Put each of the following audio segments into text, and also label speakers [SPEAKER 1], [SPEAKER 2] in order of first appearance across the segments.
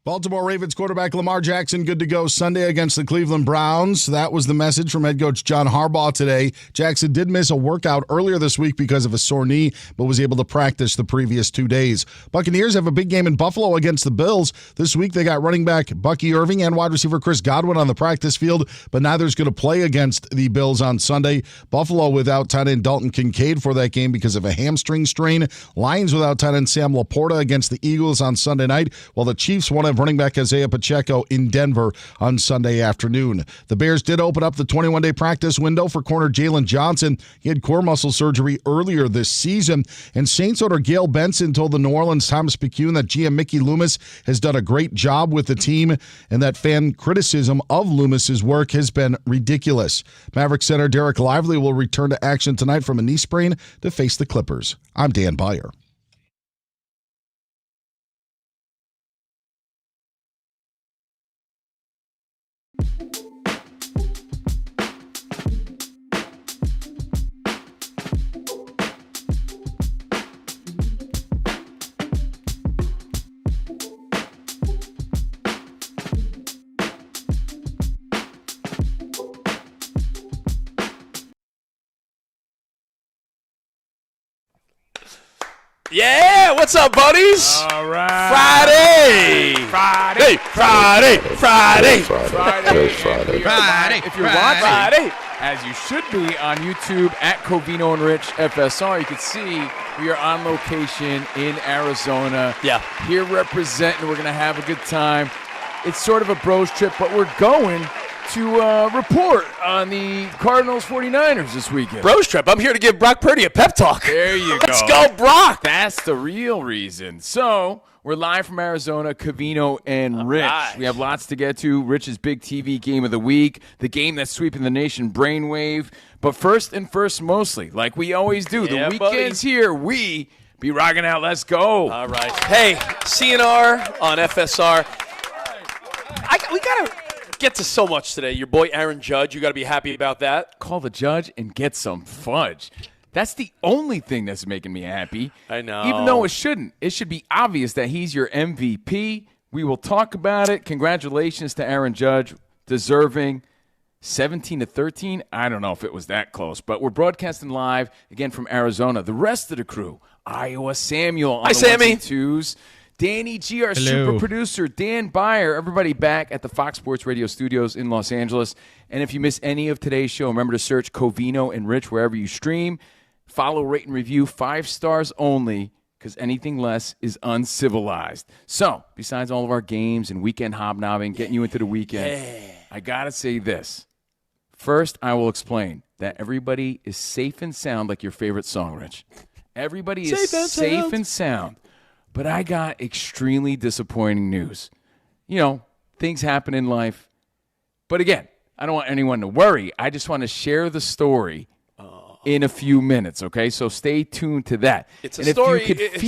[SPEAKER 1] Baltimore Ravens quarterback Lamar Jackson good to go Sunday against the Cleveland Browns. That was the message from head coach John Harbaugh today. Jackson did miss a workout earlier this week because of a sore knee, but was able to practice the previous 2 days. Buccaneers have a big game in Buffalo against the Bills. This week they got running back Bucky Irving and wide receiver Chris Godwin on the practice field, but neither's going to play against the Bills on Sunday. Buffalo without tight end Dalton Kincaid for that game because of a hamstring strain. Lions without tight end Sam Laporta against the Eagles on Sunday night, while the Chiefs won have running back Isaiah Pacheco in Denver on Sunday afternoon. The Bears did open up the 21-day practice window for corner Jalen Johnson. He had core muscle surgery earlier this season. And Saints owner Gail Benson told the New Orleans Times-Picayune that GM Mickey Loomis has done a great job with the team and that fan criticism of Loomis's work has been ridiculous. Maverick center Derek Lively will return to action tonight from a knee sprain to face the Clippers. I'm Dan Beyer.
[SPEAKER 2] Yeah, what's up, buddies?
[SPEAKER 3] All right.
[SPEAKER 2] Friday.
[SPEAKER 3] If you're watching, as you should be on YouTube at Covino Rich FSR, you can see we are on location in Arizona.
[SPEAKER 2] Yeah.
[SPEAKER 3] Here representing. We're going to have a good time. It's sort of a bros trip, but we're going to report on the Cardinals 49ers this weekend.
[SPEAKER 2] Bros trip. I'm here to give Brock Purdy a pep talk.
[SPEAKER 3] There you go.
[SPEAKER 2] Let's go, Brock.
[SPEAKER 3] That's the real reason. So we're live from Arizona, Covino and Rich.
[SPEAKER 2] Right.
[SPEAKER 3] We have lots to get to. Rich's big TV game of the week, the game that's sweeping the nation brainwave. But first and first, mostly, like we always do,
[SPEAKER 2] Yeah,
[SPEAKER 3] the weekend's here. We be rocking out. Let's go.
[SPEAKER 2] All right. Hey, CNR on FSR. We got to get to so much today. Your boy Aaron Judge, you got to be happy about that.
[SPEAKER 3] Call the judge and get some fudge. That's the only thing that's making me happy.
[SPEAKER 2] I know.
[SPEAKER 3] Even though it shouldn't. It should be obvious that he's your MVP. We will talk about it. Congratulations to Aaron Judge. Deserving. 17-13. I don't know if it was that close, but we're broadcasting live again from Arizona. The rest of the crew, Iowa Samuel on
[SPEAKER 2] Hi,
[SPEAKER 3] the
[SPEAKER 2] Sammy.
[SPEAKER 3] ones and twos. Danny G, our super producer, Dan Beyer, everybody back at the Fox Sports Radio studios in Los Angeles. And if you miss any of today's show, remember to search Covino and Rich wherever you stream. Follow, rate, and review 5 stars only, because anything less is uncivilized. So, besides all of our games and weekend hobnobbing, getting you into the weekend, I got to say this. First, I will explain that everybody is safe and sound like your favorite song, Rich. Everybody is safe and sound. But I got extremely disappointing news. You know, things happen in life. But again, I don't want anyone to worry. I just want to share the story in a few minutes, okay? So stay tuned to that.
[SPEAKER 2] It's a story.
[SPEAKER 3] If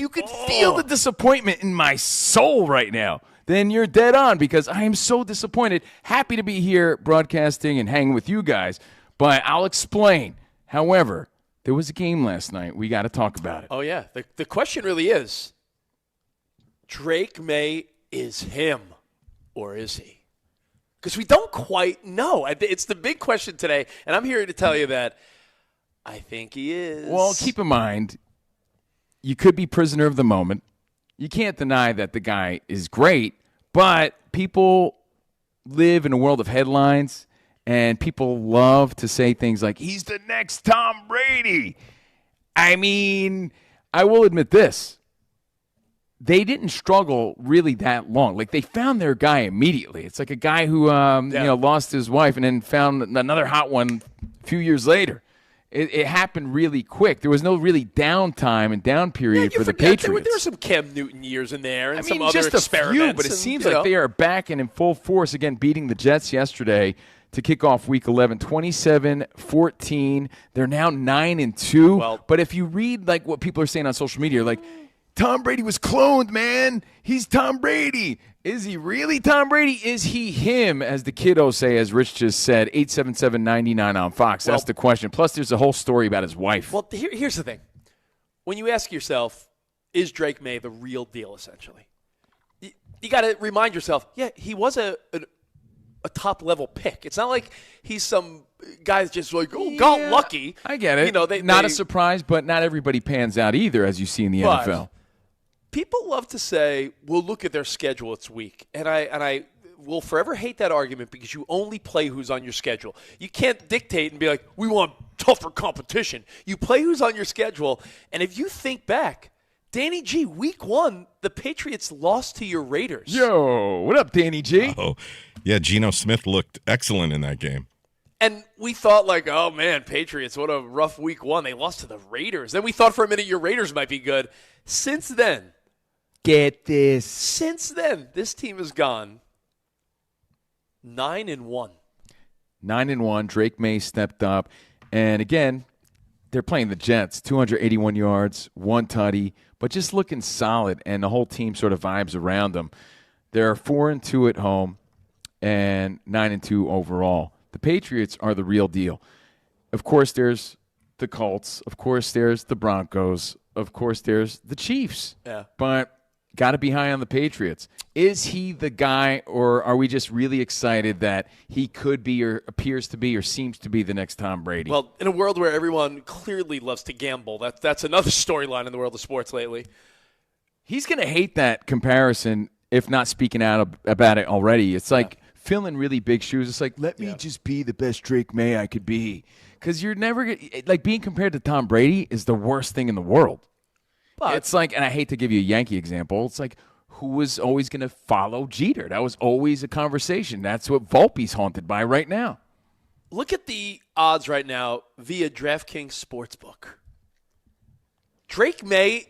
[SPEAKER 3] you could feel the disappointment in my soul right now, then you're dead on, because I am so disappointed. Happy to be here broadcasting and hanging with you guys, but I'll explain. However, there was a game last night. We got to talk about it.
[SPEAKER 2] Oh, yeah. The question really is, Drake Maye is him, or is he? Because we don't quite know. It's the big question today, and I'm here to tell you that I think he is.
[SPEAKER 3] Well, keep in mind, you could be prisoner of the moment. You can't deny that the guy is great, but people live in a world of headlines, and people love to say things like, he's the next Tom Brady. I mean, I will admit this. They didn't struggle really that long. Like, they found their guy immediately. It's like a guy who lost his wife and then found another hot one a few years later. It happened really quick. There was no really downtime and down period for the Patriots.
[SPEAKER 2] There were some Cam Newton years in there and some other
[SPEAKER 3] just
[SPEAKER 2] experiments.
[SPEAKER 3] A few, but it seems like they are back and in full force again, beating the Jets yesterday to kick off Week 11, 27-14. They're now 9-2.
[SPEAKER 2] Well,
[SPEAKER 3] but if you read like what people are saying on social media, like, Tom Brady was cloned, man. He's Tom Brady. Is he really Tom Brady? Is he him, as the kiddos say, as Rich just said, 877-99 on Fox? That's the question. Plus, there's a whole story about his wife.
[SPEAKER 2] Well, here's the thing. When you ask yourself, is Drake Maye the real deal, essentially? you got to remind yourself, he was a top-level pick. It's not like he's some guy's just like, got lucky.
[SPEAKER 3] I get it. Not a surprise, but not everybody pans out either, as you see in the NFL.
[SPEAKER 2] People love to say, well, look at their schedule, it's weak. And I will forever hate that argument because you only play who's on your schedule. You can't dictate and be like, we want tougher competition. You play who's on your schedule, and if you think back, Danny G, week 1, the Patriots lost to your Raiders.
[SPEAKER 3] Yo, what up, Danny G?
[SPEAKER 4] Oh, yeah, Geno Smith looked excellent in that game.
[SPEAKER 2] And we thought like, oh, man, Patriots, what a rough week 1. They lost to the Raiders. Then we thought for a minute your Raiders might be good. Since then,
[SPEAKER 3] get this.
[SPEAKER 2] Since then, this team has gone 9-1.
[SPEAKER 3] 9-1. Drake Maye stepped up. And again, they're playing the Jets. 281 yards, 1 tutty, but just looking solid. And the whole team sort of vibes around them. They're 4-2 at home and 9-2 overall. The Patriots are the real deal. Of course, there's the Colts. Of course, there's the Broncos. Of course, there's the Chiefs.
[SPEAKER 2] Yeah.
[SPEAKER 3] But got to be high on the Patriots. Is he the guy, or are we just really excited that he could be or appears to be or seems to be the next Tom Brady?
[SPEAKER 2] Well, in a world where everyone clearly loves to gamble, that's another storyline in the world of sports lately.
[SPEAKER 3] He's going to hate that comparison, if not speaking out about it already. It's like filling really big shoes. It's like, let me just be the best Drake Maye I could be. Because you're never – like being compared to Tom Brady is the worst thing in the world. But it's like, and I hate to give you a Yankee example, it's like who was always going to follow Jeter? That was always a conversation. That's what Volpe's haunted by right now.
[SPEAKER 2] Look at the odds right now via DraftKings Sportsbook. Drake Maye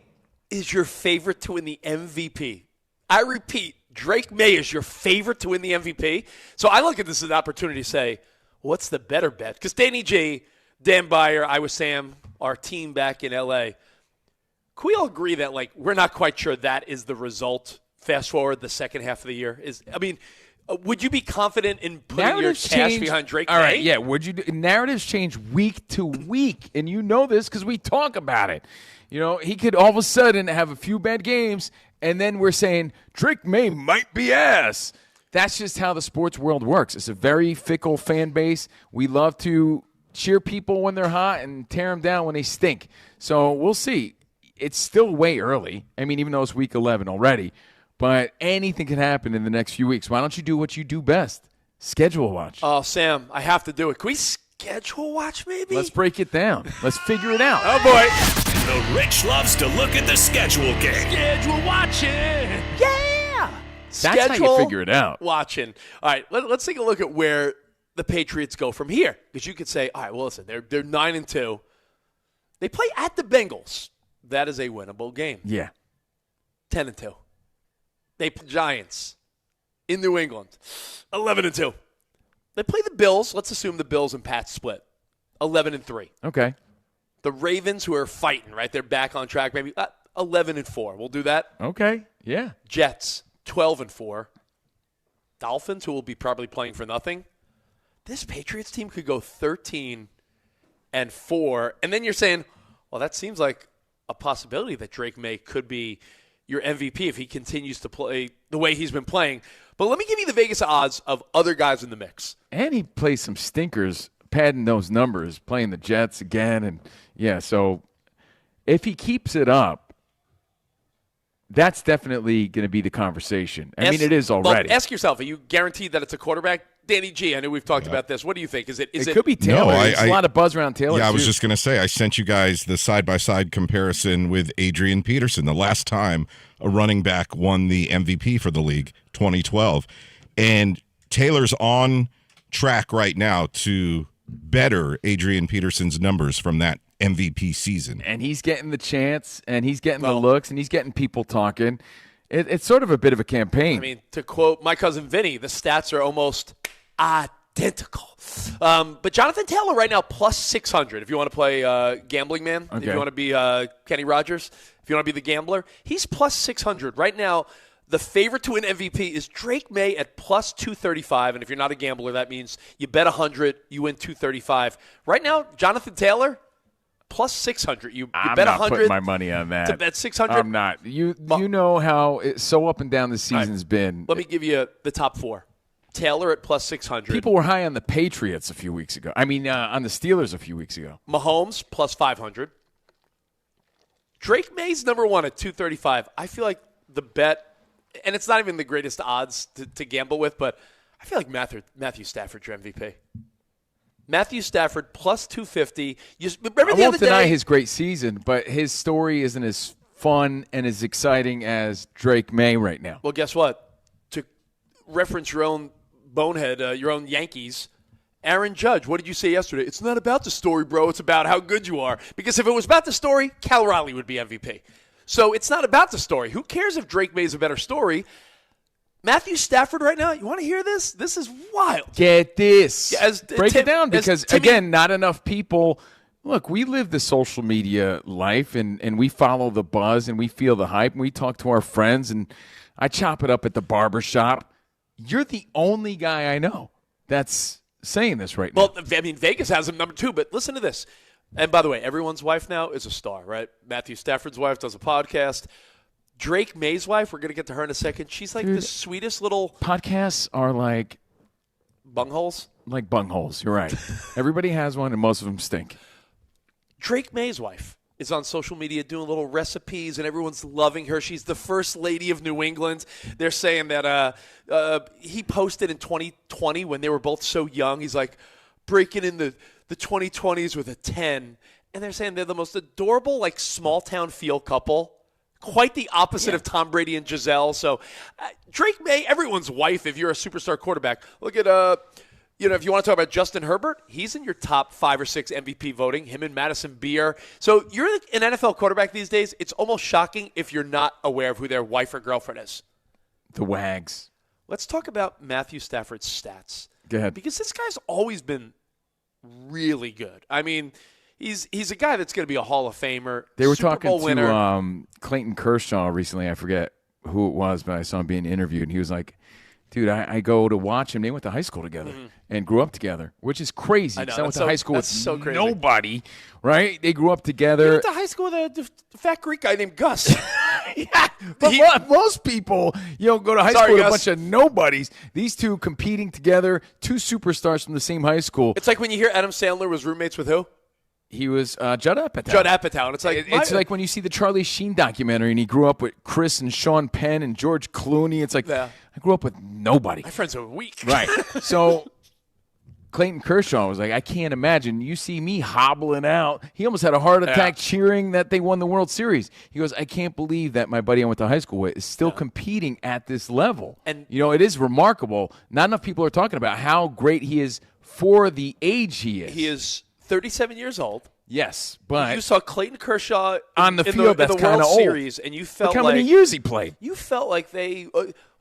[SPEAKER 2] is your favorite to win the MVP. I repeat, Drake Maye is your favorite to win the MVP. So I look at this as an opportunity to say, what's the better bet? Because Danny G, Dan Byer, I was Sam, our team back in L.A., can we all agree that, like, we're not quite sure that is the result, fast forward the second half of the year? Would you be confident in putting
[SPEAKER 3] Narratives
[SPEAKER 2] your cash
[SPEAKER 3] change,
[SPEAKER 2] behind Drake
[SPEAKER 3] All
[SPEAKER 2] Maye?
[SPEAKER 3] right, yeah. Narratives change week to week, and you know this because we talk about it. He could all of a sudden have a few bad games, and then we're saying Drake Maye might be ass. That's just how the sports world works. It's a very fickle fan base. We love to cheer people when they're hot and tear them down when they stink. So we'll see. It's still way early. I mean, even though it's week 11 already. But anything can happen in the next few weeks. Why don't you do what you do best? Schedule watch.
[SPEAKER 2] Oh, Sam, I have to do it. Can we schedule watch maybe?
[SPEAKER 3] Let's break it down. Let's figure it out.
[SPEAKER 2] Oh, boy.
[SPEAKER 5] The Rich loves to look at the schedule game.
[SPEAKER 2] Schedule watching. Yeah.
[SPEAKER 3] That's how you figure it out.
[SPEAKER 2] Watching. All right, let's take a look at where the Patriots go from here. Because you could say, all right, well, listen, they're 9-2. They play at the Bengals. That is a winnable game.
[SPEAKER 3] Yeah.
[SPEAKER 2] 10-2. They play Giants in New England. 11-2. They play the Bills. Let's assume the Bills and Pats split. 11-3.
[SPEAKER 3] Okay.
[SPEAKER 2] The Ravens, who are fighting, right? They're back on track. Maybe 11-4. We'll do that.
[SPEAKER 3] Okay. Yeah.
[SPEAKER 2] Jets 12-4. Dolphins, who will be probably playing for nothing. This Patriots team could go 13-4, and then you're saying, well, that seems like a possibility that Drake Maye could be your MVP if he continues to play the way he's been playing. But let me give you the Vegas odds of other guys in the mix.
[SPEAKER 3] And he plays some stinkers, padding those numbers, playing the Jets again. And, yeah, so if he keeps it up, that's definitely going to be the conversation. I mean, it is already.
[SPEAKER 2] Well, ask yourself, are you guaranteed that it's a quarterback? Danny G, I know we've talked about this. What do you think? It
[SPEAKER 3] could be Taylor.
[SPEAKER 4] No,
[SPEAKER 3] There's a lot of buzz around Taylor.
[SPEAKER 4] Yeah, I was
[SPEAKER 3] too.
[SPEAKER 4] just going to say, I sent you guys the side-by-side comparison with Adrian Peterson, the last time a running back won the MVP for the league, 2012. And Taylor's on track right now to better Adrian Peterson's numbers from that MVP season.
[SPEAKER 3] And he's getting the chance, and he's getting the looks, and he's getting people talking. It's sort of a bit of a campaign.
[SPEAKER 2] I mean, to quote my cousin Vinny, the stats are almost identical. But Jonathan Taylor right now plus 600 if you want to play gambling man.
[SPEAKER 3] Okay.
[SPEAKER 2] If you want to be Kenny Rogers, if you want to be the gambler. He's plus 600. Right now, the favorite to win MVP is Drake Maye at plus 235. And if you're not a gambler, that means you bet 100, you win 235. Right now, Jonathan Taylor, plus 600. You
[SPEAKER 3] I'm
[SPEAKER 2] bet
[SPEAKER 3] not
[SPEAKER 2] 100
[SPEAKER 3] putting my money on that.
[SPEAKER 2] to bet 600.
[SPEAKER 3] I'm not. You know how it's so up and down the season's been.
[SPEAKER 2] Let me give you the top 4. Taylor at plus 600.
[SPEAKER 3] People were high on the Patriots a few weeks ago. I mean, on the Steelers a few weeks ago.
[SPEAKER 2] Mahomes plus 500. Drake May's number 1 at 235. I feel like the bet, and it's not even the greatest odds to gamble with, but I feel like Matthew Stafford's your MVP. Matthew Stafford plus 250.
[SPEAKER 3] I won't deny his great season, but his story isn't as fun and as exciting as Drake May right now.
[SPEAKER 2] Well, guess what? To reference your own bonehead, your own Yankees, Aaron Judge, what did you say yesterday? It's not about the story, bro. It's about how good you are. Because if it was about the story, Cal Raleigh would be MVP. So it's not about the story. Who cares if Drake May is a better story? Matthew Stafford right now, you want to hear this? This is wild.
[SPEAKER 3] Get this. Break it down because,
[SPEAKER 2] Timmy,
[SPEAKER 3] again, not enough people. Look, we live the social media life, and we follow the buzz, and we feel the hype, and we talk to our friends, and I chop it up at the barbershop. You're the only guy I know that's saying this right now.
[SPEAKER 2] Well, I mean, Vegas has him number 2, but listen to this. And by the way, everyone's wife now is a star, right? Matthew Stafford's wife does a podcast. Drake May's wife, we're going to get to her in a second. She's like the sweetest little...
[SPEAKER 3] Podcasts are like...
[SPEAKER 2] Bungholes?
[SPEAKER 3] Like bungholes, you're right. Everybody has one, and most of them stink.
[SPEAKER 2] Drake May's wife is on social media doing little recipes, and everyone's loving her. She's the first lady of New England. They're saying that he posted in 2020 when they were both so young. He's like breaking in the 2020s with a 10. And they're saying they're the most adorable, like, small-town feel couple. Quite the opposite of Tom Brady and Giselle. So Drake May, everyone's wife if you're a superstar quarterback. Look at, if you want to talk about Justin Herbert, he's in your top 5 or 6 MVP voting, him and Madison Beer. So you're an NFL quarterback these days. It's almost shocking if you're not aware of who their wife or girlfriend is.
[SPEAKER 3] The Wags.
[SPEAKER 2] Let's talk about Matthew Stafford's stats.
[SPEAKER 3] Go ahead.
[SPEAKER 2] Because this guy's always been really good. I mean, he's a guy that's going to be a Hall of Famer.
[SPEAKER 3] They were
[SPEAKER 2] Super
[SPEAKER 3] talking
[SPEAKER 2] Bowl winner.
[SPEAKER 3] to Clayton Kershaw recently. I forget who it was, but I saw him being interviewed, and he was like, dude, I go to watch him. They went to high school together and grew up together, which is crazy.
[SPEAKER 2] I know.
[SPEAKER 3] I went to high school with
[SPEAKER 2] so crazy.
[SPEAKER 3] nobody, right? They grew up together.
[SPEAKER 2] He went to high school with a fat Greek guy named Gus.
[SPEAKER 3] Yeah, but most people, go to high school with a bunch of nobodies. These two competing together, 2 superstars from the same high school.
[SPEAKER 2] It's like when you hear Adam Sandler was roommates with who?
[SPEAKER 3] He was Judd Apatow.
[SPEAKER 2] Judd Apatow. And
[SPEAKER 3] it's like when you see the Charlie Sheen documentary, and he grew up with Chris and Sean Penn and George Clooney. It's like, I grew up with nobody.
[SPEAKER 2] My friends are weak.
[SPEAKER 3] Right. So Clayton Kershaw was like, I can't imagine. You see me hobbling out. He almost had a heart attack cheering that they won the World Series. He goes, I can't believe that my buddy I went to high school with is still competing at this level. And, it is remarkable. Not enough people are talking about how great he is for the age he is.
[SPEAKER 2] He is 37 years old.
[SPEAKER 3] Yes, but
[SPEAKER 2] you saw Clayton Kershaw
[SPEAKER 3] on the field. That's
[SPEAKER 2] in the World
[SPEAKER 3] old.
[SPEAKER 2] Series, and you felt
[SPEAKER 3] Look how many years he played.
[SPEAKER 2] You felt like they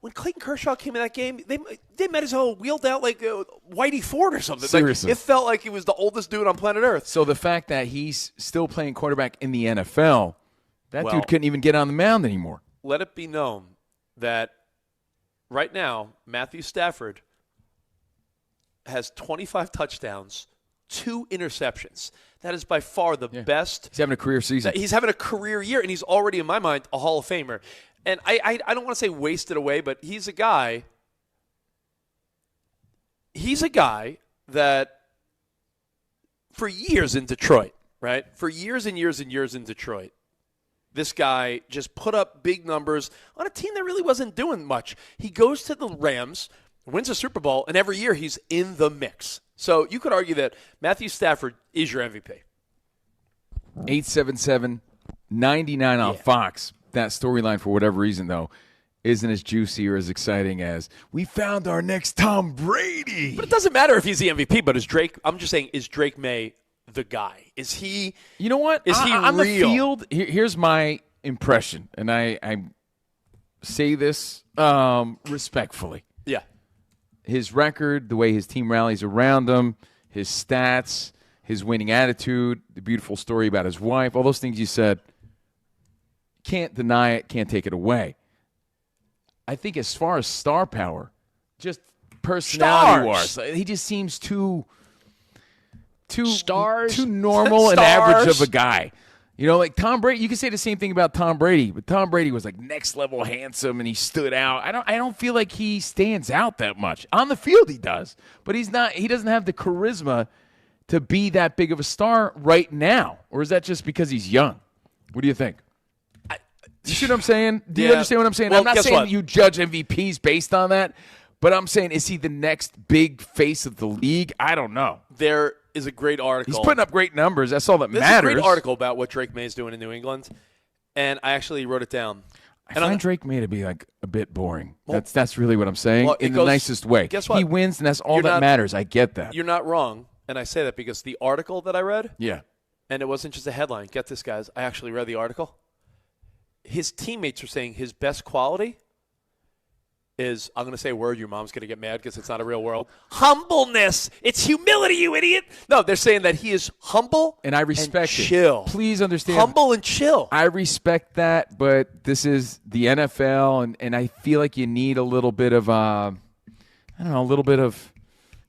[SPEAKER 2] when Clayton Kershaw came in that game, they might as well wheeled out like Whitey Ford or something.
[SPEAKER 3] Seriously,
[SPEAKER 2] it felt like he was the oldest dude on planet Earth.
[SPEAKER 3] So the fact that he's still playing quarterback in the NFL, that dude couldn't even get on the mound anymore.
[SPEAKER 2] Let it be known that right now Matthew Stafford has 25 touchdowns, 2 interceptions. That is by far the best.
[SPEAKER 3] He's having a career season.
[SPEAKER 2] He's having a career year, and he's already, in my mind, a Hall of Famer. And I don't want to say wasted away, but he's a guy that for years in Detroit, right? For years and years and years in Detroit, this guy just put up big numbers on a team that really wasn't doing much. He goes to the Rams, wins a Super Bowl, and every year he's in the mix. So you could argue that Matthew Stafford is your MVP.
[SPEAKER 3] 877-99 on Fox. That storyline, for whatever reason, though, isn't as juicy or as exciting as we found our next Tom Brady.
[SPEAKER 2] But it doesn't matter if he's the MVP, but I'm just saying, is Drake May the guy? Is he?
[SPEAKER 3] You know what?
[SPEAKER 2] Is he
[SPEAKER 3] on
[SPEAKER 2] real?
[SPEAKER 3] The field, here's my impression, and I say this respectfully.
[SPEAKER 2] Yeah.
[SPEAKER 3] His record, the way his team rallies around him, his stats, his winning attitude, the beautiful story about his wife, all those things you said, can't deny it, can't take it away. I think as far as star power, just personality-wise, he just seems too too
[SPEAKER 1] Stars?
[SPEAKER 3] too normal and
[SPEAKER 2] Stars.
[SPEAKER 3] average of a guy. You know, like Tom Brady, you can say the same thing about Tom Brady, but Tom Brady was like next level handsome and he stood out. I don't feel like he stands out that much. On the field he does, but he doesn't have the charisma to be that big of a star right now. Or is that just because he's young? What do you think? You see what I'm saying? Do you understand what I'm saying?
[SPEAKER 2] Well,
[SPEAKER 3] I'm not
[SPEAKER 2] guess
[SPEAKER 3] saying
[SPEAKER 2] what?
[SPEAKER 3] you judge MVPs based on that, but I'm saying, is he the next big face of the league? I don't know.
[SPEAKER 2] There is a great article.
[SPEAKER 3] He's putting up great numbers. That's all that
[SPEAKER 2] There's
[SPEAKER 3] matters.
[SPEAKER 2] a great article about what Drake May is doing in New England, and I actually wrote it down.
[SPEAKER 3] I find Drake May to be like a bit boring. That's really what I'm saying
[SPEAKER 2] Well, it
[SPEAKER 3] in the
[SPEAKER 2] goes-
[SPEAKER 3] nicest way.
[SPEAKER 2] guess what?
[SPEAKER 3] He wins, and that's all
[SPEAKER 2] You're
[SPEAKER 3] that
[SPEAKER 2] not-
[SPEAKER 3] matters. I get that.
[SPEAKER 2] You're not wrong, and I say that because the article that I read,
[SPEAKER 3] Yeah.
[SPEAKER 2] and it wasn't just a headline. Get this, guys. I actually read the article. His teammates are saying his best quality is, I'm going to say a word, your mom's going to get mad because it's not a real world. Humbleness. It's humility, you idiot. No, they're saying that he is humble
[SPEAKER 3] And I respect it.
[SPEAKER 2] chill.
[SPEAKER 3] Please understand.
[SPEAKER 2] Humble and chill.
[SPEAKER 3] I respect that, but this is the NFL, and I feel like you need a little bit of, a little bit of,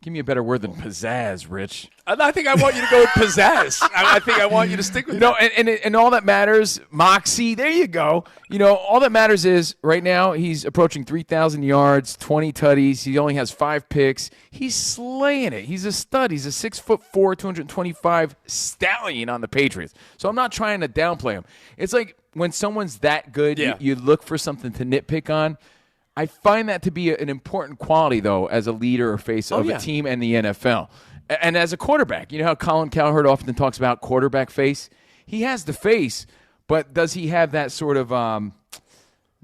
[SPEAKER 3] give me a better word than pizzazz, Rich.
[SPEAKER 2] I think I want you to go with pizzazz. I think I want you to stick with
[SPEAKER 3] No, and all that matters, moxie, there you go. You know, all that matters is right now he's approaching 3,000 yards, 20 tutties. He only has 5 picks. He's slaying it. He's a stud. He's a 6'4", 225 stallion on the Patriots. So I'm not trying to downplay him. It's like when someone's that good,
[SPEAKER 2] Yeah.
[SPEAKER 3] you look for something to nitpick on. I find that to be an important quality, though, as a leader or face of
[SPEAKER 2] yeah.
[SPEAKER 3] a team and the NFL. And as a quarterback, you know how Colin Cowherd often talks about quarterback face? He has the face, but does he have that sort of,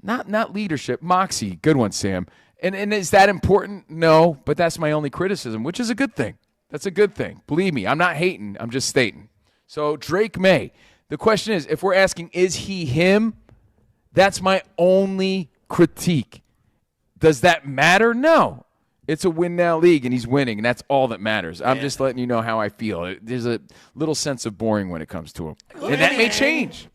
[SPEAKER 3] not leadership, moxie? Good one, Sam. And is that important? No, but that's my only criticism, which is a good thing. That's a good thing. Believe me, I'm not hating. I'm just stating. So Drake May, the question is, if we're asking, is he him? That's my only critique. Does that matter? No. It's a win-now league, and he's winning, and that's all that matters. I'm just letting you know how I feel. There's a little sense of boring when it comes to him. And that may change.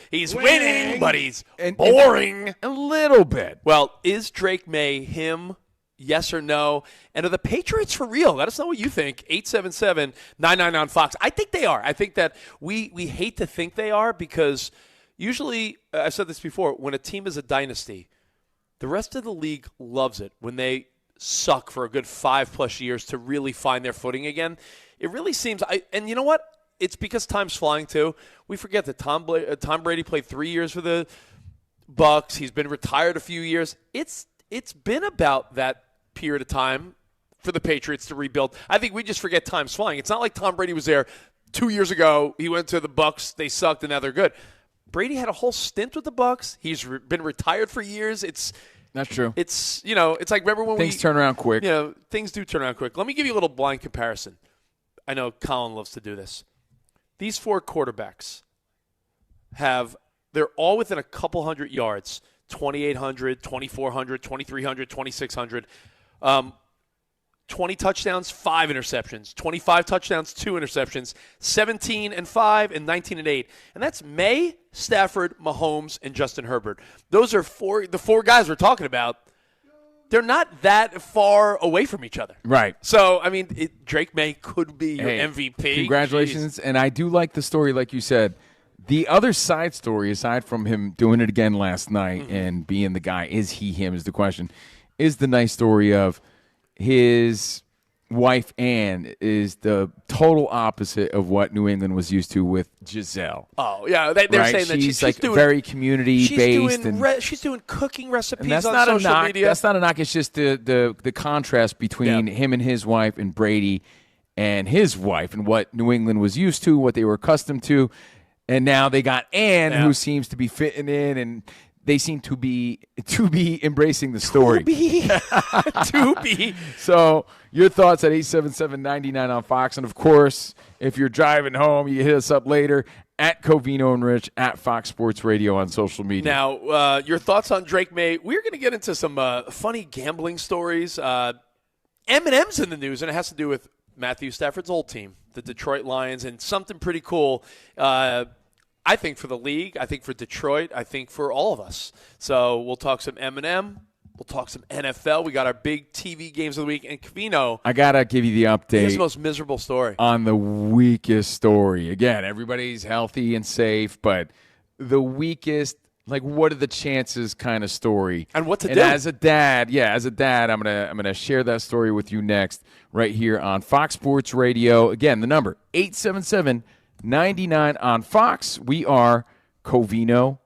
[SPEAKER 2] He's winning, but he's boring.
[SPEAKER 3] A little bit.
[SPEAKER 2] Well, is Drake May him? Yes or no? And are the Patriots for real? Let us know what you think. 877-999 Fox. I think they are. I think that we hate to think they are because usually, I've said this before, when a team is a dynasty, the rest of the league loves it when they suck for a good 5+ years to really find their footing again. It really seems, and you know what? It's because time's flying too. We forget that Tom Brady played 3 years for the Bucs. He's been retired a few years. It's been about that period of time for the Patriots to rebuild. I think we just forget time's flying. It's not like Tom Brady was there 2 years ago. He went to the Bucs. They sucked, and now they're good. Brady had a whole stint with the Bucs. He's been retired for years.
[SPEAKER 3] That's true.
[SPEAKER 2] It's it's like, remember when
[SPEAKER 3] Things turn around quick.
[SPEAKER 2] Things do turn around quick. Let me give you a little blind comparison. I know Colin loves to do this. These 4 quarterbacks they're all within a couple hundred yards, 2,800, 2,400, 2,300, 2,600. 20 touchdowns, 5 interceptions. 25 touchdowns, 2 interceptions. 17-5 and 19-8. And that's Maye, Stafford, Mahomes, and Justin Herbert. Those are the 4 guys we're talking about. They're not that far away from each other.
[SPEAKER 3] Right.
[SPEAKER 2] So, I mean, Drake May could be your MVP.
[SPEAKER 3] Congratulations.
[SPEAKER 2] Jeez.
[SPEAKER 3] And I do like the story, like you said. The other side story, aside from him doing it again last night and being the guy, is he him is the question, is the nice story of his wife, Anne, is the total opposite of what New England was used to with Giselle.
[SPEAKER 2] Oh, yeah. They're
[SPEAKER 3] right?
[SPEAKER 2] saying that she's
[SPEAKER 3] like
[SPEAKER 2] doing,
[SPEAKER 3] very community-based.
[SPEAKER 2] She's doing cooking recipes
[SPEAKER 3] and that's
[SPEAKER 2] on
[SPEAKER 3] not
[SPEAKER 2] social
[SPEAKER 3] a knock.
[SPEAKER 2] media.
[SPEAKER 3] That's not a knock. It's just the contrast between him and his wife and Brady and his wife and what New England was used to, what they were accustomed to. And now they got Anne, who seems to be fitting in, and they seem to be embracing the story.
[SPEAKER 2] To be.
[SPEAKER 3] So your thoughts at 877-99 on Fox. And, of course, if you're driving home, you hit us up later at Covino and Rich at Fox Sports Radio on social media.
[SPEAKER 2] Now, your thoughts on Drake May. We're going to get into some funny gambling stories. M&M's in the news, and it has to do with Matthew Stafford's old team, the Detroit Lions, and something pretty cool, I think, for the league, I think for Detroit, I think for all of us. So we'll talk some M&M. We'll talk some NFL. We got our big TV games of the week. And Covino,
[SPEAKER 3] I got to give you the update.
[SPEAKER 2] His most miserable story.
[SPEAKER 3] On the weakest story. Again, everybody's healthy and safe, but the weakest, like, what are the chances kind of story.
[SPEAKER 2] And what to
[SPEAKER 3] and
[SPEAKER 2] do.
[SPEAKER 3] As a dad, I'm gonna share that story with you next right here on Fox Sports Radio. Again, the number, 877-99 on Fox. We are Covino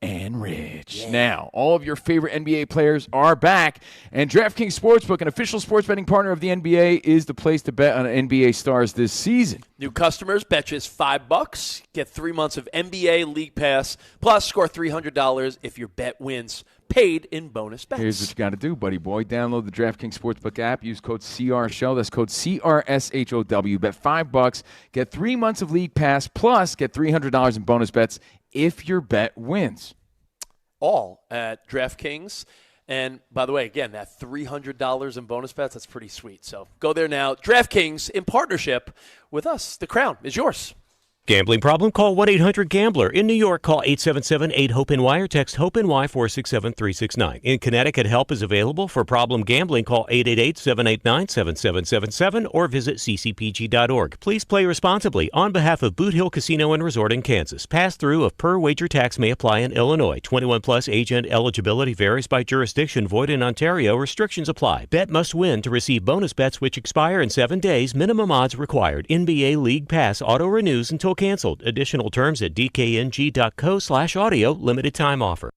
[SPEAKER 3] and Rich. Yeah. Now, all of your favorite NBA players are back, and DraftKings Sportsbook, an official sports betting partner of the NBA, is the place to bet on NBA stars this season.
[SPEAKER 2] New customers bet just $5. Get 3 months of NBA League Pass, plus score $300 if your bet wins, paid in bonus bets.
[SPEAKER 3] Here's what you got to do, buddy boy. Download the DraftKings Sportsbook app. Use code CRSHOW. That's code CRSHOW. Bet $5. Get 3 months of League Pass, plus get $300 in bonus bets if your bet wins.
[SPEAKER 2] All at DraftKings. And by the way, again, that $300 in bonus bets, that's pretty sweet. So go there now. DraftKings, in partnership with us. The crown is yours.
[SPEAKER 6] Gambling problem? Call 1-800-GAMBLER. In New York, call 877-8-HOPE-NY or text HOPE-NY 467-369. In Connecticut, help is available. For problem gambling, call 888-789-7777 or visit ccpg.org. Please play responsibly. On behalf of Boot Hill Casino and Resort in Kansas, pass-through of per-wager tax may apply in Illinois. 21-plus age and eligibility varies by jurisdiction. Void in Ontario. Restrictions apply. Bet must win to receive bonus bets which expire in 7 days. Minimum odds required. NBA League Pass auto renews until canceled. Additional terms at dkng.co/audio. Limited time offer.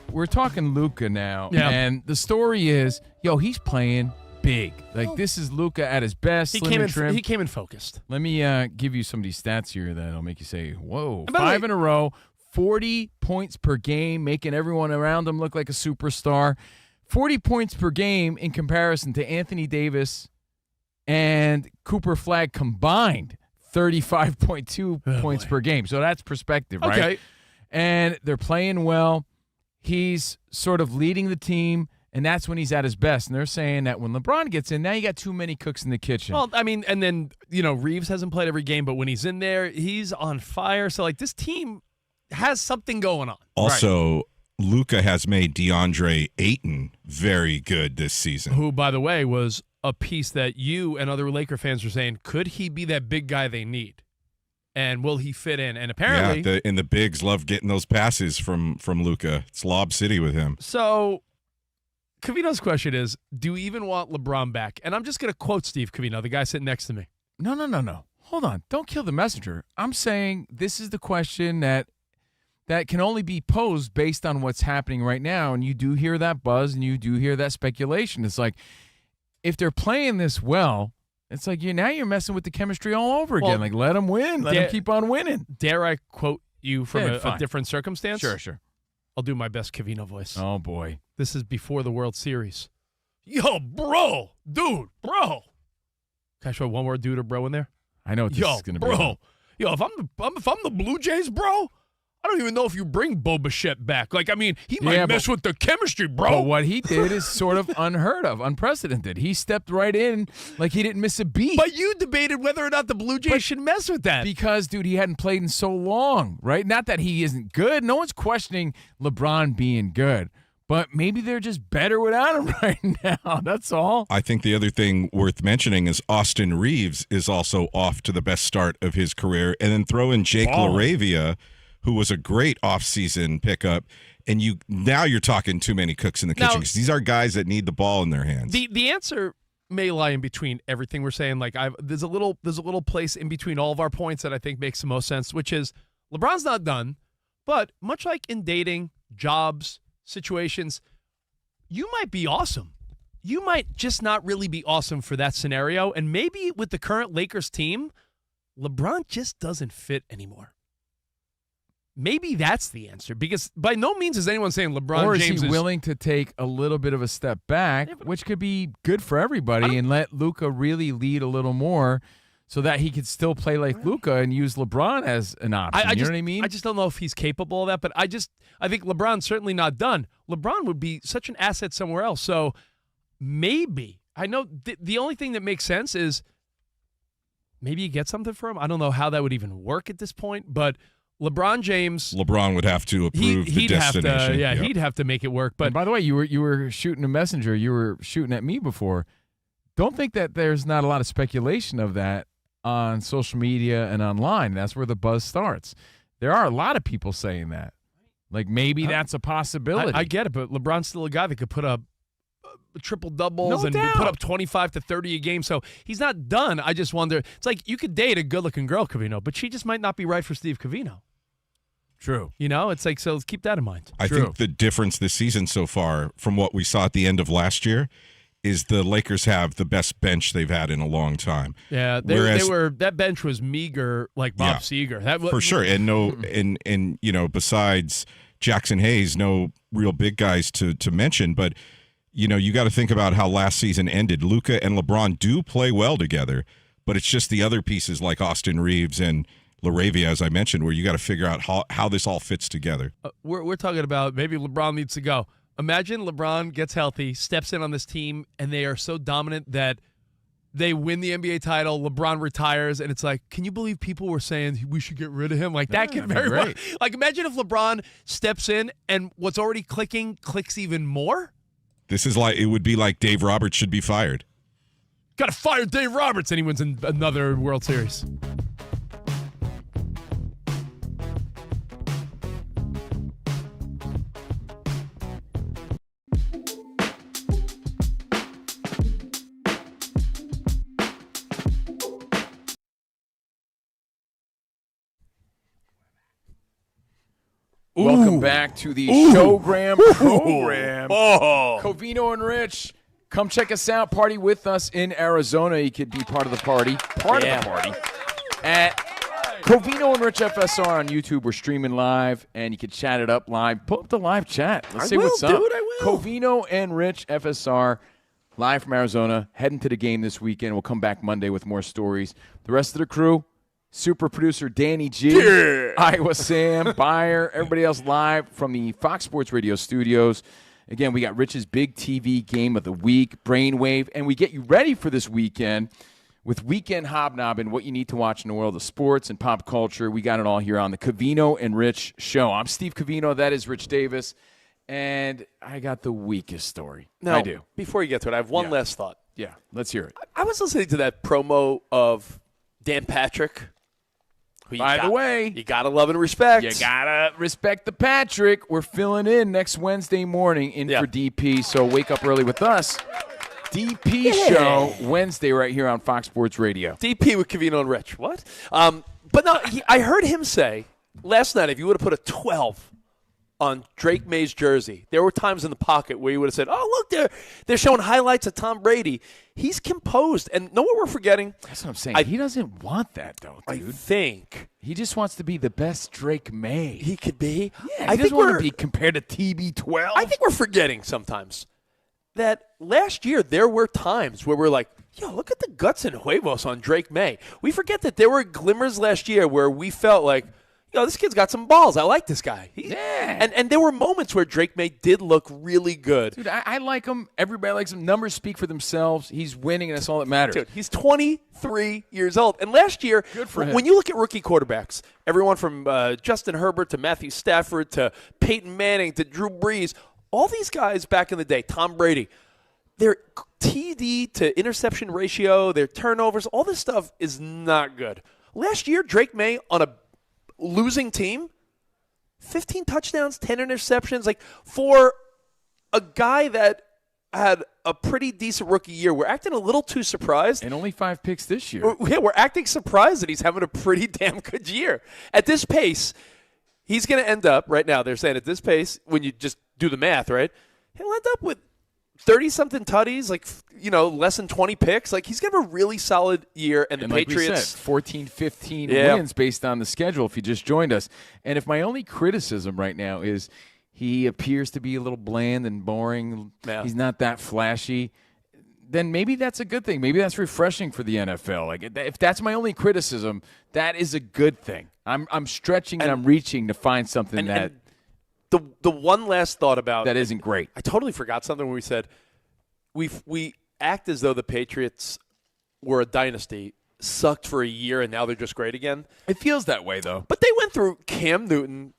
[SPEAKER 3] We're talking Luka now,
[SPEAKER 7] Yeah.
[SPEAKER 3] and the story is, he's playing big. Like, this is Luka at his best.
[SPEAKER 7] He
[SPEAKER 3] slim
[SPEAKER 7] came
[SPEAKER 3] and
[SPEAKER 7] in.
[SPEAKER 3] trim.
[SPEAKER 7] He came in focused.
[SPEAKER 3] Let me give you some of these stats here that'll make you say, whoa.
[SPEAKER 7] And by the
[SPEAKER 3] 5
[SPEAKER 7] way-
[SPEAKER 3] in a row, 40 points per game, making everyone around him look like a superstar. 40 points per game in comparison to Anthony Davis and Cooper Flagg combined, 35.2 points per game. So that's perspective, right?
[SPEAKER 7] Okay.
[SPEAKER 3] And they're playing well. He's sort of leading the team, and that's when he's at his best. And they're saying that when LeBron gets in, now you got too many cooks in the kitchen.
[SPEAKER 7] Well, I mean, and then, Reeves hasn't played every game, but when he's in there, he's on fire. So, this team has something going on.
[SPEAKER 4] Also, Luka has made DeAndre Ayton very good this season.
[SPEAKER 7] Who, by the way, was a piece that you and other Laker fans were saying, could he be that big guy they need? And will he fit in? And apparently,
[SPEAKER 4] the bigs love getting those passes from Luka. It's Lob City with him.
[SPEAKER 7] So, Covino's question is, do you even want LeBron back? And I'm just going to quote Steve Covino, the guy sitting next to me.
[SPEAKER 3] No. Hold on. Don't kill the messenger. I'm saying this is the question that can only be posed based on what's happening right now. And you do hear that buzz and you do hear that speculation. It's like, if they're playing this well, it's like now you're messing with the chemistry all over again.
[SPEAKER 7] Well,
[SPEAKER 3] Let them win. Let them keep on winning.
[SPEAKER 7] Dare I quote you from a different circumstance?
[SPEAKER 3] Sure.
[SPEAKER 7] I'll do my best Covino voice.
[SPEAKER 3] Oh, boy.
[SPEAKER 7] This is before the World Series. Yo, bro. Dude, bro. Can I show one word dude or bro in there?
[SPEAKER 3] I know what this is going to be.
[SPEAKER 7] Bro. Yo, if I'm the Blue Jays, bro, I don't even know if you bring Bo Bichette back. He might mess with the chemistry, bro.
[SPEAKER 3] But what he did is sort of unheard of, unprecedented. He stepped right in like he didn't miss a beat.
[SPEAKER 7] But you debated whether or not the Blue Jays should mess with that.
[SPEAKER 3] Because, dude, he hadn't played in so long, right? Not that he isn't good. No one's questioning LeBron being good. But maybe they're just better without him right now. That's all.
[SPEAKER 4] I think the other thing worth mentioning is Austin Reeves is also off to the best start of his career. And then throw in Jake LaRavia, who was a great offseason pickup. And now you're talking too many cooks in the kitchen, because these are guys that need the ball in their hands.
[SPEAKER 7] The answer may lie in between everything we're saying. Like there's a little place in between all of our points that I think makes the most sense, which is LeBron's not done, but much like in dating, jobs, situations, you might be awesome. You might just not really be awesome for that scenario. And maybe with the current Lakers team, LeBron just doesn't fit anymore. Maybe that's the answer, because by no means is anyone saying LeBron James
[SPEAKER 3] is willing to take a little bit of a step back, which could be good for everybody, and let Luka really lead a little more so that he could still play like Luka and use LeBron as an option. You know what I mean?
[SPEAKER 7] I just don't know if he's capable of that, but I think LeBron's certainly not done. LeBron would be such an asset somewhere else. So maybe, I know the only thing that makes sense is maybe you get something for him. I don't know how that would even work at this point, but LeBron James,
[SPEAKER 4] would have to approve the destination.
[SPEAKER 7] He'd have to make it work. But
[SPEAKER 3] and by the way, you were shooting a messenger. You were shooting at me before. Don't think that there's not a lot of speculation of that on social media and online. That's where the buzz starts. There are a lot of people saying that. Like, maybe that's a possibility.
[SPEAKER 7] I get it, but LeBron's still a guy that could put up triple-doubles and
[SPEAKER 3] doubt.
[SPEAKER 7] put up 25 to 30 a game. So he's not done. I just wonder. It's like you could date a good-looking girl, Covino, but she just might not be right for Steve Covino.
[SPEAKER 3] True.
[SPEAKER 7] You know, it's like, so let's keep that in mind.
[SPEAKER 4] I think the difference this season so far from what we saw at the end of last year is the Lakers have the best bench they've had in a long time.
[SPEAKER 7] Yeah, that bench was meager, like Bob Seger.
[SPEAKER 4] For sure. And besides Jackson Hayes, no real big guys to mention, but you got to think about how last season ended. Luka and LeBron do play well together, but it's just the other pieces like Austin Reeves and LaRavia, as I mentioned, where you got to figure out how this all fits together.
[SPEAKER 7] We're talking about maybe LeBron needs to go. Imagine LeBron gets healthy, steps in on this team, and they are so dominant that they win the NBA title. LeBron retires, and it's like, can you believe people were saying we should get rid of him? Like, that could very well. Like, imagine if LeBron steps in and what's already clicking clicks even more.
[SPEAKER 4] It would be like Dave Roberts should be fired.
[SPEAKER 7] Got to fire Dave Roberts, and he wins another World Series.
[SPEAKER 3] Welcome back to the Showgram program. Covino and Rich, come check us out. Party with us in Arizona. You could be part of the party. Of the party. At Covino and Rich FSR on YouTube. We're streaming live, and you can chat it up live. Pull up the live chat. Let's see what's up.
[SPEAKER 2] I will.
[SPEAKER 3] Covino and Rich FSR, live from Arizona, heading to the game this weekend. We'll come back Monday with more stories. The rest of the crew, super producer Danny G, Iowa Sam, Byer, everybody else live from the Fox Sports Radio studios. Again, we got Rich's big TV game of the week, Brainwave, and we get you ready for this weekend with Weekend Hobnobbing, what you need to watch in the world of sports and pop culture. We got it all here on the Covino and Rich Show. I'm Steve Covino. That is Rich Davis. And I got the weakest story.
[SPEAKER 2] Now,
[SPEAKER 3] I do.
[SPEAKER 2] Before you get to it, I have one last thought.
[SPEAKER 3] Yeah, let's hear it.
[SPEAKER 2] I was listening to that promo of Dan Patrick.
[SPEAKER 3] By the way,
[SPEAKER 2] you got to love and respect.
[SPEAKER 3] You got to respect the Patrick. We're filling in next Wednesday morning for DP, so wake up early with us. DP show Wednesday right here on Fox Sports Radio.
[SPEAKER 2] DP with Covino and Rich. What? But no, I heard him say last night, if you would have put a 12 on Drake May's jersey, there were times in the pocket where you would have said, oh, look, they're showing highlights of Tom Brady. He's composed. And know what we're forgetting?
[SPEAKER 3] That's what I'm saying. He doesn't want that, though, dude.
[SPEAKER 2] I think.
[SPEAKER 3] He just wants to be the best Drake May.
[SPEAKER 2] He could be.
[SPEAKER 3] Yeah, he doesn't want to be compared to TB12.
[SPEAKER 2] I think we're forgetting sometimes that last year there were times where we're like, yo, look at the guts and huevos on Drake May. We forget that there were glimmers last year where we felt like, yo, this kid's got some balls. I like this guy. And there were moments where Drake May did look really good.
[SPEAKER 3] Dude, I like him. Everybody likes him. Numbers speak for themselves. He's winning, and that's all that matters.
[SPEAKER 2] Dude, he's 23 years old. And last year,
[SPEAKER 3] good for him.
[SPEAKER 2] When you look at rookie quarterbacks, everyone from Justin Herbert to Matthew Stafford to Peyton Manning to Drew Brees, all these guys back in the day, Tom Brady, their TD to interception ratio, their turnovers, all this stuff is not good. Last year, Drake Maye on a losing team, 15 touchdowns, 10 interceptions. Like, for a guy that had a pretty decent rookie year, we're acting a little too surprised.
[SPEAKER 3] And only 5 picks this year.
[SPEAKER 2] We're acting surprised that he's having a pretty damn good year. At this pace, he's going to end up, right now, they're saying at this pace, when you just do the math, right, he'll end up with 30-something tutties, like, less than 20 picks. Like, he's going to have a really solid year, and the
[SPEAKER 3] like
[SPEAKER 2] Patriots.
[SPEAKER 3] We said, 14, 15 wins based on the schedule if you just joined us. And if my only criticism right now is he appears to be a little bland and boring, he's not that flashy, then maybe that's a good thing. Maybe that's refreshing for the NFL. Like, if that's my only criticism, that is a good thing. I'm stretching and I'm reaching to find something that –
[SPEAKER 2] The one last thought about
[SPEAKER 3] that isn't great.
[SPEAKER 2] I totally forgot something when we said we act as though the Patriots were a dynasty, sucked for a year, and now they're just great again.
[SPEAKER 3] It feels that way, though.
[SPEAKER 2] But they went through Cam Newton,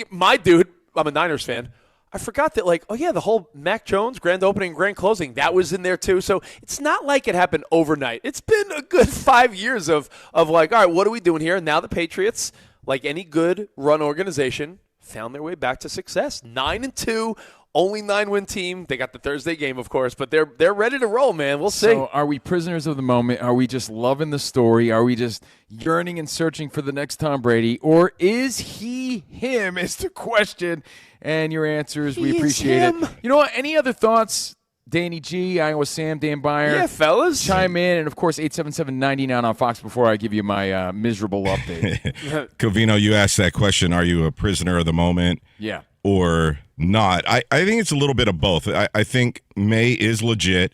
[SPEAKER 2] my dude. I'm a Niners fan. I forgot that, the whole Mac Jones grand opening, grand closing, that was in there too. So it's not like it happened overnight. It's been a good 5 years of all right, what are we doing here? And now the Patriots, like any good run organization, found their way back to success. 9-2, only 9-win team. They got the Thursday game, of course, but they're ready to roll, man. We'll see.
[SPEAKER 3] So are we prisoners of the moment? Are we just loving the story? Are we just yearning and searching for the next Tom Brady? Or is he him is the question, and your answers, we appreciate it. You know what? Any other thoughts? Danny G, Iowa Sam, Dan Byer.
[SPEAKER 2] Yeah, fellas.
[SPEAKER 3] Chime in. And, of course, 877-99 on Fox before I give you my miserable update.
[SPEAKER 4] Covino, you asked that question, are you a prisoner of the moment?
[SPEAKER 3] Yeah.
[SPEAKER 4] Or not? I think it's a little bit of both. I think Maye is legit.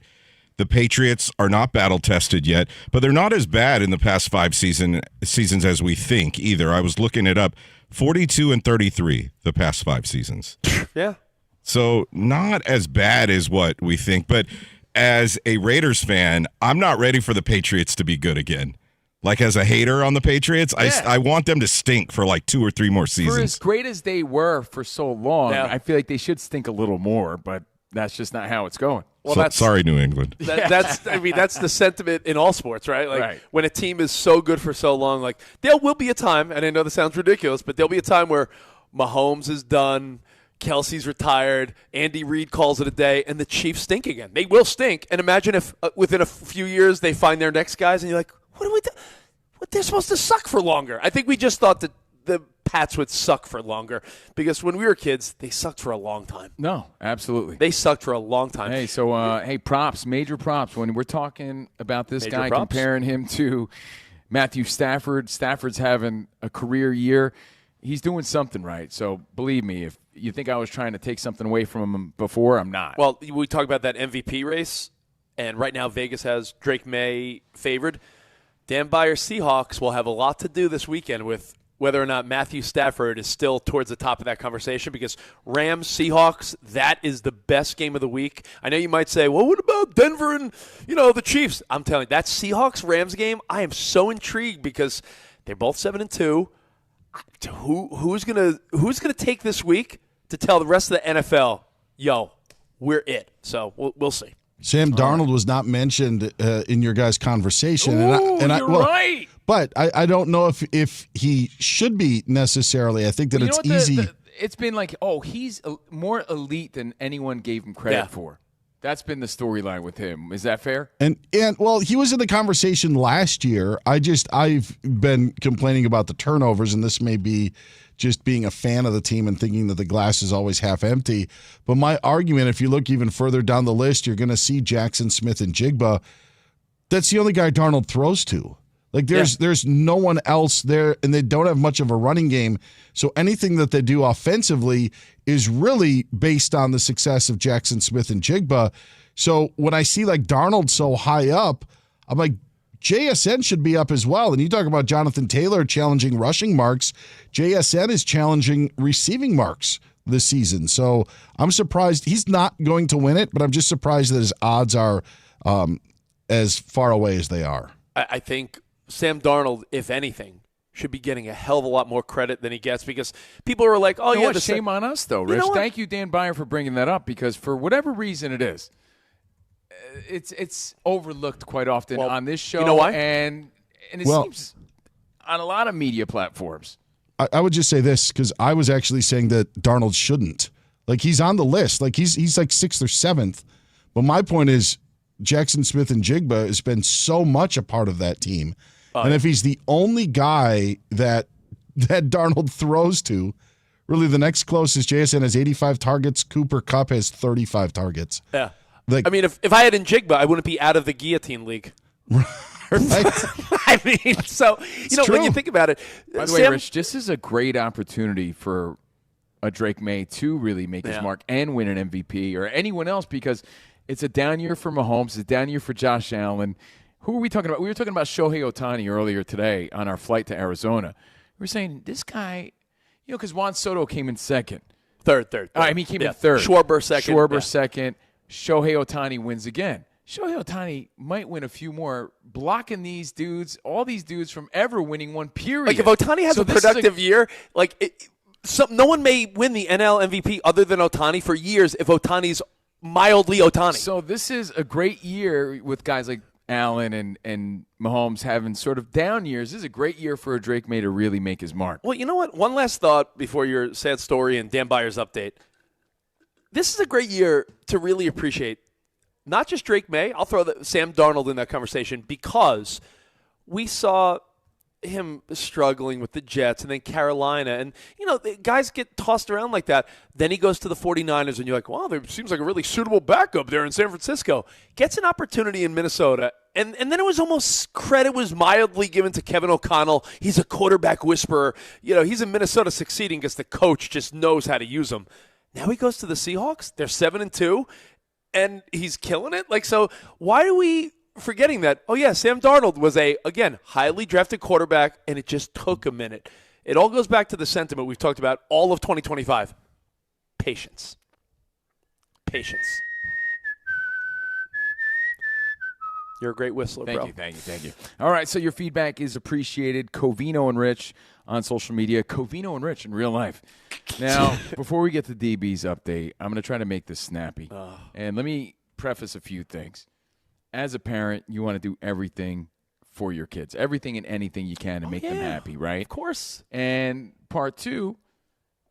[SPEAKER 4] The Patriots are not battle-tested yet, but they're not as bad in the past 5 seasons as we think either. I was looking it up. 42-33 the past 5 seasons.
[SPEAKER 2] Yeah.
[SPEAKER 4] So not as bad as what we think, but as a Raiders fan, I'm not ready for the Patriots to be good again. Like, as a hater on the Patriots, I want them to stink for like 2 or 3 more seasons.
[SPEAKER 3] For as great as they were for so long, I feel like they should stink a little more, but that's just not how it's going.
[SPEAKER 2] Well,
[SPEAKER 4] sorry, New England.
[SPEAKER 2] That's the sentiment in all sports, right? Like, when a team is so good for so long, like, there will be a time, and I know this sounds ridiculous, but there'll be a time where Mahomes is done, Kelsey's retired, Andy Reid calls it a day, and the Chiefs stink again. They will stink. And imagine if within a few years they find their next guys, and you're like, what do we do? What, they're supposed to suck for longer. I think we just thought that the Pats would suck for longer because when we were kids, they sucked for a long time.
[SPEAKER 3] No, absolutely.
[SPEAKER 2] They sucked for a long time.
[SPEAKER 3] Hey, so, props, major props. When we're talking about this
[SPEAKER 2] Major
[SPEAKER 3] guy,
[SPEAKER 2] props.
[SPEAKER 3] comparing him to Matthew Stafford, Stafford's having a career year. He's doing something right. So believe me, if you think I was trying to take something away from him before, I'm not.
[SPEAKER 2] Well, we talk about that MVP race, and right now Vegas has Drake Maye favored. Dan Byer Seahawks will have a lot to do this weekend with whether or not Matthew Stafford is still towards the top of that conversation, because Rams, Seahawks, that is the best game of the week. I know you might say, well, what about Denver and, the Chiefs? I'm telling you, that Seahawks-Rams game, I am so intrigued because they're both 7-2. Who's gonna take this week to tell the rest of the NFL, yo, we're it? So we'll see.
[SPEAKER 1] Sam Darnold was not mentioned in your guys' conversation.
[SPEAKER 3] You're right.
[SPEAKER 1] But I don't know if he should be necessarily. I think that it's easy.
[SPEAKER 3] It's been like, he's more elite than anyone gave him credit for. That's been the storyline with him. Is that fair?
[SPEAKER 1] And well, he was in the conversation last year. I've been complaining about the turnovers, and this may be just being a fan of the team and thinking that the glass is always half empty. But my argument, if you look even further down the list, you're going to see Jackson Smith and Jigba. That's the only guy Darnold throws to. Like, there's no one else there, and they don't have much of a running game. So anything that they do offensively is really based on the success of Jackson Smith and Jigba. So when I see, like, Darnold so high up, I'm like, JSN should be up as well. And you talk about Jonathan Taylor challenging rushing marks. JSN is challenging receiving marks this season. So I'm surprised. He's not going to win it, but I'm just surprised that his odds are as far away as they are.
[SPEAKER 2] I think Sam Darnold, if anything, should be getting a hell of a lot more credit than he gets because people are like, oh,
[SPEAKER 3] You know
[SPEAKER 2] yeah,
[SPEAKER 3] what? Shame on us, though, Rich.
[SPEAKER 2] know what?
[SPEAKER 3] Thank you, Dan Byer, for bringing that up because for whatever reason it is, it's overlooked quite often on this show.
[SPEAKER 2] You know why?
[SPEAKER 3] And it seems on a lot of media platforms.
[SPEAKER 1] I would just say this because I was actually saying that Darnold shouldn't. Like, he's on the list. Like, he's like 6th or 7th. But my point is Jackson Smith and Jigba has been so much a part of that team. And if he's the only guy that Darnold throws to, really the next closest, JSN has 85 targets. Cooper Kupp has 35 targets.
[SPEAKER 2] Yeah.
[SPEAKER 3] Like,
[SPEAKER 2] I mean, if I had Njigba, I wouldn't be out of the guillotine league.
[SPEAKER 1] Right?
[SPEAKER 2] I mean, so, when you think about it.
[SPEAKER 3] By the way, Rich, this is a great opportunity for a Drake Maye to really make his mark and win an MVP or anyone else because it's a down year for Mahomes. It's a down year for Josh Allen. Who are we talking about? We were talking about Shohei Ohtani earlier today on our flight to Arizona. We were saying this guy, because Juan Soto came in second.
[SPEAKER 2] Third.
[SPEAKER 3] I mean, he came in third.
[SPEAKER 2] Schwarber second.
[SPEAKER 3] Second. Shohei Ohtani wins again. Shohei Ohtani might win a few more, blocking these dudes, all these dudes from ever winning one period.
[SPEAKER 2] Like, if Ohtani has a productive year, no one may win the NL MVP other than Ohtani for years if Ohtani's mildly Ohtani.
[SPEAKER 3] So this is a great year with guys like Allen and Mahomes having sort of down years. This is a great year for a Drake Maye to really make his mark.
[SPEAKER 2] Well, you know what? One last thought before your sad story and Dan Byer's update. This is a great year to really appreciate not just Drake Maye. I'll throw Sam Darnold in that conversation because we saw him struggling with the Jets and then Carolina. And, the guys get tossed around like that. Then he goes to the 49ers and you're like, wow, there seems like a really suitable backup there in San Francisco. Gets an opportunity in Minnesota. And then it was almost credit was mildly given to Kevin O'Connell. He's a quarterback whisperer. He's in Minnesota succeeding because the coach just knows how to use him. Now he goes to the Seahawks. They're 7-2. And he's killing it. So why are we forgetting that? Oh, yeah, Sam Darnold was again, highly drafted quarterback, and it just took a minute. It all goes back to the sentiment we've talked about all of 2025. Patience. You're a great whistler, bro.
[SPEAKER 3] Thank you. All right, so your feedback is appreciated. Covino and Rich on social media. Covino and Rich in real life. Now, before we get to DB's update, I'm going to try to make this snappy. And let me preface a few things. As a parent, you want to do everything for your kids, everything and anything you can to make them happy, right?
[SPEAKER 2] Of course.
[SPEAKER 3] And part two,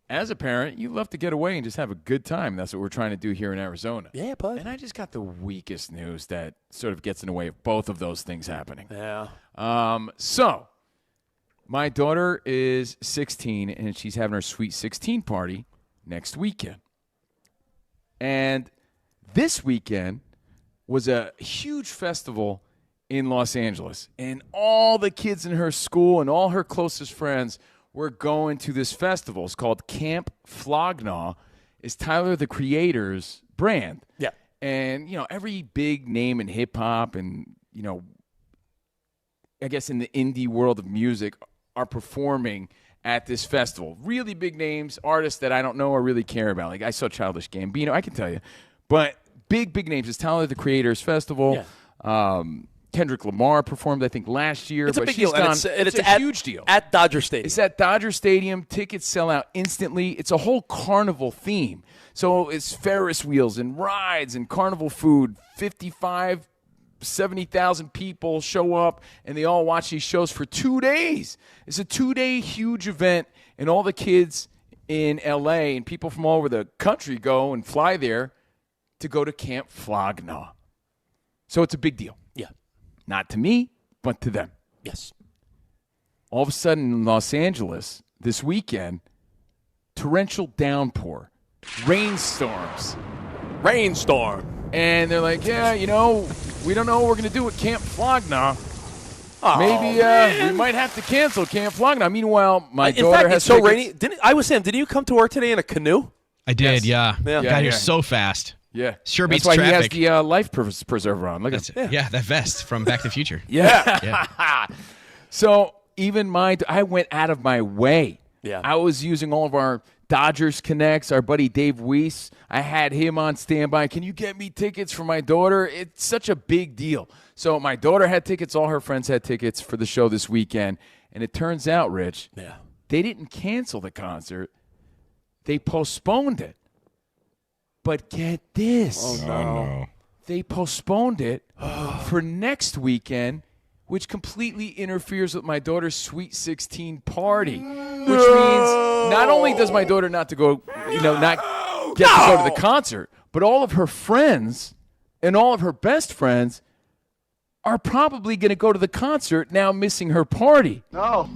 [SPEAKER 3] as a parent, you love to get away and just have a good time. That's what we're trying to do here in Arizona.
[SPEAKER 2] Yeah, bud.
[SPEAKER 3] And I just got the weakest news that sort of gets in the way of both of those things happening.
[SPEAKER 2] Yeah.
[SPEAKER 3] So my daughter is 16, and she's having her Sweet 16 party next weekend. And this weekend was a huge festival in Los Angeles. And all the kids in her school and all her closest friends were going to this festival. It's called Camp Flognaw. It's Tyler, the Creator's brand.
[SPEAKER 2] Yeah.
[SPEAKER 3] And, every big name in hip-hop and, I guess in the indie world of music are performing at this festival. Really big names, artists that I don't know or really care about. Like, I saw Childish Gambino, I can tell you. But big names. It's Tyler, the Creator's festival.
[SPEAKER 2] Yeah.
[SPEAKER 3] Kendrick Lamar performed, I think, last year.
[SPEAKER 2] It's a big deal.
[SPEAKER 3] It's a huge deal.
[SPEAKER 2] At Dodger Stadium.
[SPEAKER 3] It's at Dodger Stadium. Tickets sell out instantly. It's a whole carnival theme. So it's Ferris wheels and rides and carnival food. 70,000 people show up, and they all watch these shows for 2 days. It's a 2-day huge event, and all the kids in L.A. and people from all over the country go and fly there to go to Camp Flognaw. So it's a big deal.
[SPEAKER 2] Yeah.
[SPEAKER 3] Not to me, but to them.
[SPEAKER 2] Yes.
[SPEAKER 3] All of a sudden in Los Angeles this weekend, torrential downpour, rainstorms. And they're like, yeah, we don't know what we're going to do at Camp Flognaw. Maybe we might have to cancel Camp Flognaw. Meanwhile, my daughter has
[SPEAKER 2] so
[SPEAKER 3] tickets.
[SPEAKER 2] rainy. Didn't you come to work today in a canoe?
[SPEAKER 8] I did,
[SPEAKER 2] Yes.
[SPEAKER 8] yeah. Got here so fast.
[SPEAKER 3] Yeah.
[SPEAKER 8] Sure beats
[SPEAKER 3] That's why
[SPEAKER 8] traffic.
[SPEAKER 3] he has the life preserver on. Look at
[SPEAKER 8] That's, yeah, that vest from Back to the Future.
[SPEAKER 3] Yeah. So even I went out of my way.
[SPEAKER 2] Yeah.
[SPEAKER 3] I was using all of our Dodgers Connects, our buddy Dave Weiss. I had him on standby. Can you get me tickets for my daughter? It's such a big deal. So my daughter had tickets. All her friends had tickets for the show this weekend. And it turns out, Rich,
[SPEAKER 2] Yeah.
[SPEAKER 3] they didn't cancel the concert. They postponed it. But get this.
[SPEAKER 2] Oh,
[SPEAKER 4] no.
[SPEAKER 3] They postponed it for next weekend, which completely interferes with my daughter's Sweet 16 party. Which means not only does my daughter not to go, not get to go to the concert, but all of her friends and all of her best friends are probably going to go to the concert now, missing her party.
[SPEAKER 2] No.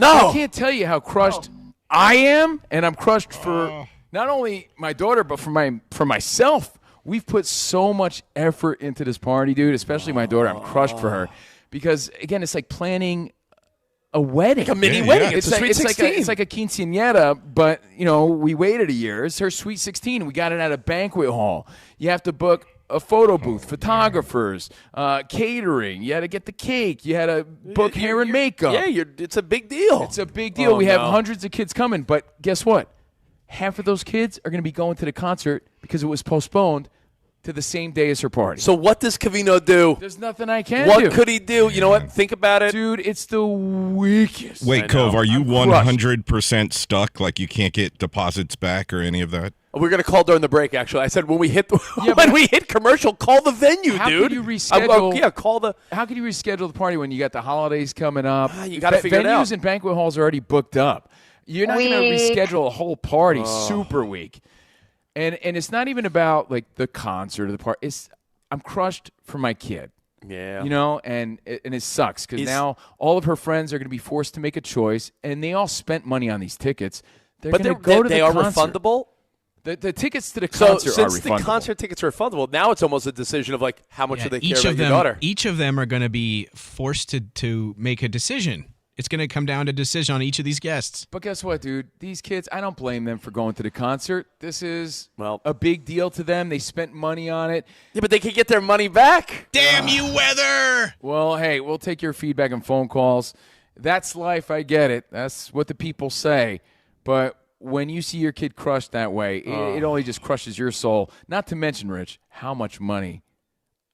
[SPEAKER 3] I can't tell you how crushed I am, and I'm crushed for not only my daughter, but for myself. We've put so much effort into this party, dude, especially my daughter. I'm crushed for her because, again, it's like planning a wedding.
[SPEAKER 2] Like a mini wedding. It's a
[SPEAKER 3] like,
[SPEAKER 2] Sweet
[SPEAKER 3] it's
[SPEAKER 2] 16.
[SPEAKER 3] It's like a quinceañera, but, we waited a year. It's her Sweet 16. We got it at a banquet hall. You have to book a photo booth, photographers, catering. You had to get the cake. You had to book hair and makeup.
[SPEAKER 2] Yeah, it's a big deal.
[SPEAKER 3] It's a big deal. We have hundreds of kids coming, but guess what? Half of those kids are going to be going to the concert because it was postponed to the same day as her party.
[SPEAKER 2] So what does Covino do?
[SPEAKER 3] There's nothing I can do.
[SPEAKER 2] What could he do? You know what? Think about it.
[SPEAKER 3] Dude, it's the weakest.
[SPEAKER 4] Wait, Cove, are you
[SPEAKER 3] I'm crushed.
[SPEAKER 4] 100% stuck? Like you can't get deposits back or any of that?
[SPEAKER 2] We're going to call during the break, actually. I said when we hit commercial, call the venue,
[SPEAKER 3] How
[SPEAKER 2] dude.
[SPEAKER 3] could you reschedule?
[SPEAKER 2] Call the.
[SPEAKER 3] How can you reschedule the party when you got the holidays coming up?
[SPEAKER 2] You got to figure it
[SPEAKER 3] Venues
[SPEAKER 2] out.
[SPEAKER 3] and banquet halls are already booked up. You're not going to reschedule a whole party super weak. And it's not even about like the concert or the party. I'm crushed for my kid.
[SPEAKER 2] Yeah.
[SPEAKER 3] And it sucks because now all of her friends are going to be forced to make a choice, and they all spent money on these tickets. They're
[SPEAKER 2] But
[SPEAKER 3] going to go to
[SPEAKER 2] they
[SPEAKER 3] the
[SPEAKER 2] are
[SPEAKER 3] concert.
[SPEAKER 2] refundable.
[SPEAKER 3] The tickets to the
[SPEAKER 2] So
[SPEAKER 3] concert are
[SPEAKER 2] since
[SPEAKER 3] refundable.
[SPEAKER 2] the concert tickets are refundable, now it's almost a decision of like how much do they care
[SPEAKER 8] each
[SPEAKER 2] about
[SPEAKER 8] of
[SPEAKER 2] your
[SPEAKER 8] them,
[SPEAKER 2] daughter.
[SPEAKER 8] Each of them are going to be forced to make a decision. It's going to come down to a decision on each of these guests.
[SPEAKER 3] But guess what, dude? These kids, I don't blame them for going to the concert. This is
[SPEAKER 2] Well-
[SPEAKER 3] a big deal to them. They spent money on it.
[SPEAKER 2] Yeah, but they could get their money back.
[SPEAKER 8] Damn you, weather!
[SPEAKER 3] Well, hey, we'll take your feedback and phone calls. That's life. I get it. That's what the people say. But when you see your kid crushed that way, it only just crushes your soul. Not to mention, Rich, how much money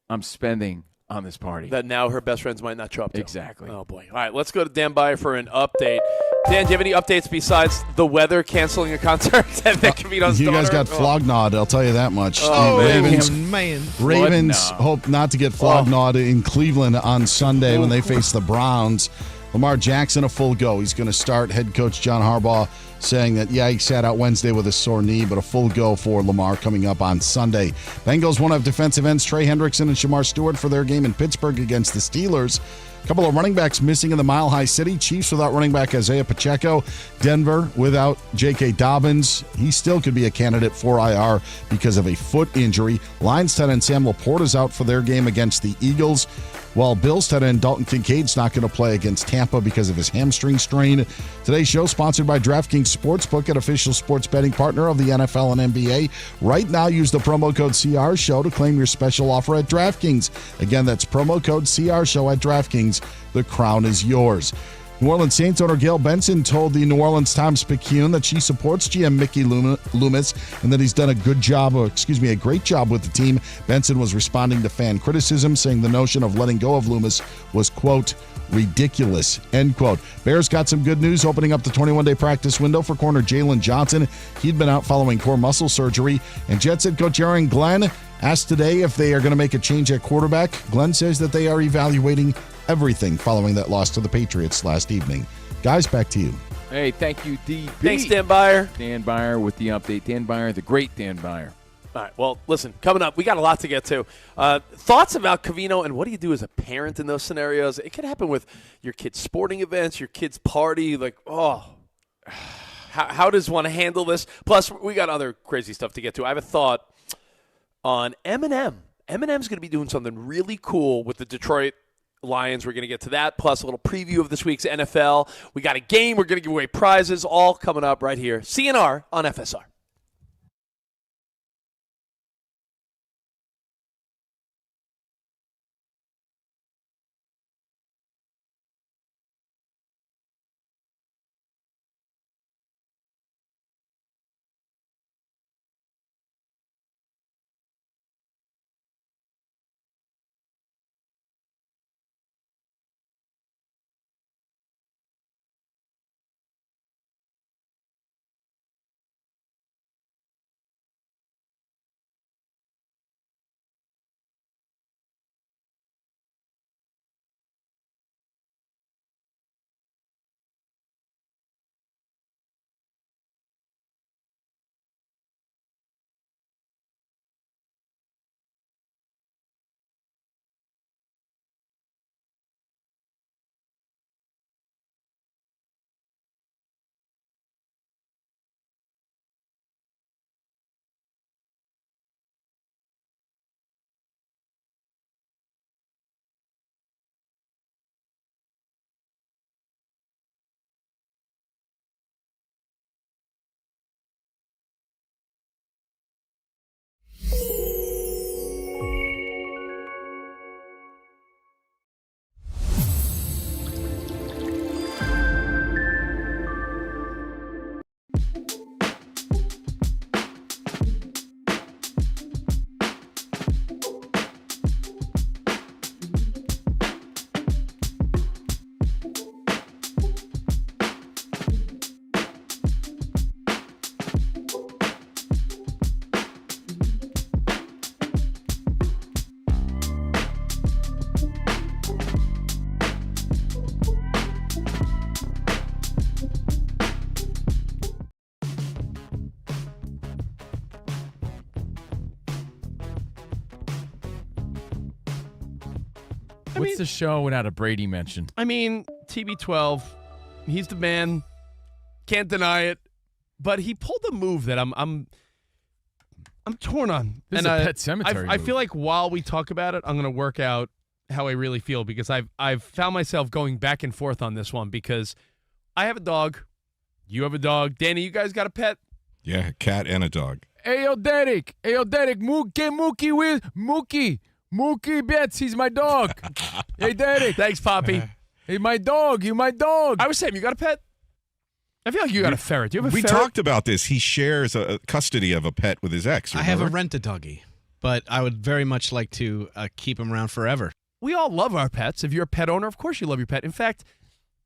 [SPEAKER 3] I'm spending on this party.
[SPEAKER 2] That now her best friends might not show up to.
[SPEAKER 3] Exactly.
[SPEAKER 2] Oh, boy. All right, let's go to Dan Byer for an update. Dan, do you have any updates besides the weather canceling a concert at Covino's
[SPEAKER 1] You guys
[SPEAKER 2] daughter?
[SPEAKER 1] got flogged, I'll tell you that much.
[SPEAKER 2] Oh,
[SPEAKER 1] The Ravens hope not to get flogged in Cleveland on Sunday when they face the Browns. Lamar Jackson a full go. He's going to start. Head coach John Harbaugh saying that, he sat out Wednesday with a sore knee, but a full go for Lamar coming up on Sunday. Bengals won't have defensive ends Trey Hendrickson and Shamar Stewart for their game in Pittsburgh against the Steelers. A couple of running backs missing in the Mile High City. Chiefs without running back Isaiah Pacheco. Denver without J.K. Dobbins. He still could be a candidate for IR because of a foot injury. Lions tight end Sam Laporte is out for their game against the Eagles, while Bills tight end Dalton Kincaid's not going to play against Tampa because of his hamstring strain. Today's show sponsored by DraftKings Sportsbook, an official sports betting partner of the NFL and NBA. Right now, use the promo code CRSHOW to claim your special offer at DraftKings. Again, that's promo code CRSHOW at DraftKings. The crown is yours. New Orleans Saints owner Gail Benson told the New Orleans Times-Picayune that she supports GM Mickey Loomis and that he's done a great job with the team. Benson was responding to fan criticism, saying the notion of letting go of Loomis was, quote, ridiculous, end quote. Bears got some good news opening up the 21-day practice window for corner Jalen Johnson. He'd been out following core muscle surgery. And Jets head coach Aaron Glenn asked today if they are going to make a change at quarterback. Glenn says that they are evaluating everything following that loss to the Patriots last evening. Guys, back to you.
[SPEAKER 3] Hey, thank you, DB.
[SPEAKER 2] Thanks, Dan Byer.
[SPEAKER 3] Dan Byer with the update. Dan Byer, the great Dan Byer.
[SPEAKER 2] All right, well, listen, coming up, we got a lot to get to. Thoughts about Covino and what do you do as a parent in those scenarios? It could happen with your kid's sporting events, your kid's party. Like, how does one handle this? Plus, we got other crazy stuff to get to. I have a thought on Eminem. Eminem's going to be doing something really cool with the Detroit Lions. We're going to get to that, plus a little preview of this week's NFL. We got a game. We're going to give away prizes, all coming up right here. CNR on FSR.
[SPEAKER 3] What's the show without a Brady mention?
[SPEAKER 7] I mean, TB12, he's the man. Can't deny it. But he pulled a move that I'm torn on.
[SPEAKER 3] This is a Pet Sematary
[SPEAKER 7] I
[SPEAKER 3] move.
[SPEAKER 7] feel like while we talk about it, I'm going to work out how I really feel because I've found myself going back and forth on this one because I have a dog. You have a dog. Danny, you guys got a pet?
[SPEAKER 4] Yeah, a cat and a dog.
[SPEAKER 3] Hey, yo, Derek. Mookie with Mookie. Mookie Betts, he's my dog. Hey, Derek.
[SPEAKER 7] Thanks, Poppy.
[SPEAKER 3] Hey, my dog. You my dog.
[SPEAKER 7] I was saying, you got a pet? I feel like you got a ferret. Do you have a
[SPEAKER 4] We
[SPEAKER 7] ferret?
[SPEAKER 4] talked about this. He shares a custody of a pet with his ex.
[SPEAKER 8] I have a
[SPEAKER 4] remember?
[SPEAKER 8] rent-a-doggy, but I would very much like to keep him around forever.
[SPEAKER 7] We all love our pets. If you're a pet owner, of course you love your pet. In fact,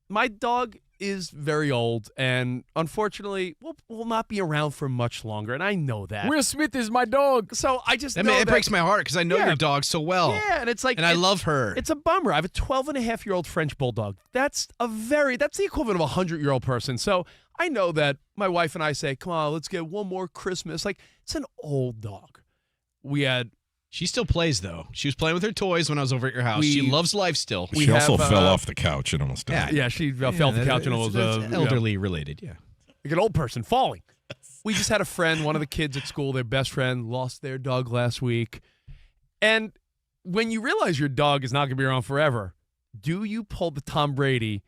[SPEAKER 7] my dog is very old and unfortunately will not be around for much longer, and I know that.
[SPEAKER 3] Will Smith is my dog.
[SPEAKER 7] So I just
[SPEAKER 8] That
[SPEAKER 7] know
[SPEAKER 8] it breaks my heart because I know your dog so well.
[SPEAKER 7] Yeah, and it's like
[SPEAKER 8] and I love her.
[SPEAKER 7] It's a bummer. I have a 12-and-a-half-year-old French bulldog. That's the equivalent of a 100-year-old person. So I know that my wife and I say, come on, let's get one more Christmas. Like, it's an old dog.
[SPEAKER 8] She still plays, though. She was playing with her toys when I was over at your house. She loves life still.
[SPEAKER 4] She also fell off the couch and almost died.
[SPEAKER 7] Yeah, she fell off the couch and
[SPEAKER 8] it's
[SPEAKER 7] was
[SPEAKER 8] elderly related, yeah.
[SPEAKER 7] like an old person falling. We just had a friend, one of the kids at school, their best friend, lost their dog last week. And when you realize your dog is not going to be around forever, do you pull the Tom Brady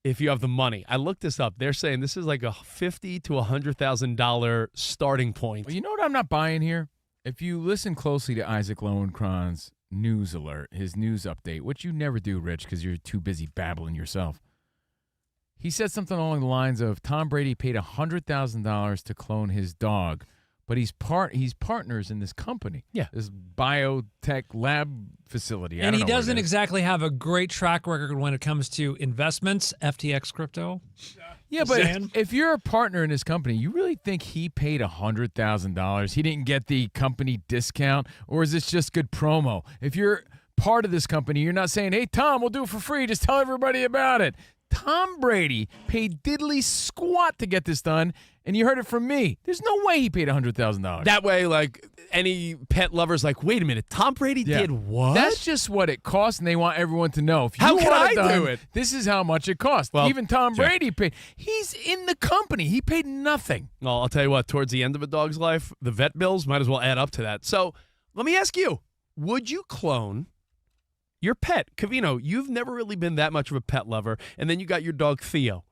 [SPEAKER 7] if you have the money? I looked this up. They're saying this is like a $50,000 to $100,000 starting point.
[SPEAKER 3] Well, you know what I'm not buying here? If you listen closely to Isaac Lowenkron's news alert, his news update, which you never do, Rich, because you're too busy babbling yourself, he said something along the lines of Tom Brady paid $100,000 to clone his dog, but he's partners in this company, this biotech lab facility.
[SPEAKER 9] And he doesn't exactly have a great track record when it comes to investments, FTX crypto.
[SPEAKER 3] Yeah, but
[SPEAKER 9] Zan?
[SPEAKER 3] if you're a partner in this company, you really think he paid $100,000? He didn't get the company discount, or is this just good promo? If you're part of this company, you're not saying, hey, Tom, we'll do it for free. Just tell everybody about it. Tom Brady paid diddly squat to get this done, and you heard it from me. There's no way he paid $100,000.
[SPEAKER 7] That way, like, any pet lover's like, wait a minute, Tom Brady did what?
[SPEAKER 3] That's just what it costs, and they want everyone to know. If you
[SPEAKER 7] How can
[SPEAKER 3] want
[SPEAKER 7] I
[SPEAKER 3] done,
[SPEAKER 7] do it?
[SPEAKER 3] This is how much it costs.
[SPEAKER 7] Well,
[SPEAKER 3] even Tom Brady paid. He's in the company. He paid nothing.
[SPEAKER 7] Well, I'll tell you what, towards the end of a dog's life, the vet bills might as well add up to that. So let me ask you, would you clone your pet? Covino, you've never really been that much of a pet lover, and then you got your dog Theo.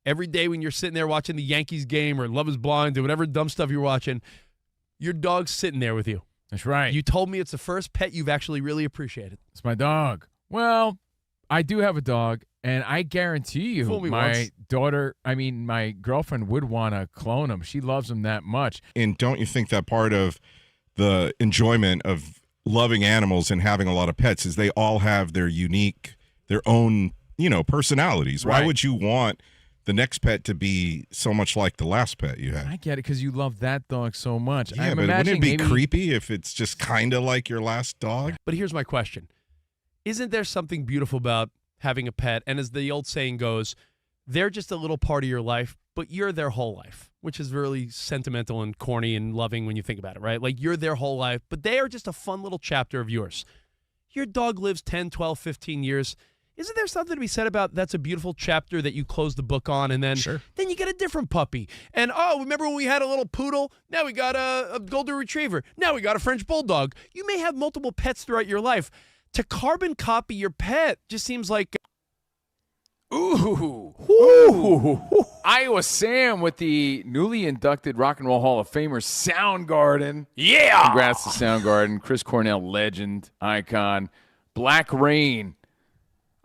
[SPEAKER 7] Every day when you're sitting there watching the Yankees game or Love is Blind or whatever dumb stuff you're watching, your dog's sitting there with you.
[SPEAKER 3] That's right.
[SPEAKER 7] You told me it's the first pet you've actually really appreciated.
[SPEAKER 3] It's my dog. Well, I do have a dog, and I guarantee you
[SPEAKER 7] Fool me
[SPEAKER 3] my
[SPEAKER 7] once.
[SPEAKER 3] my girlfriend would want to clone him. She loves him that much.
[SPEAKER 4] And don't you think that part of the enjoyment of loving animals and having a lot of pets is they all have their own, personalities?
[SPEAKER 3] Right.
[SPEAKER 4] Why would you want the next pet to be so much like the last pet you had?
[SPEAKER 3] I get it because you love that dog so much.
[SPEAKER 4] Yeah,
[SPEAKER 3] I'm
[SPEAKER 4] but wouldn't it
[SPEAKER 3] imagining
[SPEAKER 4] be
[SPEAKER 3] maybe-
[SPEAKER 4] creepy if it's just kind of like your last dog?
[SPEAKER 7] But here's my question. Isn't there something beautiful about having a pet? And as the old saying goes, they're just a little part of your life, but you're their whole life, which is really sentimental and corny and loving when you think about it, right? Like you're their whole life, but they are just a fun little chapter of yours. Your dog lives 10, 12, 15 years. Isn't there something to be said about that's a beautiful chapter that you close the book on and then you get a different puppy? And, remember when we had a little poodle? Now we got a golden retriever. Now we got a French bulldog. You may have multiple pets throughout your life. To carbon copy your pet just seems like...
[SPEAKER 3] Ooh. Iowa Sam with the newly inducted Rock and Roll Hall of Famer Soundgarden.
[SPEAKER 2] Yeah!
[SPEAKER 3] Congrats to Soundgarden. Chris Cornell, legend, icon. Black Rain,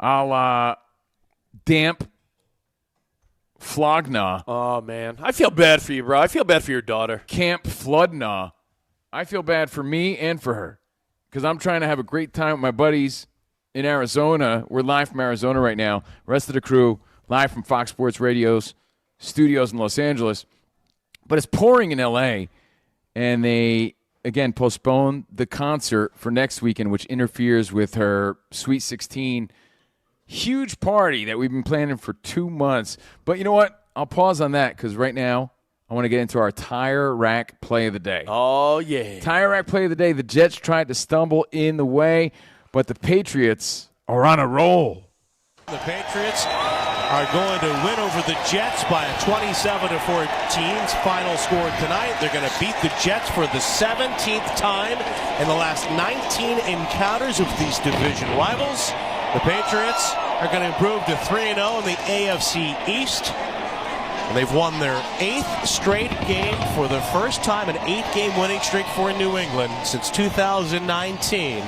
[SPEAKER 3] a la Damp Flogna.
[SPEAKER 2] Oh, man. I feel bad for you, bro. I feel bad for your daughter.
[SPEAKER 3] Camp Floodna. I feel bad for me and for her because I'm trying to have a great time with my buddies in Arizona. We're live from Arizona right now. Rest of the crew live from Fox Sports Radio's studios in Los Angeles. But it's pouring in L.A., and they, again, postponed the concert for next weekend, which interferes with her Sweet 16 huge party that we've been planning for 2 months. But you know what? I'll pause on that because right now I want to get into our tire rack play of the day.
[SPEAKER 2] Oh, yeah.
[SPEAKER 3] Tire rack play of the day. The Jets tried to stumble in the way, but the Patriots are on a roll.
[SPEAKER 10] The Patriots are going to win over the Jets by a 27-14 final score tonight. They're going to beat the Jets for the 17th time in the last 19 encounters of these division rivals. The Patriots are going to improve to 3-0 in the AFC East. And they've won their 8th straight game for the first time, an 8-game winning streak for New England since 2019,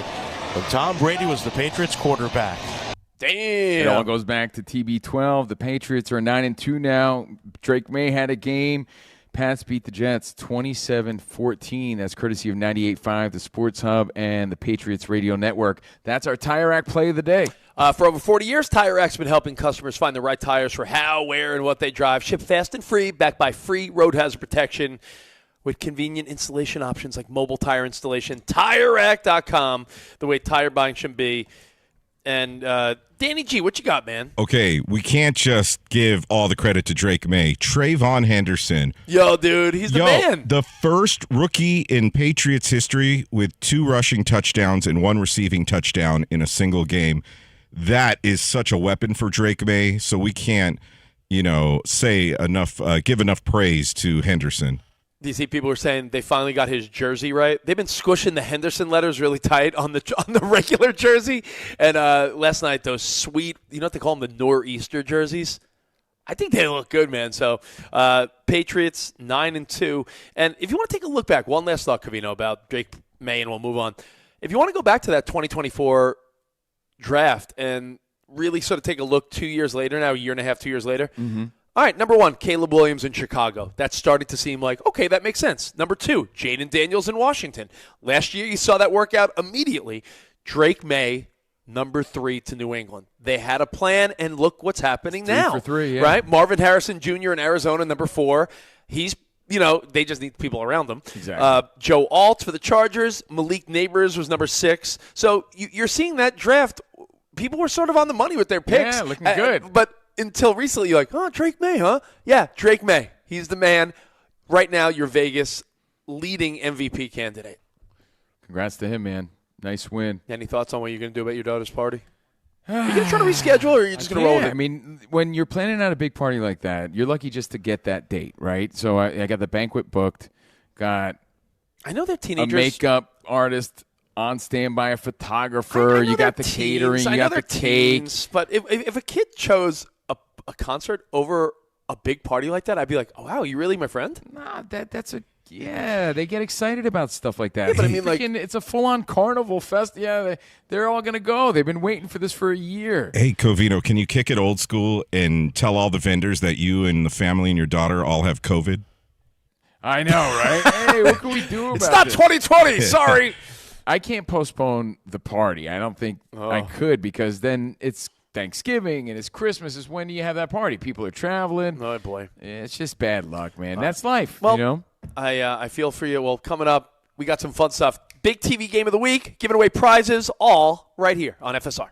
[SPEAKER 10] when Tom Brady was the Patriots quarterback.
[SPEAKER 2] Damn.
[SPEAKER 3] It all goes back to TB12. The Patriots are 9-2 now. Drake Maye had a game. Pats beat the Jets 27-14. That's courtesy of 98.5, the Sports Hub, and the Patriots Radio Network. That's our Tire Rack play of the day.
[SPEAKER 2] For over 40 years, Tire Rack's been helping customers find the right tires for how, where, and what they drive. Shipped fast and free, backed by free road hazard protection with convenient installation options like mobile tire installation. TireRack.com, the way tire buying should be. And Danny G, what you got, man?
[SPEAKER 4] Okay, we can't just give all the credit to Drake Maye. Trayvon Henderson.
[SPEAKER 2] Yo, dude, he's the man.
[SPEAKER 4] The first rookie in Patriots history with 2 rushing touchdowns and 1 receiving touchdown in a single game. That is such a weapon for Drake Maye, so we can't, say enough, give enough praise to Henderson.
[SPEAKER 2] Do you see people are saying they finally got his jersey right? They've been squishing the Henderson letters really tight on the regular jersey. And last night, those sweet, what they call them, the nor'easter jerseys? I think they look good, man. So Patriots 9-2. And if you want to take a look back, one last thought, Covino, about Drake Maye, and we'll move on. If you want to go back to that 2024 draft and really sort of take a look 2 years later now, a year and a half, 2 years later.
[SPEAKER 3] Mm-hmm.
[SPEAKER 2] All right, number 1, Caleb Williams in Chicago. That's starting to seem like, okay, that makes sense. Number 2, Jaden Daniels in Washington. Last year, you saw that work out immediately. Drake Maye, number 3 to New England. They had a plan, and look what's happening now.
[SPEAKER 3] 3 for 3, yeah.
[SPEAKER 2] Right? Marvin Harrison Jr. in Arizona, number 4. He's, they just need people around them.
[SPEAKER 3] Exactly.
[SPEAKER 2] Joe Alt for the Chargers. Malik Neighbors was number 6. So you're seeing that draft. People were sort of on the money with their picks.
[SPEAKER 3] Yeah, looking good.
[SPEAKER 2] But until recently, you're like, oh, Drake Maye, huh? Yeah, Drake Maye. He's the man. Right now, you're Vegas' leading MVP candidate.
[SPEAKER 3] Congrats to him, man. Nice win.
[SPEAKER 2] Any thoughts on what you're going to do at your daughter's party? Are you going to try to reschedule, or are you just going to roll with it?
[SPEAKER 3] I mean, when you're planning out a big party like that, you're lucky just to get that date, right? So I got the banquet booked, got
[SPEAKER 2] I know they're
[SPEAKER 3] a
[SPEAKER 2] teenagers.
[SPEAKER 3] makeup artist on standby, a photographer. You got the catering, you got the cake.
[SPEAKER 2] Teens, but if a kid chose a concert over a big party like that, I'd be like, oh, wow, you really my friend?
[SPEAKER 3] Nah, that's a yeah. They get excited about stuff like that.
[SPEAKER 2] Yeah, but I mean, like,
[SPEAKER 3] it's a full-on carnival fest. Yeah, they're all gonna go. They've been waiting for this for a year.
[SPEAKER 4] Hey, Covino, can you kick it old school and tell all the vendors that you and the family and your daughter all have COVID?
[SPEAKER 3] I know, right? Hey, what can we do about it?
[SPEAKER 2] It's not 2020. Sorry.
[SPEAKER 3] I can't postpone the party. I don't think I could, because then it's Thanksgiving and it's Christmas. Is when you have that party. People are traveling.
[SPEAKER 2] Oh, boy.
[SPEAKER 3] It's just bad luck, man. That's life,
[SPEAKER 2] Well, I feel for you. Well, coming up, we got some fun stuff. Big TV game of the week, giving away prizes, all right here on FSR.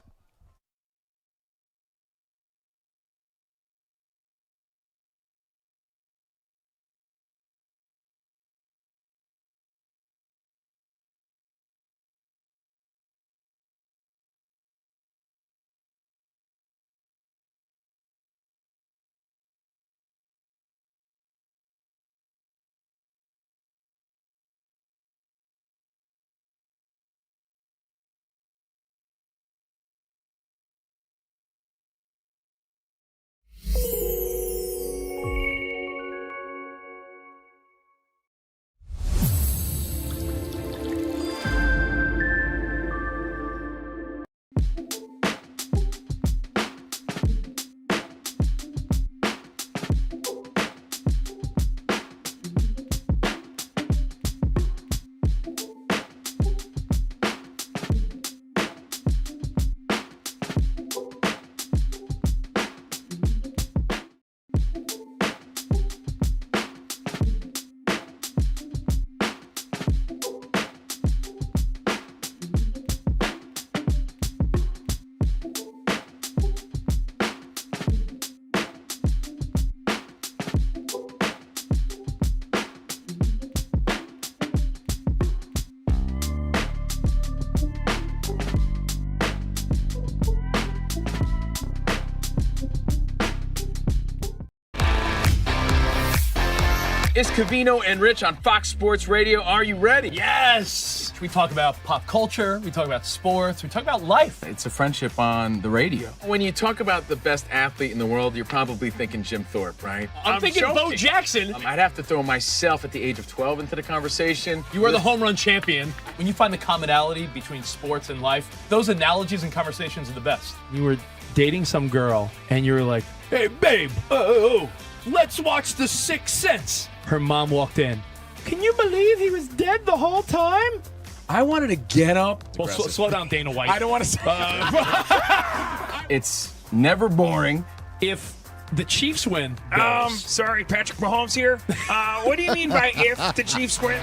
[SPEAKER 3] It's Covino and Rich on Fox Sports Radio. Are you ready?
[SPEAKER 7] Yes! We talk about pop culture, we talk about sports, we talk about life.
[SPEAKER 3] It's a friendship on the radio. When you talk about the best athlete in the world, you're probably thinking Jim Thorpe, right?
[SPEAKER 7] I'm thinking Bo Jackson.
[SPEAKER 3] I'd have to throw myself at the age of 12 into the conversation.
[SPEAKER 7] You are the home run champion. When you find the commonality between sports and life, those analogies and conversations are the best. You were dating some girl, and you were like, hey, babe, let's watch The Sixth Sense. Her mom walked in. Can you believe he was dead the whole time?
[SPEAKER 3] I wanted to get up.
[SPEAKER 7] Well, slow down, Dana White.
[SPEAKER 3] I don't want to say It's never boring.
[SPEAKER 7] If the Chiefs win.
[SPEAKER 5] Sorry, Patrick Mahomes here. What do you mean by if the Chiefs win?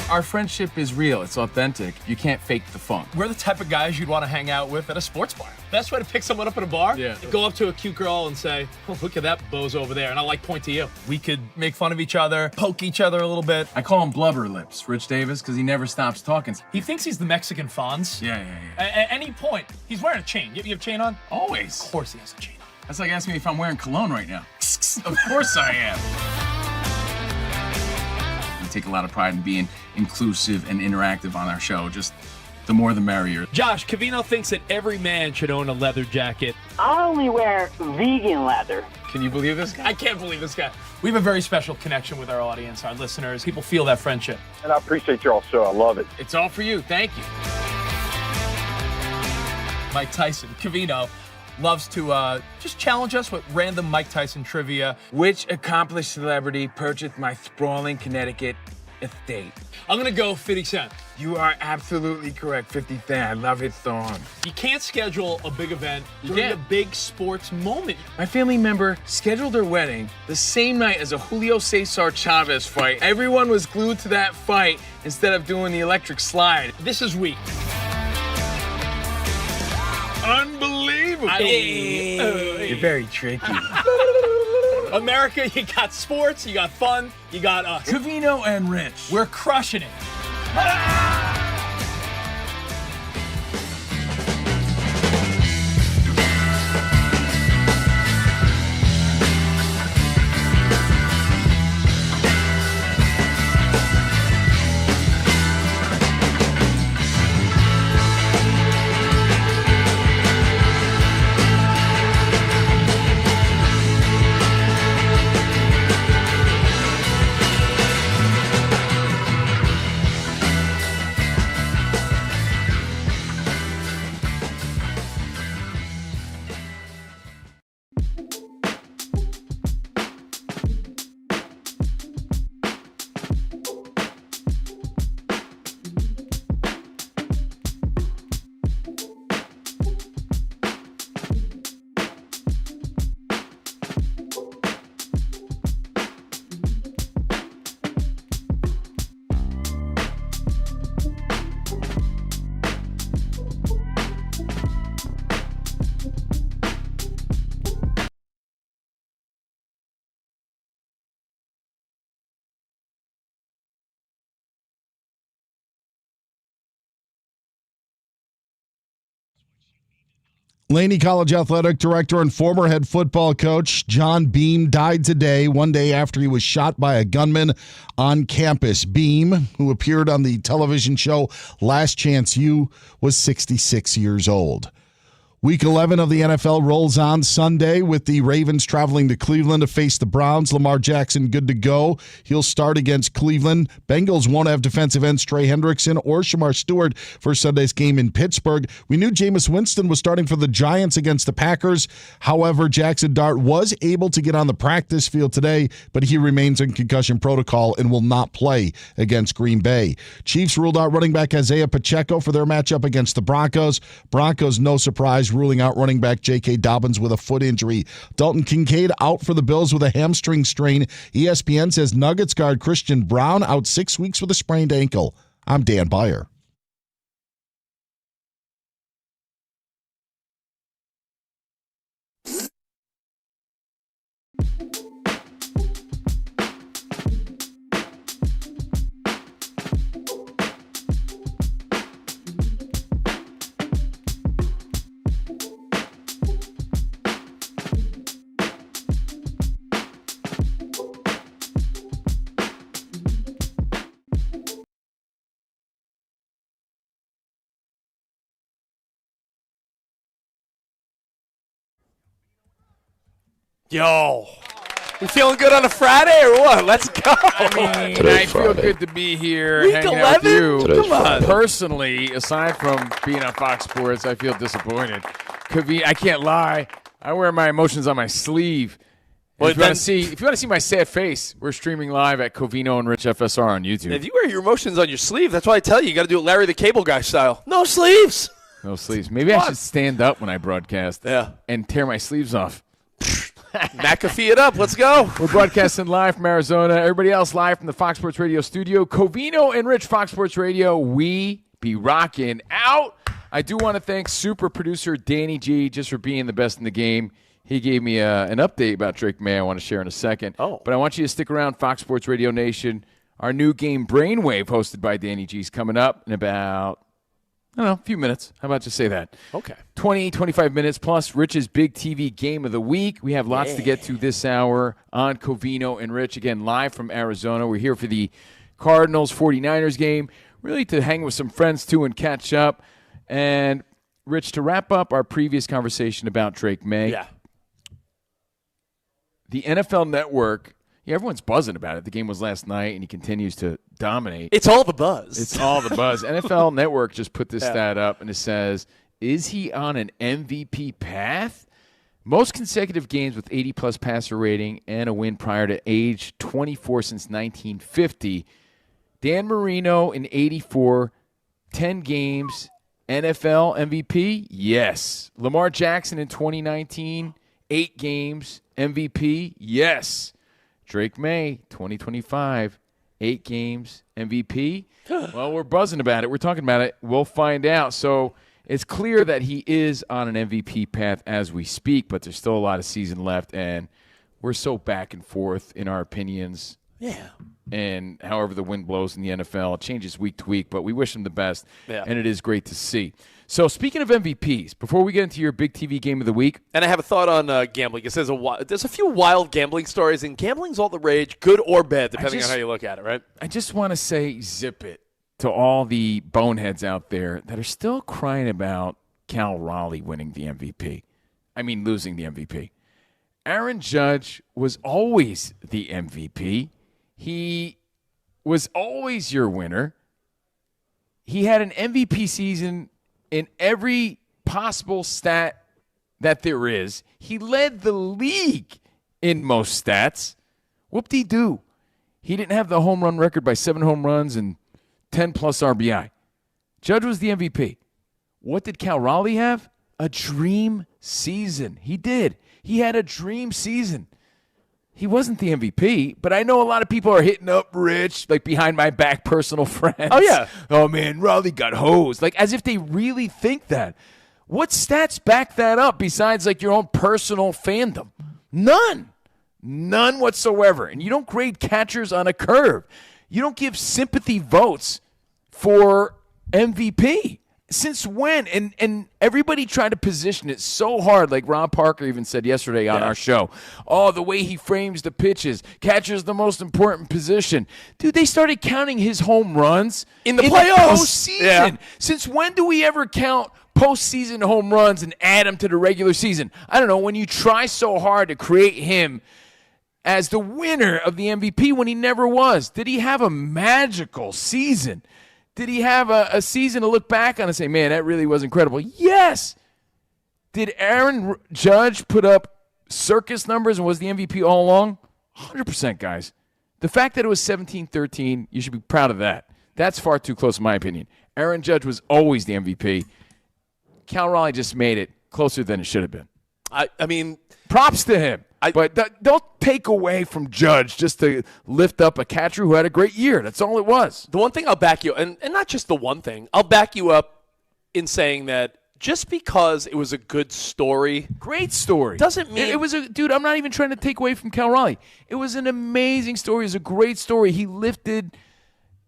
[SPEAKER 3] Our friendship is real. It's authentic. You can't fake the fun.
[SPEAKER 7] We're the type of guys you'd want to hang out with at a sports bar. Best way to pick someone up at a bar?
[SPEAKER 3] Yeah.
[SPEAKER 7] Go up to a cute girl and say, oh, look at that bozo over there. And I'll point to you. We could make fun of each other, poke each other a little bit.
[SPEAKER 3] I call him Blubber Lips, Rich Davis, because he never stops talking.
[SPEAKER 7] He thinks he's the Mexican Fonz.
[SPEAKER 3] Yeah.
[SPEAKER 7] At any point, he's wearing a chain. You have a chain on?
[SPEAKER 3] Always.
[SPEAKER 7] Of course he has a chain on.
[SPEAKER 3] That's like asking me if I'm wearing cologne right now. Of course I am. We take a lot of pride in being inclusive and interactive on our show. Just the more the merrier.
[SPEAKER 7] Josh, Covino thinks that every man should own a leather jacket.
[SPEAKER 11] I only wear vegan leather.
[SPEAKER 3] Can you believe this guy?
[SPEAKER 7] I can't believe this guy. We have a very special connection with our audience, our listeners. People feel that friendship.
[SPEAKER 12] And I appreciate y'all show. I love it.
[SPEAKER 3] It's all for you. Thank you.
[SPEAKER 7] Mike Tyson, Covino, loves to just challenge us with random Mike Tyson trivia.
[SPEAKER 3] Which accomplished celebrity purchased my sprawling Connecticut estate?
[SPEAKER 7] I'm going to go 50 Cent.
[SPEAKER 3] You are absolutely correct, 50 Cent. I love his song.
[SPEAKER 7] You can't schedule a big event during
[SPEAKER 3] can't.
[SPEAKER 7] a big sports moment.
[SPEAKER 3] My family member scheduled their wedding the same night as a Julio Cesar Chavez fight. Everyone was glued to that fight instead of doing the electric slide.
[SPEAKER 7] This is weak.
[SPEAKER 3] Unbelievable. You're very tricky.
[SPEAKER 7] America, you got sports, you got fun, you got us.
[SPEAKER 3] Covino and Rich.
[SPEAKER 7] We're crushing it.
[SPEAKER 1] Laney College Athletic Director and former head football coach John Beam died today, one day after he was shot by a gunman on campus. Beam, who appeared on the television show Last Chance U, was 66 years old. Week 11 of the NFL rolls on Sunday with the Ravens traveling to Cleveland to face the Browns. Lamar Jackson good to go. He'll start against Cleveland. Bengals won't have defensive ends Trey Hendrickson or Shamar Stewart for Sunday's game in Pittsburgh. We knew Jameis Winston was starting for the Giants against the Packers. However, Jackson Dart was able to get on the practice field today, but he remains in concussion protocol and will not play against Green Bay. Chiefs ruled out running back Isaiah Pacheco for their matchup against the Broncos. Broncos, no surprise, ruling out running back J.K. Dobbins with a foot injury. Dalton Kincaid out for the Bills with a hamstring strain. ESPN says Nuggets guard Christian Brown out 6 weeks with a sprained ankle. I'm Dan Byer.
[SPEAKER 2] Yo. You feeling good on a Friday or what? Let's go.
[SPEAKER 3] I mean, I feel good to be here
[SPEAKER 2] Week
[SPEAKER 3] hanging out with
[SPEAKER 2] 11?
[SPEAKER 3] you.
[SPEAKER 2] Come on.
[SPEAKER 3] Personally, aside from being on Fox Sports, I feel disappointed. I can't lie. I wear my emotions on my sleeve.
[SPEAKER 2] Well,
[SPEAKER 3] If you want to see my sad face, we're streaming live at Covino and Rich FSR on YouTube.
[SPEAKER 2] If you wear your emotions on your sleeve, that's why I tell you got to do it Larry the Cable Guy style. No sleeves.
[SPEAKER 3] No sleeves. Maybe I should stand up when I broadcast and tear my sleeves off.
[SPEAKER 2] McAfee it up. Let's go.
[SPEAKER 3] We're broadcasting live from Arizona. Everybody else live from the Fox Sports Radio studio. Covino and Rich, Fox Sports Radio. We be rocking out. I do want to thank super producer Danny G just for being the best in the game. He gave me an update about Drake Maye I want to share in a second. But I want you to stick around, Fox Sports Radio Nation. Our new game, Brainwave, hosted by Danny G, is coming up in about, a few minutes. How about just say that?
[SPEAKER 2] Okay.
[SPEAKER 3] 20, 25 minutes, plus Rich's Big TV Game of the Week. We have lots to get to this hour on Covino and Rich. Again, live from Arizona. We're here for the Cardinals 49ers game, really to hang with some friends, too, and catch up. And, Rich, to wrap up our previous conversation about Drake Maye.
[SPEAKER 2] Yeah.
[SPEAKER 3] The NFL Network, everyone's buzzing about it. The game was last night, and he continues to dominate.
[SPEAKER 2] It's all the buzz.
[SPEAKER 3] It's all the buzz. NFL Network just put this stat up, and it says, is he on an MVP path? Most consecutive games with 80-plus passer rating and a win prior to age 24 since 1950. Dan Marino in 84, 10 games, NFL MVP? Yes. Lamar Jackson in 2019, 8 games, MVP? Yes. Drake Maye, 2025, 8 games, MVP? Well, we're buzzing about it. We're talking about it. We'll find out. So it's clear that he is on an MVP path as we speak, but there's still a lot of season left, and we're so back and forth in our opinions.
[SPEAKER 2] Yeah.
[SPEAKER 3] And however the wind blows in the NFL, it changes week to week, but we wish him the best, and it is great to see. So speaking of MVPs, before we get into your big TV game of the week.
[SPEAKER 2] And I have a thought on gambling. It says there's a few wild gambling stories, and gambling's all the rage, good or bad, depending on how you look at it, right?
[SPEAKER 3] I just want to say zip it to all the boneheads out there that are still crying about Cal Raleigh winning the MVP. I mean, losing the MVP. Aaron Judge was always the MVP. He was always your winner. He had an MVP season in every possible stat that there is. He led the league in most stats. Whoop-de-doo. He didn't have the home run record by 7 home runs and 10-plus RBI. Judge was the MVP. What did Cal Raleigh have? A dream season. He did. He had a dream season. He wasn't the MVP, but I know a lot of people are hitting up Rich, like behind my back, personal friends.
[SPEAKER 2] Oh, yeah.
[SPEAKER 3] Oh, man, Raleigh got hosed. Like, as if they really think that. What stats back that up besides, like, your own personal fandom? None. None whatsoever. And you don't grade catchers on a curve. You don't give sympathy votes for MVP. Since when? And everybody tried to position it so hard, like Ron Parker even said yesterday on our show. Oh, the way he frames the pitches. Catcher's the most important position. Dude, they started counting his home runs
[SPEAKER 2] in the playoffs.
[SPEAKER 3] Postseason. Yeah. Since when do we ever count postseason home runs and add them to the regular season? I don't know. When you try so hard to create him as the winner of the MVP when he never was. Did he have a magical season? Did he have a season to look back on and say, man, that really was incredible? Yes. Did Aaron Judge put up circus numbers and was the MVP all along? 100%, guys. The fact that it was 17-13, you should be proud of that. That's far too close in my opinion. Aaron Judge was always the MVP. Cal Raleigh just made it closer than it should have been.
[SPEAKER 2] I mean,
[SPEAKER 3] props to him. But don't take away from Judge just to lift up a catcher who had a great year. That's all it was.
[SPEAKER 2] The one thing I'll back you, and not just the one thing, I'll back you up in saying that just because it was a good story.
[SPEAKER 3] Great story.
[SPEAKER 2] Doesn't mean.
[SPEAKER 3] It was dude, I'm not even trying to take away from Cal Raleigh. It was an amazing story. It was a great story. He lifted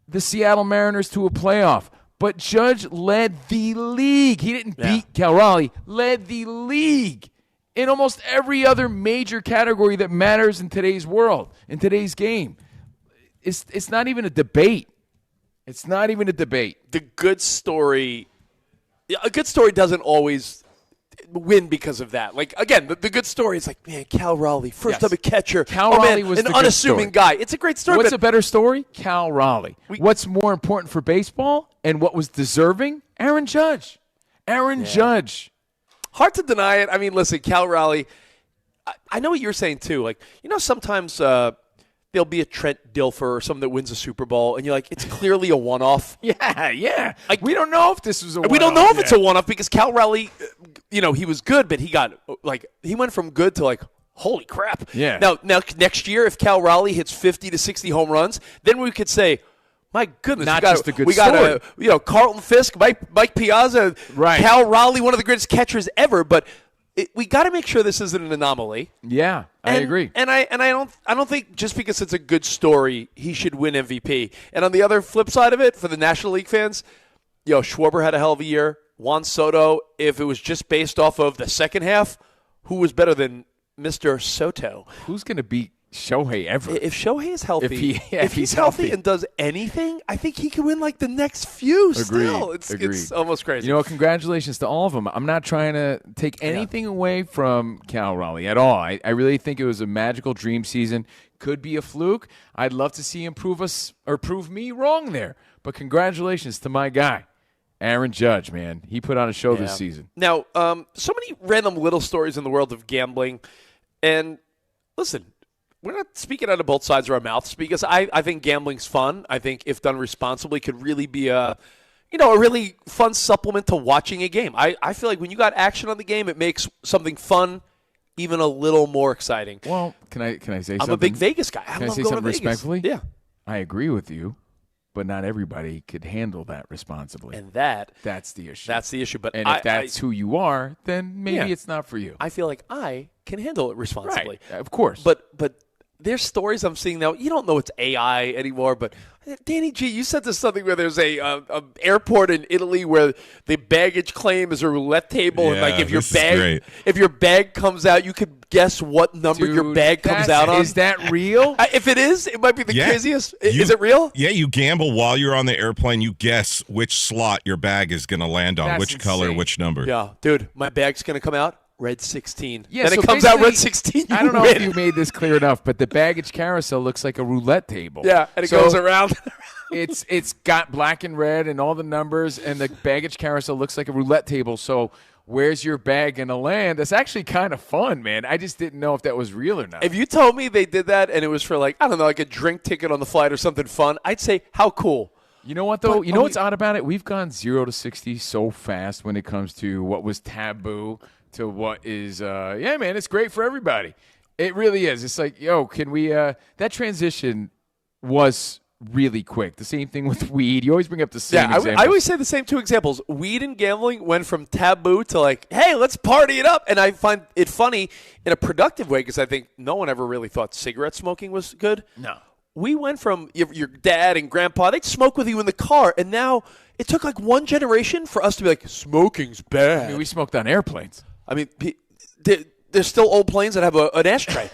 [SPEAKER 3] the Seattle Mariners to a playoff. But Judge led the league. He didn't beat Cal Raleigh. Led the league in almost every other major category that matters in today's world, in today's game. It's not even a debate. It's not even a debate.
[SPEAKER 2] A good story doesn't always win because of that. Like, again, the good story is like, man, Cal Raleigh, first ever catcher.
[SPEAKER 3] Cal Raleigh was
[SPEAKER 2] an
[SPEAKER 3] the good
[SPEAKER 2] unassuming
[SPEAKER 3] story.
[SPEAKER 2] guy. It's a great story.
[SPEAKER 3] What's
[SPEAKER 2] but
[SPEAKER 3] a better story? Cal Raleigh. What's more important for baseball and what was deserving? Aaron Judge. Aaron Judge.
[SPEAKER 2] Hard to deny it. I mean, listen, Cal Raleigh, I know what you're saying too. Like, sometimes there'll be a Trent Dilfer or someone that wins a Super Bowl, and you're like, it's clearly a one-off.
[SPEAKER 3] Yeah. Like, we don't know if this was a one-off.
[SPEAKER 2] We don't know if it's a one-off because Cal Raleigh, he was good, but he went from good to like, holy crap.
[SPEAKER 3] Yeah.
[SPEAKER 2] Now next year, if Cal Raleigh hits 50 to 60 home runs, then we could say, my goodness,
[SPEAKER 3] Not
[SPEAKER 2] we got,
[SPEAKER 3] just a good
[SPEAKER 2] we got
[SPEAKER 3] story.
[SPEAKER 2] Carlton Fisk, Mike Piazza,
[SPEAKER 3] Right.
[SPEAKER 2] Cal Raleigh, one of the greatest catchers ever, but we got to make sure this isn't an anomaly.
[SPEAKER 3] Yeah, I agree.
[SPEAKER 2] And I don't think just because it's a good story he should win MVP. And on the other flip side of it, for the National League fans, Schwarber had a hell of a year. Juan Soto, if it was just based off of the second half, who was better than Mr. Soto?
[SPEAKER 3] Who's going to beat Shohei ever?
[SPEAKER 2] If Shohei is healthy,
[SPEAKER 3] if
[SPEAKER 2] he's healthy and does anything, I think he could win like the next few. Still, it's almost crazy.
[SPEAKER 3] Congratulations to all of them. I'm not trying to take anything away from Cal Raleigh at all. I really think it was a magical dream season. Could be a fluke. I'd love to see him prove me wrong there. But congratulations to my guy, Aaron Judge. Man, he put on a show this season.
[SPEAKER 2] Now, so many random little stories in the world of gambling, and listen. We're not speaking out of both sides of our mouths because I think gambling's fun. I think if done responsibly could really be a really fun supplement to watching a game. I feel like when you got action on the game, it makes something fun even a little more exciting.
[SPEAKER 3] Well, can I say something?
[SPEAKER 2] I'm a big Vegas guy.
[SPEAKER 3] Can I
[SPEAKER 2] love
[SPEAKER 3] say
[SPEAKER 2] going
[SPEAKER 3] something
[SPEAKER 2] to Vegas.
[SPEAKER 3] respectfully?
[SPEAKER 2] Yeah.
[SPEAKER 3] I agree with you, but not everybody could handle that responsibly.
[SPEAKER 2] And
[SPEAKER 3] that's the issue.
[SPEAKER 2] That's the issue. But
[SPEAKER 3] if that's who you are, then maybe it's not for you.
[SPEAKER 2] I feel like I can handle it responsibly.
[SPEAKER 3] Right. Of course.
[SPEAKER 2] But there's stories I'm seeing now. You don't know it's AI anymore, but Danny G, you said this something where there's a airport in Italy where the baggage claim is a roulette table, and like if your bag comes out, you could guess what number your bag comes out on.
[SPEAKER 3] Is that real?
[SPEAKER 2] If it is, it might be the craziest. Is it real?
[SPEAKER 4] Yeah, you gamble while you're on the airplane. You guess which slot your bag is going to land on, which color, which number.
[SPEAKER 2] Yeah, dude, my bag's going to come out. Red 16.
[SPEAKER 3] Yeah,
[SPEAKER 2] then
[SPEAKER 3] so
[SPEAKER 2] it comes out red 16.
[SPEAKER 3] I don't know if you made this clear enough, but the baggage carousel looks like a roulette table.
[SPEAKER 2] Yeah, and it goes around.
[SPEAKER 3] It's got black and red and all the numbers, and the baggage carousel looks like a roulette table. So where's your bag going to land? That's actually kind of fun, man. I just didn't know if that was real or not.
[SPEAKER 2] If you told me they did that and it was for like a drink ticket on the flight or something fun, I'd say, how cool.
[SPEAKER 3] You know what, though? What's odd about it? We've gone 0 to 60 so fast when it comes to what was taboo to what is, man, it's great for everybody. It really is. It's like, can we, that transition was really quick. The same thing with weed. You always bring up the same examples.
[SPEAKER 2] I always say the same two examples. Weed and gambling went from taboo to like, hey, let's party it up. And I find it funny in a productive way because I think no one ever really thought cigarette smoking was good.
[SPEAKER 3] No.
[SPEAKER 2] We went from your dad and grandpa, they'd smoke with you in the car, and now it took like one generation for us to be like, smoking's bad.
[SPEAKER 3] I mean, we smoked on airplanes.
[SPEAKER 2] I mean, there's still old planes that have an ashtray.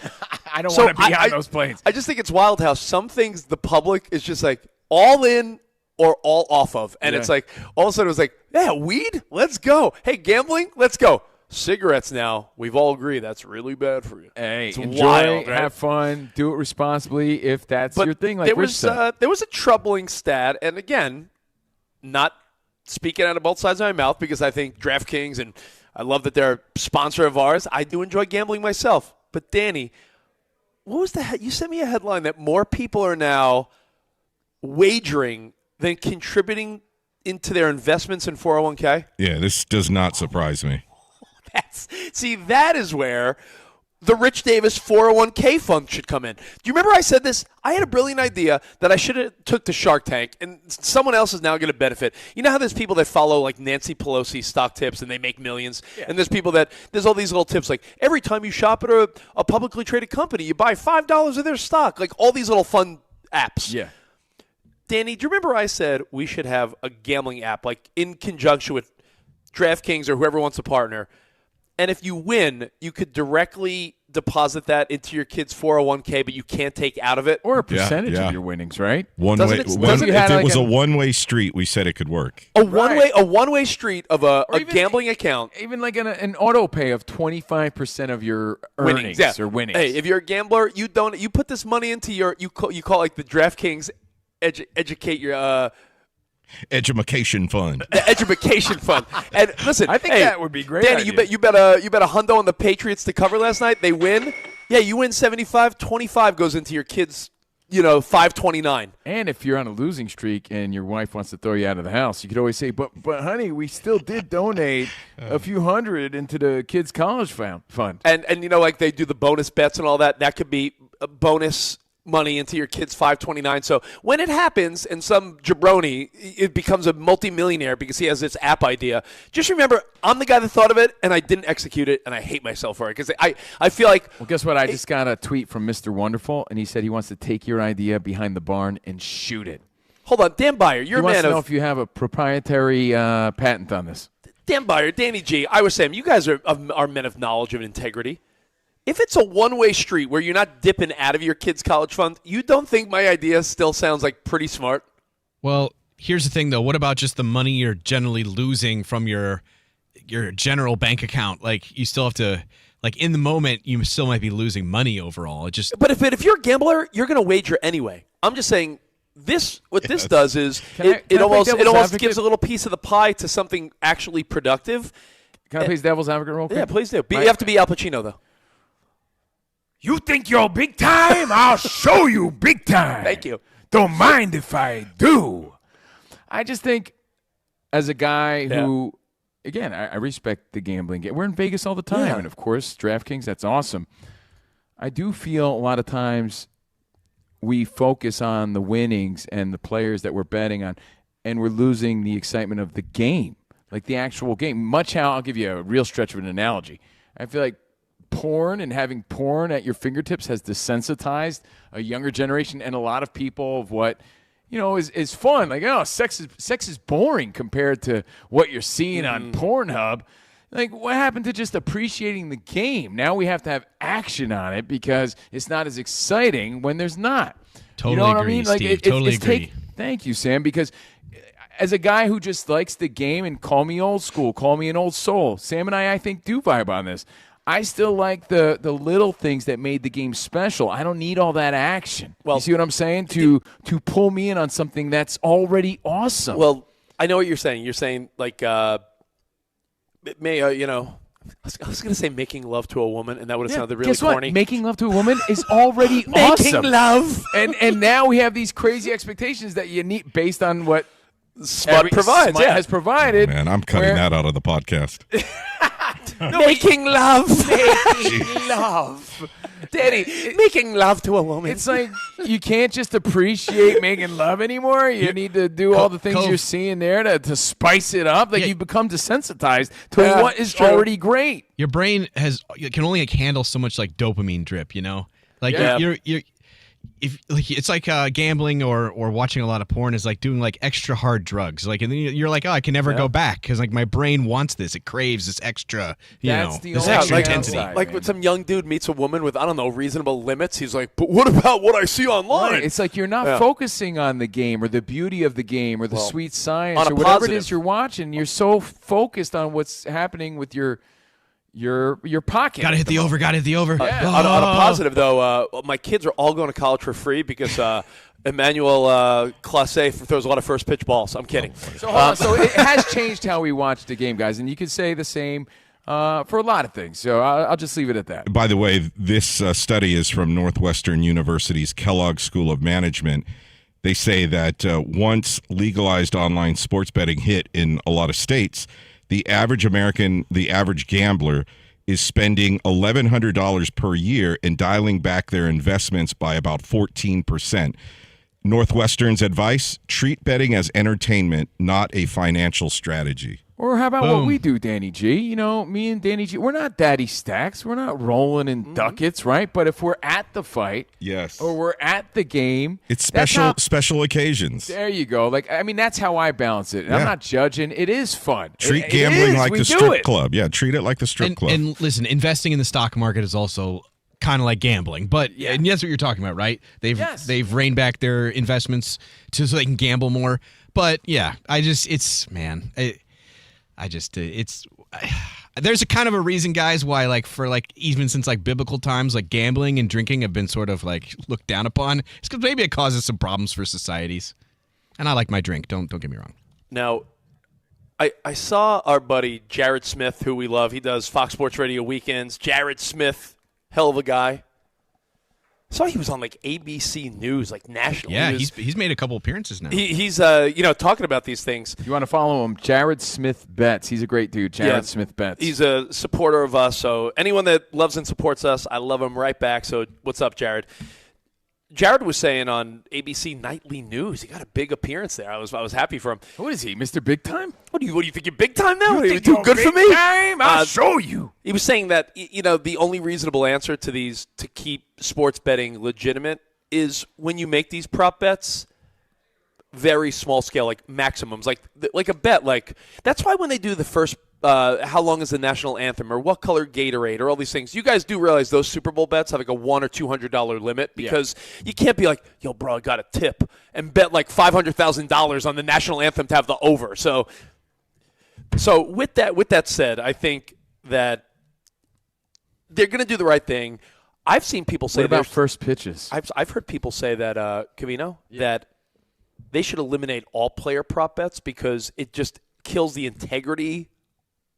[SPEAKER 3] I don't want to be on those planes.
[SPEAKER 2] I just think it's wild how some things the public is just like all in or all off of. And it's like all of a sudden it was like, yeah, weed? Let's go. Hey, gambling? Let's go. Cigarettes now, we've all agreed that's really bad for you.
[SPEAKER 3] Hey,
[SPEAKER 2] it's
[SPEAKER 3] enjoy,
[SPEAKER 2] wild, right?
[SPEAKER 3] Have fun, do it responsibly if that's your thing. Like
[SPEAKER 2] there was a troubling stat, and again, not speaking out of both sides of my mouth because I think DraftKings and I love that they're a sponsor of ours. I do enjoy gambling myself. But Danny, what was you sent me a headline that more people are now wagering than contributing into their investments in 401k?
[SPEAKER 4] Yeah, this does not surprise me.
[SPEAKER 2] That is where the Rich Davis 401k fund should come in. Do you remember I said this? I had a brilliant idea that I should have took to Shark Tank, and someone else is now going to benefit. You know how there's people that follow like Nancy Pelosi stock tips and they make millions? Yeah. And there's people there's all these little tips like every time you shop at a publicly traded company, you buy $5 of their stock, like all these little fun apps.
[SPEAKER 3] Yeah.
[SPEAKER 2] Danny, do you remember I said we should have a gambling app like in conjunction with DraftKings or whoever wants to partner? And if you win, you could directly deposit that into your kid's 401k, but you can't take out of it?
[SPEAKER 3] Or a percentage of your winnings, right?
[SPEAKER 4] If it was a one-way street, we said it could work.
[SPEAKER 2] A one-way street of a gambling account.
[SPEAKER 3] Even like an auto pay of 25% of your earnings or winnings.
[SPEAKER 2] Hey, if you're a gambler, you put this money into you call it like the DraftKings educate your
[SPEAKER 4] Education fund.
[SPEAKER 2] The education fund. And listen,
[SPEAKER 3] I think that would be great.
[SPEAKER 2] Danny,
[SPEAKER 3] idea.
[SPEAKER 2] you bet a hundo on the Patriots to cover last night. They win. Yeah, you win 75. 25 goes into your kids. 529.
[SPEAKER 3] And if you're on a losing streak and your wife wants to throw you out of the house, you could always say, "But honey, we still did donate a few hundred into the kids' college fund."
[SPEAKER 2] And like they do the bonus bets and all that. That could be a bonus money into your kid's 529. So when it happens and some jabroni it becomes a multimillionaire because he has this app idea, just remember I'm the guy that thought of it and I didn't execute it, and I hate myself for it because I feel like.
[SPEAKER 3] Well, guess what? I just got a tweet from Mr. Wonderful, and he said he wants to take your idea behind the barn and shoot it.
[SPEAKER 2] Hold on, Dan Beyer, you're
[SPEAKER 3] he
[SPEAKER 2] a
[SPEAKER 3] wants
[SPEAKER 2] man
[SPEAKER 3] to know
[SPEAKER 2] of.
[SPEAKER 3] if you have a proprietary patent on this.
[SPEAKER 2] Dan Beyer, Danny G, I was saying, you guys are men of knowledge and integrity. If it's a one-way street where you're not dipping out of your kid's college fund, you don't think my idea still sounds like pretty smart?
[SPEAKER 8] Well, here's the thing, though. What about just the money you're generally losing from your general bank account? Like, you still have to, like, in the moment, you still might be losing money overall.
[SPEAKER 2] But if you're a gambler, you're going to wager anyway. I'm just saying, this does is it almost gives a little piece of the pie to something actually productive.
[SPEAKER 3] Can I play devil's advocate real quick?
[SPEAKER 2] Yeah, please do. You have to be Al Pacino, though.
[SPEAKER 5] You think you're big time? I'll show you big time.
[SPEAKER 2] Thank you.
[SPEAKER 5] Don't mind if I do.
[SPEAKER 3] I just think, as a guy who, again, I respect the gambling game. We're in Vegas all the time, and of course, DraftKings, that's awesome. I do feel a lot of times we focus on the winnings and the players that we're betting on, and we're losing the excitement of the game, like the actual game. I'll give you a real stretch of an analogy. I feel like porn and having porn at your fingertips has desensitized a younger generation and a lot of people of what is fun. Like, sex is boring compared to what you're seeing on Pornhub. Like, what happened to just appreciating the game? Now we have to have action on it because it's not as exciting when there's not.
[SPEAKER 8] Totally
[SPEAKER 3] you know what
[SPEAKER 8] agree,
[SPEAKER 3] I mean? Like,
[SPEAKER 8] Steve. Totally agree.
[SPEAKER 3] Thank you, Sam, because as a guy who just likes the game, and call me old school, call me an old soul, Sam and I think, do vibe on this. I still like the little things that made the game special. I don't need all that action. Well, you see what I'm saying? To pull me in on something that's already awesome.
[SPEAKER 2] Well, I know what you're saying. You're saying, like, I was going to say making love to a woman, and that would have sounded really corny.
[SPEAKER 3] What? Making love to a woman is already awesome.
[SPEAKER 2] Making love.
[SPEAKER 3] And now we have these crazy expectations that you need based on what
[SPEAKER 2] Smut provides.
[SPEAKER 3] Has provided.
[SPEAKER 4] Oh, man, I'm cutting that out of the podcast.
[SPEAKER 2] Making love. Making love. Danny, making love to a woman.
[SPEAKER 3] It's like you can't just appreciate making love anymore. You need to do all the things you're seeing there to spice it up. Like you've become desensitized to what is already great.
[SPEAKER 8] Your brain can only handle so much like dopamine drip, Like you're it's like gambling or watching a lot of porn is like doing like extra hard drugs. Like, and then you're like, I can never go back because like my brain wants this. It craves this extra, this extra intensity.
[SPEAKER 2] Like when some young dude meets a woman with, I don't know, reasonable limits, he's like, but what about what I see online?
[SPEAKER 3] Right. It's like you're not focusing on the game or the beauty of the game or the sweet science or whatever it is you're watching. You're so focused on what's happening with your pocket.
[SPEAKER 8] Gotta hit the over.
[SPEAKER 2] Yeah. On a positive, though, my kids are all going to college for free because Emmanuel Classe throws a lot of first pitch balls. I'm kidding.
[SPEAKER 3] So hold on. So it has changed how we watch the game, guys, and you could say the same for a lot of things. So I'll just leave it at that.
[SPEAKER 4] By the way, this study is from Northwestern University's Kellogg School of Management. They say that once legalized online sports betting hit in a lot of states, the average American, the average gambler, is spending $1,100 per year and dialing back their investments by about 14%. Northwestern's advice: treat betting as entertainment, not a financial strategy.
[SPEAKER 3] Or how about what we do, Danny G? Me and Danny G, we're not daddy stacks. We're not rolling in ducats, right? But if we're at the fight, or we're at the game,
[SPEAKER 4] it's special occasions.
[SPEAKER 3] There you go. Like, I mean, that's how I balance it. I'm not judging. It is fun.
[SPEAKER 4] Treat gambling like the strip club. Yeah, treat it like the strip club.
[SPEAKER 8] And listen, investing in the stock market is also kind of like gambling. But and that's what you're talking about, right? They've reined back their investments so they can gamble more. But yeah, it's there's a kind of a reason, guys, why even since biblical times, gambling and drinking have been sort of looked down upon. It's because maybe it causes some problems for societies. And I like my drink. Don't get me wrong.
[SPEAKER 2] Now, I saw our buddy Jared Smith, who we love. He does Fox Sports Radio weekends. Jared Smith, hell of a guy. I saw he was on ABC News, national.
[SPEAKER 8] Yeah,
[SPEAKER 2] news.
[SPEAKER 8] he's made a couple appearances now.
[SPEAKER 2] He's talking about these things.
[SPEAKER 3] You want to follow him, Jared Smith Betts. He's a great dude, Jared Smith Betts.
[SPEAKER 2] He's a supporter of us, so anyone that loves and supports us, I love him right back. So what's up, Jared? Jared was saying on ABC Nightly News, he got a big appearance there. I was happy for him.
[SPEAKER 3] Who is he, Mr. Big Time?
[SPEAKER 2] What do you think, you're big time now?
[SPEAKER 3] You think
[SPEAKER 2] too
[SPEAKER 3] you're
[SPEAKER 2] good for
[SPEAKER 3] big
[SPEAKER 2] me?
[SPEAKER 3] time? I'll show you.
[SPEAKER 2] He was saying that the only reasonable answer to these to keep sports betting legitimate is when you make these prop bets, very small scale, maximums, like a bet. That's why when they do the first. How long is the national anthem, or what color Gatorade, or all these things? You guys do realize those Super Bowl bets have a $100 or $200 limit because you can't be yo, bro, I got a tip and bet $500,000 on the national anthem to have the over. So with that said, I think that they're going to do the right thing. I've seen people say
[SPEAKER 3] what about first pitches?
[SPEAKER 2] I've heard people say that Covino that they should eliminate all player prop bets because it just kills the integrity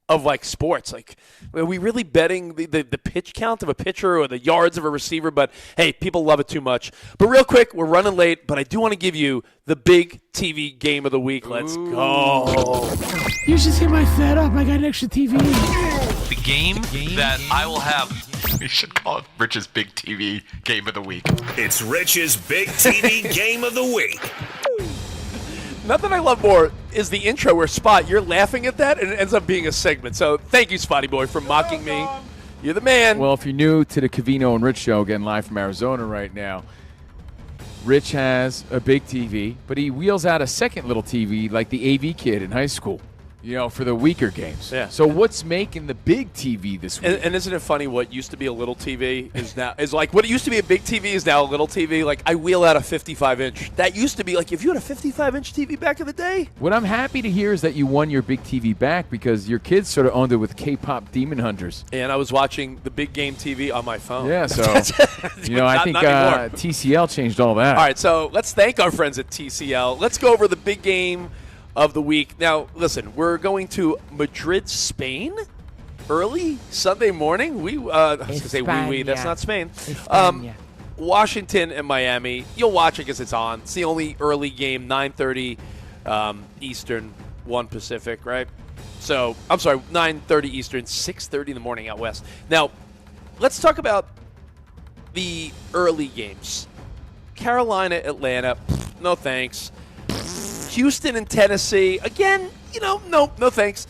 [SPEAKER 2] of sports. Are we really betting the pitch count of a pitcher or the yards of a receiver? But hey, people love it too much. But real quick, we're running late, but I do want to give you the big TV game of the week. Let's go.
[SPEAKER 13] You should see my setup. I got an extra TV.
[SPEAKER 14] The game that I will have. We should call it Rich's Big TV Game of the Week.
[SPEAKER 15] It's Rich's Big TV Game of the Week.
[SPEAKER 2] Nothing I love more is the intro where, Spot, you're laughing at that, and it ends up being a segment. So thank you, Spotty Boy, for mocking me. You're the man.
[SPEAKER 3] Well, if you're new to the Covino and Rich show, getting live from Arizona right now, Rich has a big TV, but he wheels out a second little TV like the AV kid in high school, for the weaker games.
[SPEAKER 2] Yeah.
[SPEAKER 3] So what's making the big TV this week?
[SPEAKER 2] And isn't it funny what used to be a little TV is what it used to be a big TV is now a little TV? I wheel out a 55-inch. That used to be if you had a 55-inch TV back in the day.
[SPEAKER 3] What I'm happy to hear is that you won your big TV back because your kids sort of owned it with K-pop Demon Hunters.
[SPEAKER 2] And I was watching the big game TV on my phone.
[SPEAKER 3] Yeah, so I think TCL changed all that.
[SPEAKER 2] All right, so let's thank our friends at TCL. Let's go over the big game of the week. Now, listen, we're going to Madrid, Spain, early Sunday morning. I was going to say we. That's not Spain. Washington and Miami. You'll watch it because it's on. It's the only early game, 9:30 Eastern, 1 Pacific, right? So, I'm sorry, 9:30 Eastern, 6:30 in the morning out west. Now, let's talk about the early games. Carolina, Atlanta, no thanks. Houston and Tennessee, again, no thanks.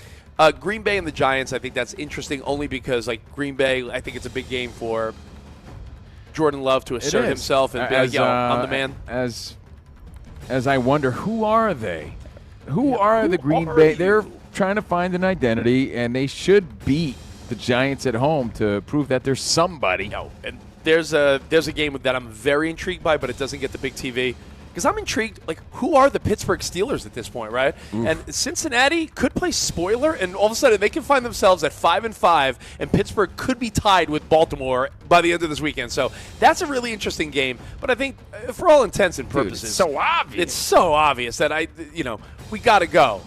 [SPEAKER 2] Green Bay and the Giants, I think that's interesting only because, Green Bay, I think it's a big game for Jordan Love to assert himself and be I'm the man.
[SPEAKER 3] As I wonder, who are they? Who are the Green Bay? They're trying to find an identity, and they should beat the Giants at home to prove that they're somebody.
[SPEAKER 2] No, and there's a game that I'm very intrigued by, but it doesn't get the big TV. Because I'm intrigued, who are the Pittsburgh Steelers at this point, right? Oof. And Cincinnati could play spoiler, and all of a sudden they can find themselves at 5-5, and Pittsburgh could be tied with Baltimore by the end of this weekend. So that's a really interesting game. But I think, for all intents and purposes,
[SPEAKER 3] it's so obvious.
[SPEAKER 2] It's so obvious that we got to go.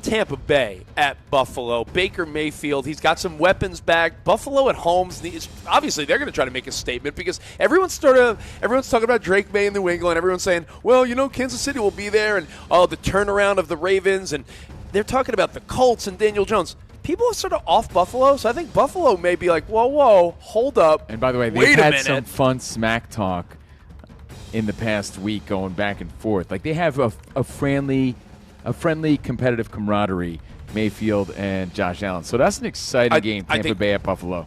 [SPEAKER 2] Tampa Bay at Buffalo. Baker Mayfield, he's got some weapons back. Buffalo at home, obviously they're going to try to make a statement because everyone's talking about Drake May in New England. Everyone's saying, well, Kansas City will be there, and the turnaround of the Ravens, and they're talking about the Colts and Daniel Jones. People are sort of off Buffalo, so I think Buffalo may be whoa, hold up.
[SPEAKER 3] And by the way, they've had some fun smack talk in the past week going back and forth. They have a friendly competitive camaraderie, Mayfield and Josh Allen. So that's an exciting game, Tampa Bay at Buffalo.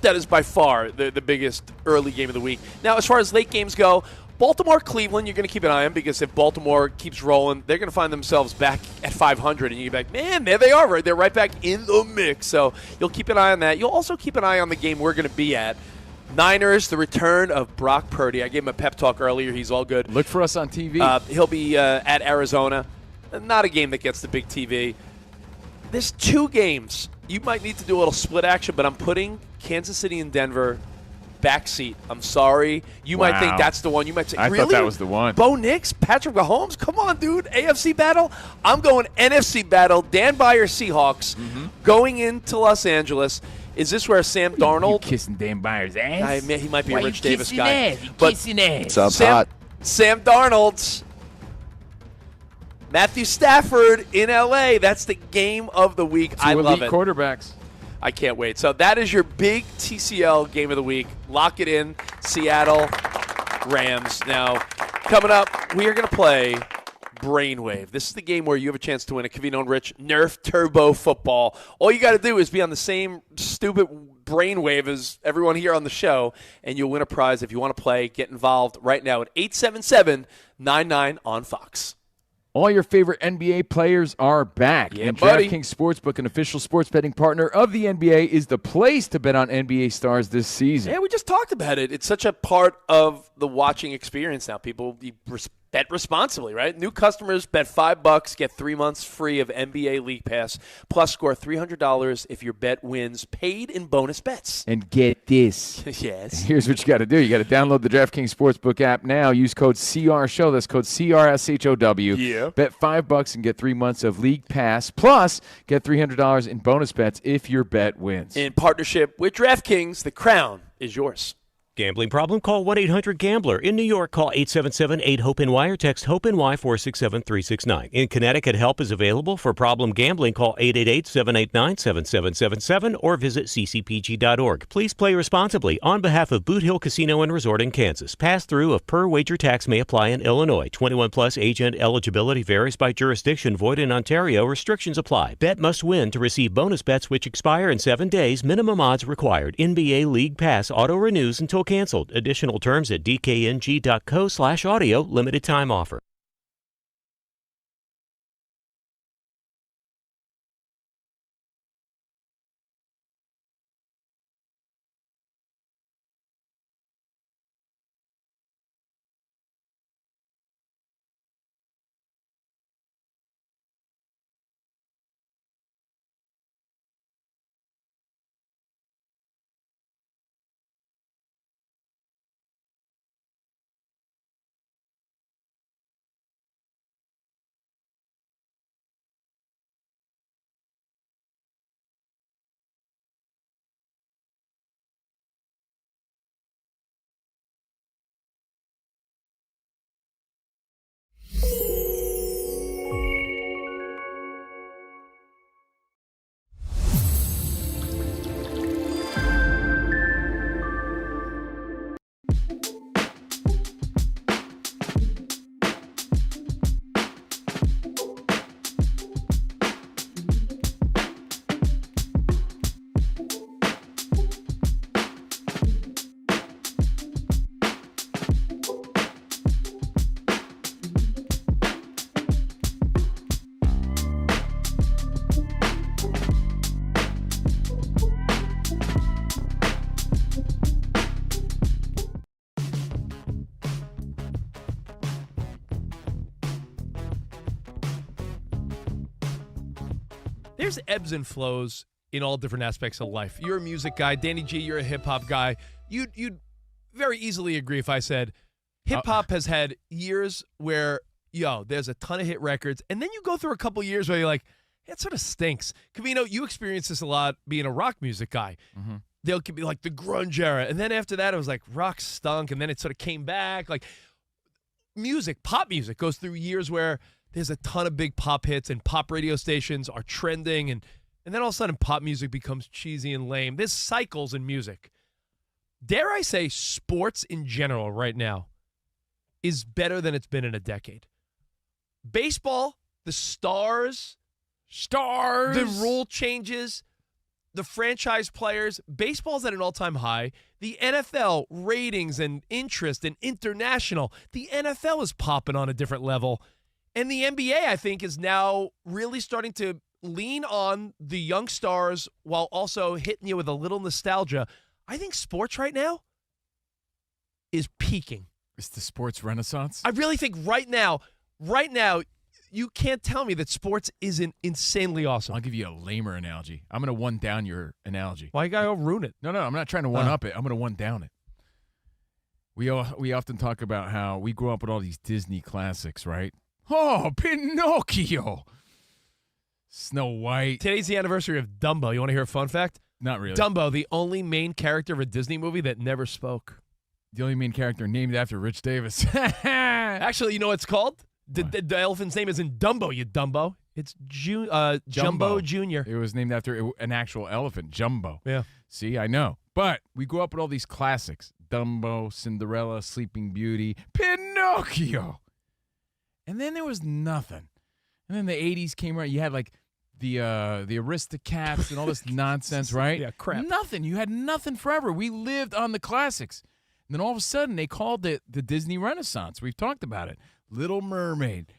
[SPEAKER 2] That is by far the biggest early game of the week. Now, as far as late games go, Baltimore-Cleveland, you're going to keep an eye on because if Baltimore keeps rolling, they're going to find themselves back at 500, and you're like, man, there they are. Right? They're right back in the mix. So you'll keep an eye on that. You'll also keep an eye on the game we're going to be at, Niners, the return of Brock Purdy. I gave him a pep talk earlier. He's all good.
[SPEAKER 3] Look for us on TV.
[SPEAKER 2] He'll be at Arizona. Not a game that gets the big TV. There's 2 games. You might need to do a little split action, but I'm putting Kansas City and Denver backseat. I'm sorry. You might think that's the one. You might say,
[SPEAKER 3] I
[SPEAKER 2] really?
[SPEAKER 3] thought that was the one.
[SPEAKER 2] Bo Nix, Patrick Mahomes? Come on, dude. AFC battle? I'm going NFC battle. Dan Beyer Seahawks going into Los Angeles. Is this where Sam Darnold?
[SPEAKER 3] You kissing Dan Beyer's ass?
[SPEAKER 2] He might be
[SPEAKER 3] Why
[SPEAKER 2] a Rich
[SPEAKER 3] you
[SPEAKER 2] Davis
[SPEAKER 3] kissing
[SPEAKER 2] guy.
[SPEAKER 3] ass? You
[SPEAKER 2] But
[SPEAKER 3] kissing ass.
[SPEAKER 16] Sounds hot.
[SPEAKER 2] Sam Darnold's Matthew Stafford in L.A. That's the game of the week. I love it.
[SPEAKER 3] Quarterbacks.
[SPEAKER 2] I can't wait. So that is your big TCL game of the week. Lock it in. Seattle Rams. Now, coming up, we are going to play Brainwave. This is the game where you have a chance to win a Covino and Rich Nerf Turbo football. All you got to do is be on the same stupid brainwave as everyone here on the show, and you'll win a prize. If you want to play, get involved right now at 877-99 on Fox.
[SPEAKER 3] All your favorite NBA players are back.
[SPEAKER 2] Yeah,
[SPEAKER 3] and
[SPEAKER 2] buddy.
[SPEAKER 3] DraftKings Sportsbook, an official sports betting partner of the NBA, is the place to bet on NBA stars this season.
[SPEAKER 2] Yeah, we just talked about it. It's such a part of the watching experience now. People bet responsibly, right? New customers bet $5, get 3 months free of NBA League Pass, plus score $300 if your bet wins, paid in bonus bets.
[SPEAKER 3] And get this.
[SPEAKER 2] Yes.
[SPEAKER 3] Here's what you got to do. You got to download the DraftKings Sportsbook app now. Use code CRSHOW. That's code CRSHOW.
[SPEAKER 2] Yeah.
[SPEAKER 3] Bet $5 and get 3 months of League Pass, plus get $300 in bonus bets if your bet wins.
[SPEAKER 2] In partnership with DraftKings, the crown is yours.
[SPEAKER 6] Gambling problem? Call 1-800-GAMBLER. In New York, call 877-8-HOPE-NY or text HOPE-NY 467-369. In Connecticut, help is available. For problem gambling, call 888-789-7777 or visit ccpg.org. Please play responsibly. On behalf of Boot Hill Casino and Resort in Kansas, pass-through of per-wager tax may apply in Illinois. 21-plus age and eligibility varies by jurisdiction. Void in Ontario. Restrictions apply. Bet must win to receive bonus bets which expire in 7 days. Minimum odds required. NBA League Pass auto renews until canceled. Additional terms at dkng.co/audio. Limited time offer.
[SPEAKER 7] There's ebbs and flows in all different aspects of life. You're a music guy. Danny G, you're a hip-hop guy. You'd very easily agree if I said hip-hop has had years where, there's a ton of hit records, and then you go through a couple years where you're like, it sort of stinks. Covino, you experience this a lot being a rock music guy.
[SPEAKER 3] Mm-hmm.
[SPEAKER 7] They'll be like the grunge era, and then after that it was like rock stunk, and then it sort of came back. Like pop music goes through years where there's a ton of big pop hits and pop radio stations are trending, and then all of a sudden pop music becomes cheesy and lame. There's cycles in music. Dare I say sports in general right now is better than it's been in a decade. Baseball, the stars, the rule changes, the franchise players, baseball's at an all-time high. The NFL ratings and interest and international, the NFL is popping on a different level. And the NBA, I think, is now really starting to lean on the young stars while also hitting you with a little nostalgia. I think sports right now is peaking.
[SPEAKER 3] It's the sports renaissance.
[SPEAKER 7] I really think right now, you can't tell me that sports isn't insanely awesome.
[SPEAKER 3] I'll give you a lamer analogy. I'm going to one down your analogy.
[SPEAKER 7] Why you got to ruin it?
[SPEAKER 3] No, I'm not trying to one up it. I'm going to one down it. We often talk about how we grew up with all these Disney classics, right? Oh, Pinocchio. Snow White.
[SPEAKER 7] Today's the anniversary of Dumbo. You want to hear a fun fact?
[SPEAKER 3] Not really.
[SPEAKER 7] Dumbo, the only main character of a Disney movie that never spoke.
[SPEAKER 3] The only main character named after Rich Davis.
[SPEAKER 7] Actually, you know what it's called? The elephant's name isn't Dumbo, you Dumbo. It's Jumbo Jr.
[SPEAKER 3] It was named after an actual elephant, Jumbo.
[SPEAKER 7] Yeah.
[SPEAKER 3] See, I know. But we grew up with all these classics. Dumbo, Cinderella, Sleeping Beauty, Pinocchio. And then there was nothing. And then the 80s came around. You had like the Aristocats and all this nonsense, right?
[SPEAKER 7] Yeah, crap.
[SPEAKER 3] Nothing. You had nothing forever. We lived on the classics. And then all of a sudden they called it the Disney Renaissance. We've talked about it. Little Mermaid,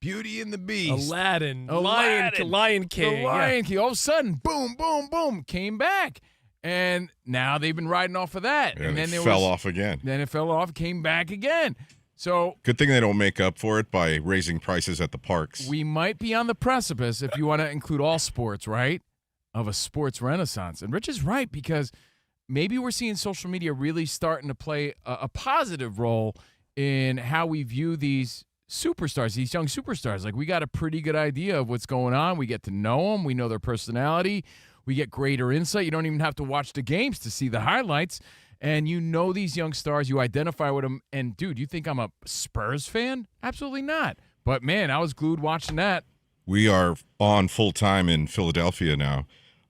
[SPEAKER 3] Beauty and the Beast,
[SPEAKER 7] Lion King.
[SPEAKER 3] The Lion King. All of a sudden, boom, boom, boom, came back. And now they've been riding off of that.
[SPEAKER 4] And
[SPEAKER 3] then
[SPEAKER 4] it fell off again.
[SPEAKER 3] Then it fell off, came back again. So
[SPEAKER 4] good thing they don't make up for it by raising prices at the parks.
[SPEAKER 3] We might be on the precipice, if you want to include all sports, right, of a sports renaissance. And Rich is right, because maybe we're seeing social media really starting to play a positive role in how we view these superstars, these young superstars. Like, we got a pretty good idea of what's going on. We get to know them. We know their personality. We get greater insight. You don't even have to watch the games to see the highlights. And you know these young stars. You identify with them. And, dude, you think I'm a Spurs fan? Absolutely not. But, man, I was glued watching that.
[SPEAKER 4] We are on full-time in Philadelphia now.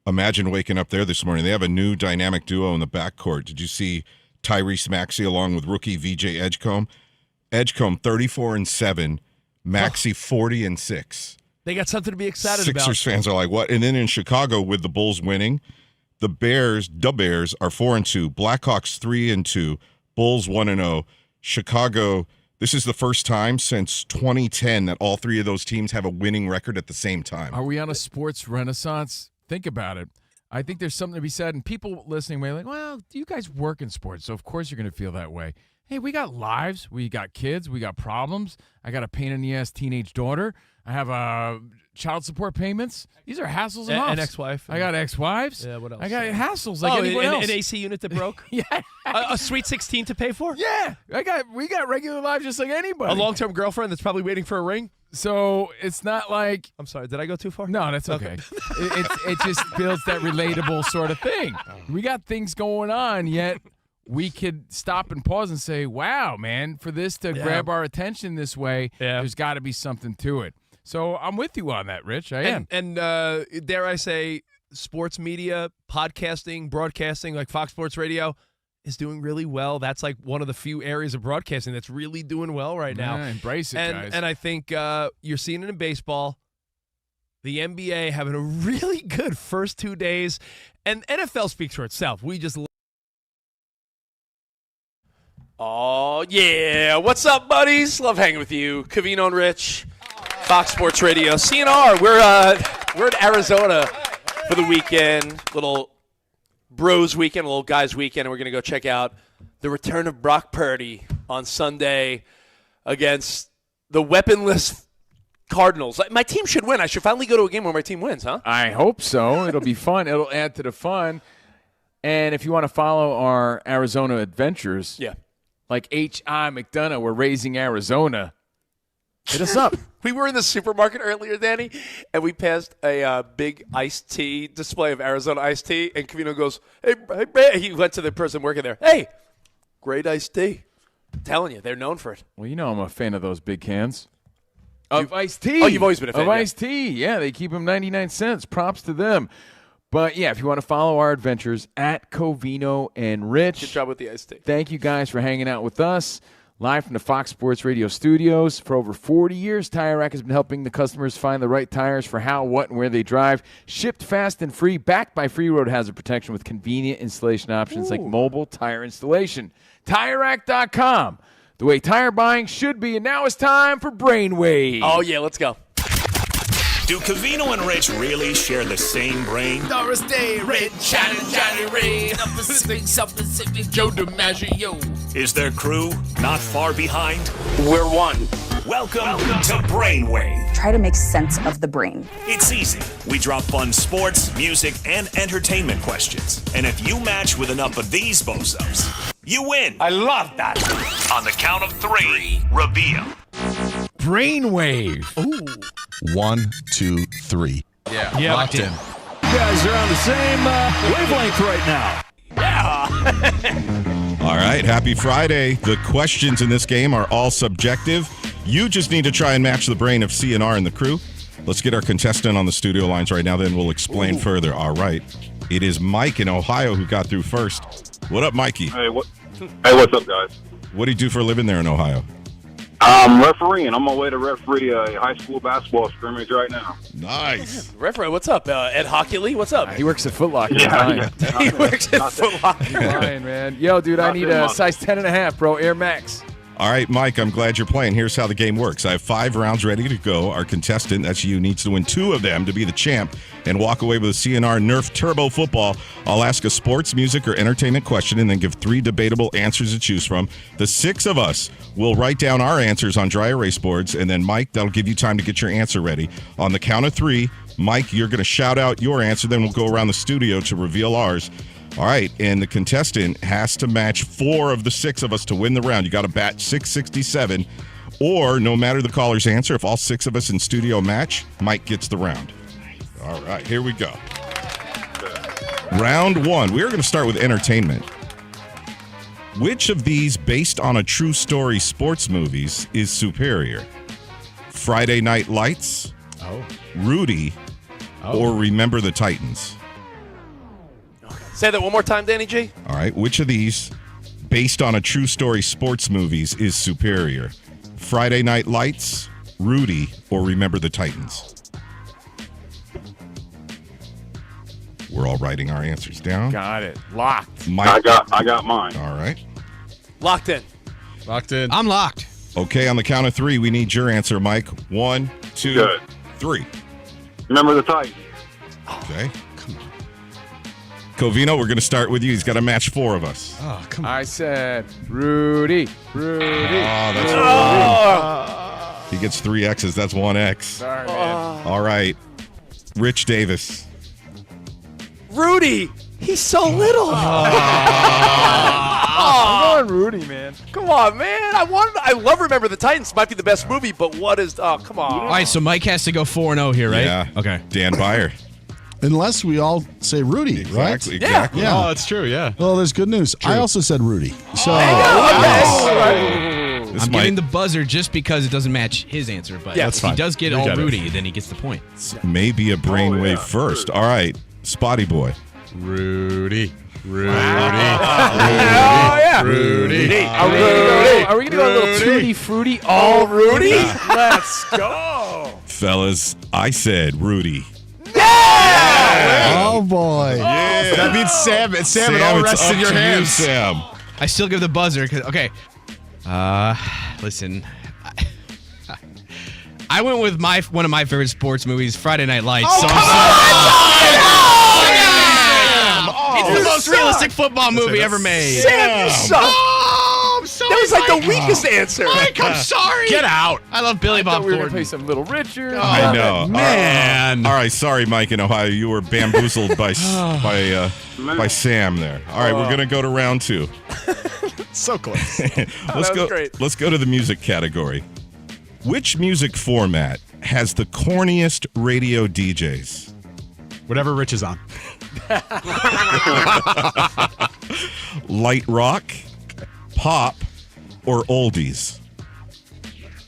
[SPEAKER 4] Imagine waking up there this morning. They have a new dynamic duo in the backcourt. Did you see Tyrese Maxey along with rookie VJ Edgecombe? Edgecombe 34-7, Maxey 40-6.
[SPEAKER 7] They got something to be excited about.
[SPEAKER 4] Sixers fans are like, what? And then in Chicago, with the Bulls winning, the Bears are 4-2, Blackhawks 3-2, Bulls 1-0. Chicago, this is the first time since 2010 that all three of those teams have a winning record at the same time.
[SPEAKER 3] Are we on a sports renaissance? Think about it. I think there's something to be said, and people listening may be like, well, you guys work in sports, so of course you're going to feel that way. Hey, we got lives. We got kids. We got problems. I got a pain-in-the-ass teenage daughter. I have child support payments. These are hassles enough.
[SPEAKER 7] An ex-wife.
[SPEAKER 3] I got ex-wives.
[SPEAKER 7] Yeah, what else?
[SPEAKER 3] I got hassles like anyone else.
[SPEAKER 7] An AC unit that broke?
[SPEAKER 3] Yeah.
[SPEAKER 7] A Sweet 16 to pay for?
[SPEAKER 3] Yeah. We got regular lives just like anybody.
[SPEAKER 7] A long-term girlfriend that's probably waiting for a ring?
[SPEAKER 3] So it's not like...
[SPEAKER 7] I'm sorry, did I go too far?
[SPEAKER 3] No, that's okay. It just builds that relatable sort of thing. We got things going on, yet we could stop and pause and say, wow, man, for this to grab our attention this way, there's got to be something to it. So I'm with you on that, Rich. I am.
[SPEAKER 7] And dare I say, sports media, podcasting, broadcasting, like Fox Sports Radio, is doing really well. That's like one of the few areas of broadcasting that's really doing well right now.
[SPEAKER 3] Embrace it, guys.
[SPEAKER 7] And I think you're seeing it in baseball. The NBA having a really good first 2 days. And NFL speaks for itself. We just...
[SPEAKER 2] Oh, yeah. What's up, buddies? Love hanging with you. Covino and Rich, Fox Sports Radio. CNR, we're in Arizona for the weekend. Little bros weekend, a little guys weekend, and we're going to go check out the return of Brock Purdy on Sunday against the weaponless Cardinals. My team should win. I should finally go to a game where my team wins, huh?
[SPEAKER 3] I hope so. It'll be fun. It'll add to the fun. And if you want to follow our Arizona adventures, like H.I. McDonough, we're raising Arizona. Hit us up.
[SPEAKER 2] We were in the supermarket earlier, Danny, and we passed a big iced tea display of Arizona iced tea, and Covino goes, hey, he went to the person working there. Hey, great iced tea. I'm telling you, they're known for it.
[SPEAKER 3] Well, you know I'm a fan of those big cans. Of iced tea.
[SPEAKER 2] Oh, you've always been a fan.
[SPEAKER 3] Of iced tea. Yeah, they keep them 99 cents. Props to them. But, yeah, if you want to follow our adventures at Covino and Rich.
[SPEAKER 2] Good job with the iced tea.
[SPEAKER 3] Thank you guys for hanging out with us. Live from the Fox Sports Radio studios. For over 40 years, Tire Rack has been helping the customers find the right tires for how, what, and where they drive. Shipped fast and free, backed by free road hazard protection with convenient installation options like mobile tire installation. TireRack.com. The way tire buying should be. And now it's time for Brainwave.
[SPEAKER 2] Oh, yeah, let's go.
[SPEAKER 15] Do Covino and Rich really share the same brain?
[SPEAKER 13] Doris Day, Red, Johnny Ray, up Pacific, South Pacific, Joe DiMaggio.
[SPEAKER 15] Is their crew not far behind?
[SPEAKER 11] We're one.
[SPEAKER 15] Welcome to Brainwave.
[SPEAKER 16] Try to make sense of the brain.
[SPEAKER 15] It's easy. We drop fun sports, music, and entertainment questions. And if you match with enough of these bozos, you win.
[SPEAKER 10] I love that.
[SPEAKER 15] On the count of 3, reveal.
[SPEAKER 8] Brainwave.
[SPEAKER 1] Ooh. 1, 2, 3.
[SPEAKER 8] Yeah.
[SPEAKER 1] Locked in.
[SPEAKER 10] You guys are on the same wavelength right now.
[SPEAKER 4] All right, happy Friday. The questions in this game are all subjective. You just need to try and match the brain of CNR and the crew. Let's get our contestant on the studio lines right now, then we'll explain further. All right. It is Mike in Ohio who got through first. What up, Mikey?
[SPEAKER 12] Hey, what's up, guys?
[SPEAKER 4] What do you do for a living there in Ohio?
[SPEAKER 12] I'm refereeing. I'm on my way to referee a high school basketball scrimmage right now.
[SPEAKER 4] Nice.
[SPEAKER 2] Referee, what's up? Ed Hockley, what's up?
[SPEAKER 3] He works at Foot Locker.
[SPEAKER 12] Yeah.
[SPEAKER 2] He works at Foot Locker.
[SPEAKER 3] Fine, man. Yo, dude, I need a size 10.5, bro. Air Max.
[SPEAKER 4] All right, Mike, I'm glad you're playing. Here's how the game works. I have 5 rounds ready to go. Our contestant, that's you, needs to win 2 of them to be the champ and walk away with a CNR Nerf Turbo football. I'll ask a sports, music, or entertainment question and then give 3 debatable answers to choose from. The 6 of us will write down our answers on dry erase boards, and then, Mike, that'll give you time to get your answer ready. On the count of 3, Mike, you're going to shout out your answer, then we'll go around the studio to reveal ours. All right, and the contestant has to match 4 of the 6 of us to win the round. You got to bat 667, or no matter the caller's answer, if all 6 of us in studio match, Mike gets the round. All right, here we go. Round 1. We're going to start with entertainment. Which of these based on a true story sports movies is superior? Friday Night Lights, Rudy, or Remember the Titans?
[SPEAKER 2] Say that one more time, Danny G.
[SPEAKER 4] All right. Which of these, based on a true story sports movies, is superior? Friday Night Lights, Rudy, or Remember the Titans? We're all writing our answers down.
[SPEAKER 3] Got it. Locked.
[SPEAKER 4] Mike.
[SPEAKER 12] I got mine.
[SPEAKER 4] All right.
[SPEAKER 2] Locked in.
[SPEAKER 1] Locked in.
[SPEAKER 8] I'm locked.
[SPEAKER 4] Okay, on the count of 3, we need your answer, Mike. 1, 2,
[SPEAKER 12] Good.
[SPEAKER 4] 3.
[SPEAKER 12] Remember the Titans.
[SPEAKER 4] Okay. Covino, we're going to start with you. He's got to match 4 of us.
[SPEAKER 8] Oh, come on.
[SPEAKER 3] I said Rudy.
[SPEAKER 4] Oh, that's wrong. He gets 3 X's. That's 1 X.
[SPEAKER 3] Sorry, man.
[SPEAKER 4] All right. Rich Davis.
[SPEAKER 2] Rudy, he's so little.
[SPEAKER 3] I'm going Rudy, man.
[SPEAKER 2] Come on, man. I love Remember the Titans. Might be the best movie, but what is? Oh, come on.
[SPEAKER 8] All right, so Mike has to go 4-0 here, right?
[SPEAKER 4] Yeah.
[SPEAKER 8] Okay.
[SPEAKER 4] Dan Byer.
[SPEAKER 1] Unless we all say Rudy, right?
[SPEAKER 4] Exactly.
[SPEAKER 1] Yeah.
[SPEAKER 8] Oh, that's true, yeah.
[SPEAKER 1] Well, there's good news. I also said Rudy. So
[SPEAKER 4] This
[SPEAKER 8] I'm
[SPEAKER 4] might-
[SPEAKER 8] giving the buzzer just because it doesn't match his answer, but
[SPEAKER 1] that's
[SPEAKER 8] if
[SPEAKER 1] fine.
[SPEAKER 8] he does get
[SPEAKER 1] You
[SPEAKER 8] all
[SPEAKER 1] got it.
[SPEAKER 8] Rudy, then he gets the point.
[SPEAKER 4] may be a brainwave first. All right. Spotty Boy.
[SPEAKER 1] Rudy.
[SPEAKER 3] Oh, yeah.
[SPEAKER 1] Rudy.
[SPEAKER 3] Are we going to go a little tutti fruity? All Rudy? Let's go.
[SPEAKER 4] Fellas, I said Rudy.
[SPEAKER 1] Oh boy.
[SPEAKER 4] Yeah.
[SPEAKER 1] That means Sam. Sam, it all
[SPEAKER 4] it's
[SPEAKER 1] rests
[SPEAKER 4] up
[SPEAKER 1] in your
[SPEAKER 4] to you,
[SPEAKER 1] hands.
[SPEAKER 4] Sam.
[SPEAKER 8] I still give the buzzer because okay. Listen. I went with one of my favorite sports movies, Friday Night Lights. So it's the most realistic football movie ever made.
[SPEAKER 2] Sam, you suck.
[SPEAKER 8] Oh, I'm sorry.
[SPEAKER 2] That was like the weakest answer.
[SPEAKER 8] Mike, I'm sorry.
[SPEAKER 1] Get out.
[SPEAKER 8] I love Billy Bob
[SPEAKER 3] We were going to
[SPEAKER 8] Thornton.
[SPEAKER 3] play some Little Richard.
[SPEAKER 4] I know.
[SPEAKER 1] Man.
[SPEAKER 4] All right. Sorry, Mike in Ohio. You were bamboozled by Sam there. All right. We're going to go to round 2.
[SPEAKER 1] So close.
[SPEAKER 4] Let's go.
[SPEAKER 2] great.
[SPEAKER 4] Let's go to the music category. Which music format has the corniest radio DJs?
[SPEAKER 1] Whatever Rich is on.
[SPEAKER 4] Light rock, pop, or oldies?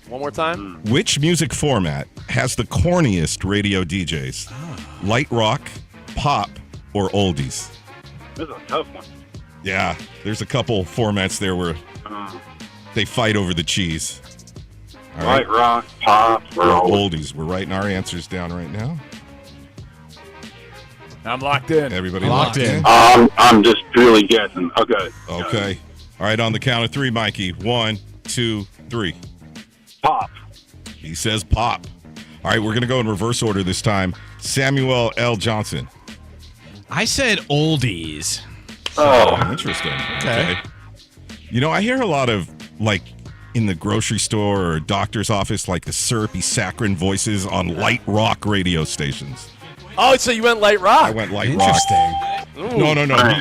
[SPEAKER 2] One more time.
[SPEAKER 4] Which music format has the corniest radio DJs? Light rock, pop, or oldies?
[SPEAKER 12] This is a tough one.
[SPEAKER 4] Yeah, there's a couple formats there where they fight over the cheese. All right.
[SPEAKER 12] Light rock, pop, or
[SPEAKER 4] Oldies. We're writing our answers down right now.
[SPEAKER 3] I'm locked in.
[SPEAKER 4] Everybody
[SPEAKER 1] Locked
[SPEAKER 4] locked in?
[SPEAKER 12] I'm just purely guessing. Okay.
[SPEAKER 4] Okay. All right, on the count of 3, Mikey. 1, 2, 3.
[SPEAKER 12] Pop.
[SPEAKER 4] He says pop. All right, we're going to go in reverse order this time. Samuel L. Johnson.
[SPEAKER 8] I said oldies.
[SPEAKER 4] Oh, interesting. Okay. You know, I hear a lot of, like, in the grocery store or doctor's office, like the syrupy saccharine voices on light rock radio stations.
[SPEAKER 2] Oh, so you went light rock?
[SPEAKER 4] I went light
[SPEAKER 1] Interesting.
[SPEAKER 4] rock. No.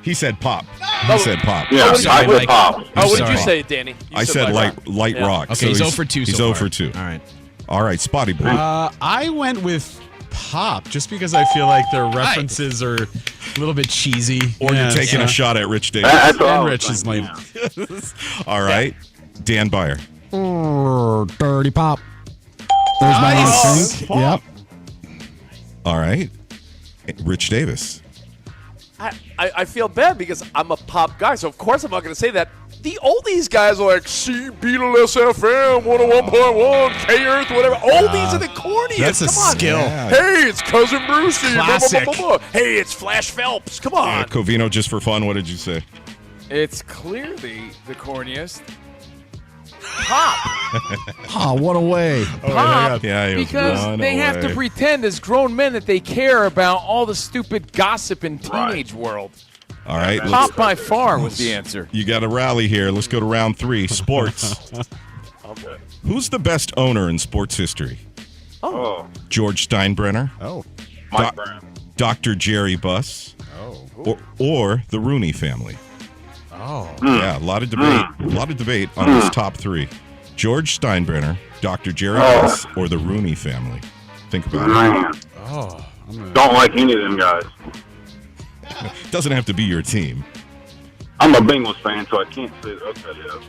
[SPEAKER 4] He said pop. He said pop.
[SPEAKER 12] Yeah, I would pop.
[SPEAKER 2] Oh, what did you say, Danny?
[SPEAKER 4] I said light rock.
[SPEAKER 8] Okay,
[SPEAKER 4] So
[SPEAKER 8] he's 0 for 2
[SPEAKER 4] He's
[SPEAKER 8] so
[SPEAKER 4] 0
[SPEAKER 8] far.
[SPEAKER 4] for 2.
[SPEAKER 8] All right,
[SPEAKER 4] Spotty Boy.
[SPEAKER 17] I went with pop just because I feel like their references are a little bit cheesy.
[SPEAKER 4] Or you're taking a shot at Rich Davis.
[SPEAKER 12] That's all I
[SPEAKER 17] And
[SPEAKER 12] was
[SPEAKER 17] Rich is
[SPEAKER 12] thinking,
[SPEAKER 17] lame.
[SPEAKER 4] All right. Dan Byer.
[SPEAKER 1] Dirty pop. There's my
[SPEAKER 2] Nice.
[SPEAKER 1] instinct. Yep.
[SPEAKER 4] All right. Rich Davis.
[SPEAKER 2] I feel bad because I'm a pop guy, so of course I'm not going to say that. The oldies guys are like C, Beatles, FM, 101.1, K Earth, whatever. Oldies are the corniest.
[SPEAKER 17] That's a
[SPEAKER 2] Come on.
[SPEAKER 17] skill.
[SPEAKER 4] Yeah.
[SPEAKER 2] Hey, it's Cousin Brucey.
[SPEAKER 17] Classic.
[SPEAKER 2] Blah, blah, blah, blah. Hey, it's Flash Phelps. Come on.
[SPEAKER 4] Covino, just for fun, what did you say?
[SPEAKER 3] It's clearly the corniest. Pop.
[SPEAKER 1] One away.
[SPEAKER 3] Pop.
[SPEAKER 4] Yeah, he was
[SPEAKER 3] Because
[SPEAKER 4] one
[SPEAKER 3] they have to
[SPEAKER 4] away.
[SPEAKER 3] pretend as grown men that they care about all the stupid gossip in teenage world.
[SPEAKER 4] All right.
[SPEAKER 3] Pop by far was the answer.
[SPEAKER 4] You got to rally here. Let's go to round 3. Sports. Who's the best owner in sports history?
[SPEAKER 12] Oh,
[SPEAKER 4] George Steinbrenner,
[SPEAKER 12] Mike Brown.
[SPEAKER 4] Dr. Jerry Buss, or the Rooney family?
[SPEAKER 17] Oh.
[SPEAKER 4] Yeah, a lot of debate on this top 3. George Steinbrenner, Dr. Jerry Buss, or the Rooney family? Think about
[SPEAKER 12] Man,
[SPEAKER 17] Oh.
[SPEAKER 12] don't like any of them guys.
[SPEAKER 4] it. Doesn't have to be your team.
[SPEAKER 12] I'm a Bengals fan, so I can't say okay. Yeah.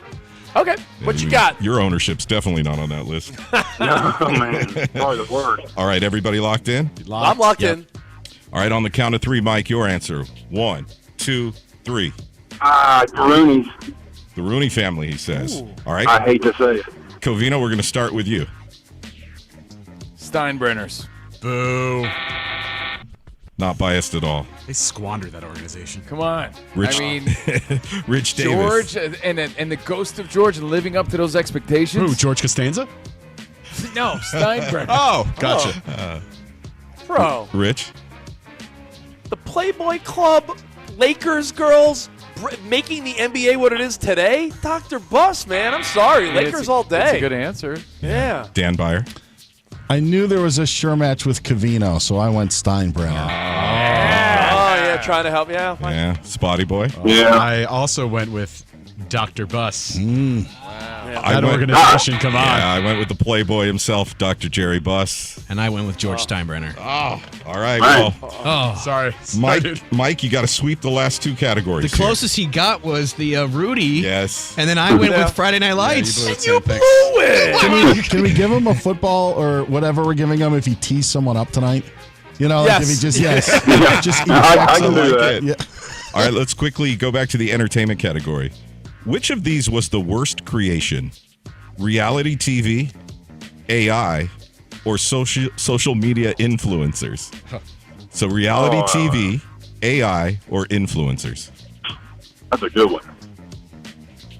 [SPEAKER 2] Okay, what you got?
[SPEAKER 4] Your ownership's definitely not on that list.
[SPEAKER 12] Oh man, probably the worst.
[SPEAKER 4] All right, everybody locked in?
[SPEAKER 2] I'm locked in.
[SPEAKER 4] All right, on the count of 3, Mike, your answer. 1, 2, 3.
[SPEAKER 12] Rooney's.
[SPEAKER 4] The Rooney family, he says. All right.
[SPEAKER 12] I hate to say it.
[SPEAKER 4] Covino, we're going to start with you.
[SPEAKER 3] Steinbrenners.
[SPEAKER 17] Boo.
[SPEAKER 4] Not biased at all.
[SPEAKER 17] They squandered that organization.
[SPEAKER 3] Come on.
[SPEAKER 4] Rich,
[SPEAKER 3] I mean,
[SPEAKER 4] Rich Davis.
[SPEAKER 3] George and the ghost of George living up to those expectations.
[SPEAKER 17] Who, George Costanza?
[SPEAKER 3] No, Steinbrenner.
[SPEAKER 17] Oh, gotcha.
[SPEAKER 2] Bro,
[SPEAKER 4] Rich?
[SPEAKER 2] the Playboy Club, Lakers girls, making the NBA what it is today? Dr. Buss, man. I'm sorry. Lakers all day.
[SPEAKER 3] That's a good answer.
[SPEAKER 2] Yeah.
[SPEAKER 4] Dan Byer?
[SPEAKER 1] I knew there was a sure match with Covino, so I went Steinbrenner.
[SPEAKER 2] Oh, yeah, trying to help. Yeah.
[SPEAKER 4] Yeah. Spotty Boy?
[SPEAKER 12] Yeah.
[SPEAKER 17] I also went with Dr. Buss.
[SPEAKER 4] I
[SPEAKER 17] That
[SPEAKER 4] went-
[SPEAKER 17] organization, come on.
[SPEAKER 4] Yeah, I went with the Playboy himself, Dr. Jerry Buss.
[SPEAKER 8] And I went with George Steinbrenner.
[SPEAKER 4] Oh, all right. Well,
[SPEAKER 17] Oh, sorry.
[SPEAKER 4] Mike, you got to sweep the last 2 categories.
[SPEAKER 8] The closest he got was the Rudy.
[SPEAKER 4] Yes.
[SPEAKER 8] And then I went with Friday Night Lights.
[SPEAKER 2] You blew it.
[SPEAKER 1] Can we give him a football or whatever we're giving him if he teased someone up tonight? You know, like if he just just
[SPEAKER 12] I can do
[SPEAKER 4] like
[SPEAKER 12] that.
[SPEAKER 4] it.
[SPEAKER 1] Yeah.
[SPEAKER 4] All right, let's quickly go back to the entertainment category. Which of these was the worst creation? Reality TV, AI, or social media influencers? So reality TV, AI, or influencers?
[SPEAKER 12] That's a good one.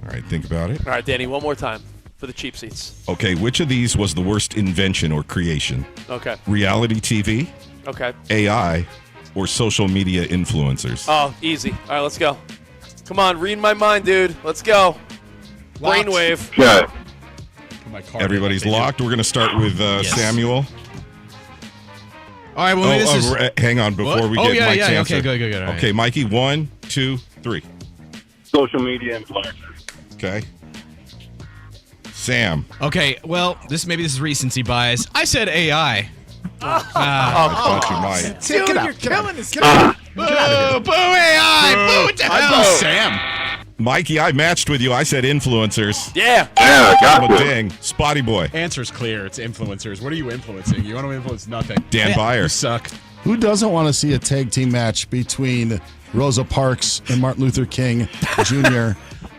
[SPEAKER 4] All right, think about it.
[SPEAKER 2] All right, Danny, one more time for the cheap seats.
[SPEAKER 4] Okay, which of these was the worst invention or creation?
[SPEAKER 2] Okay.
[SPEAKER 4] Reality TV,
[SPEAKER 2] Okay.
[SPEAKER 4] AI, or social media influencers?
[SPEAKER 2] Oh, easy. All right, let's go. Come on, read my mind, dude. Let's go. Brainwave.
[SPEAKER 12] Okay.
[SPEAKER 4] Everybody's locked. We're going to start with Samuel.
[SPEAKER 8] All right, well, this is...
[SPEAKER 4] hang on before we
[SPEAKER 8] What?
[SPEAKER 4] get Mike's
[SPEAKER 8] Okay,
[SPEAKER 4] answer.
[SPEAKER 8] good. All right.
[SPEAKER 4] Okay, Mikey, 1, 2, 3.
[SPEAKER 12] Social media influencers.
[SPEAKER 4] Okay. Sam.
[SPEAKER 8] Okay, well, this is recency bias. I said AI.
[SPEAKER 4] I thought you might.
[SPEAKER 2] Dude, you're killing this.
[SPEAKER 8] Boo, AI! Boo, what the hell?
[SPEAKER 17] Sam.
[SPEAKER 4] Mikey, I matched with you. I said influencers.
[SPEAKER 2] Yeah.
[SPEAKER 12] Yeah, got
[SPEAKER 4] Oh,
[SPEAKER 12] it.
[SPEAKER 4] dang. Spotty Boy.
[SPEAKER 17] Answer's clear. It's influencers. What are you influencing? You want to influence nothing.
[SPEAKER 4] Dan
[SPEAKER 17] You
[SPEAKER 4] Byer.
[SPEAKER 17] suck.
[SPEAKER 1] Who doesn't want to see a tag team match between Rosa Parks and Martin Luther King Jr.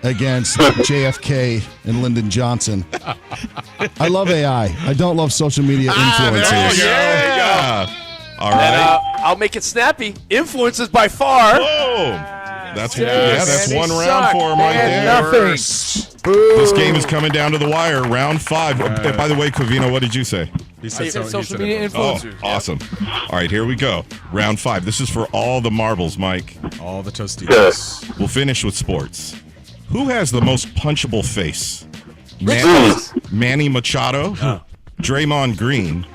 [SPEAKER 1] against JFK and Lyndon Johnson? I love AI. I don't love social media influencers.
[SPEAKER 4] Yeah. All
[SPEAKER 2] And,
[SPEAKER 4] right.
[SPEAKER 2] I'll make it snappy. Influences by far.
[SPEAKER 4] Whoa. That's
[SPEAKER 3] Yes.
[SPEAKER 4] that's
[SPEAKER 3] They
[SPEAKER 4] one round
[SPEAKER 3] suck.
[SPEAKER 4] for him
[SPEAKER 3] They
[SPEAKER 4] right
[SPEAKER 3] had
[SPEAKER 4] there.
[SPEAKER 3] nothing. Boo.
[SPEAKER 4] This game is coming down to the wire. Round 5. By the way, Covino, what did you say?
[SPEAKER 17] He
[SPEAKER 3] I said social media
[SPEAKER 4] Oh,
[SPEAKER 3] influencers.
[SPEAKER 4] awesome. All right, here we go. Round 5. This is for all the marbles, Mike.
[SPEAKER 17] All the Tostitos.
[SPEAKER 4] We'll finish with sports. Who has the most punchable face? Manny Machado, Draymond Green,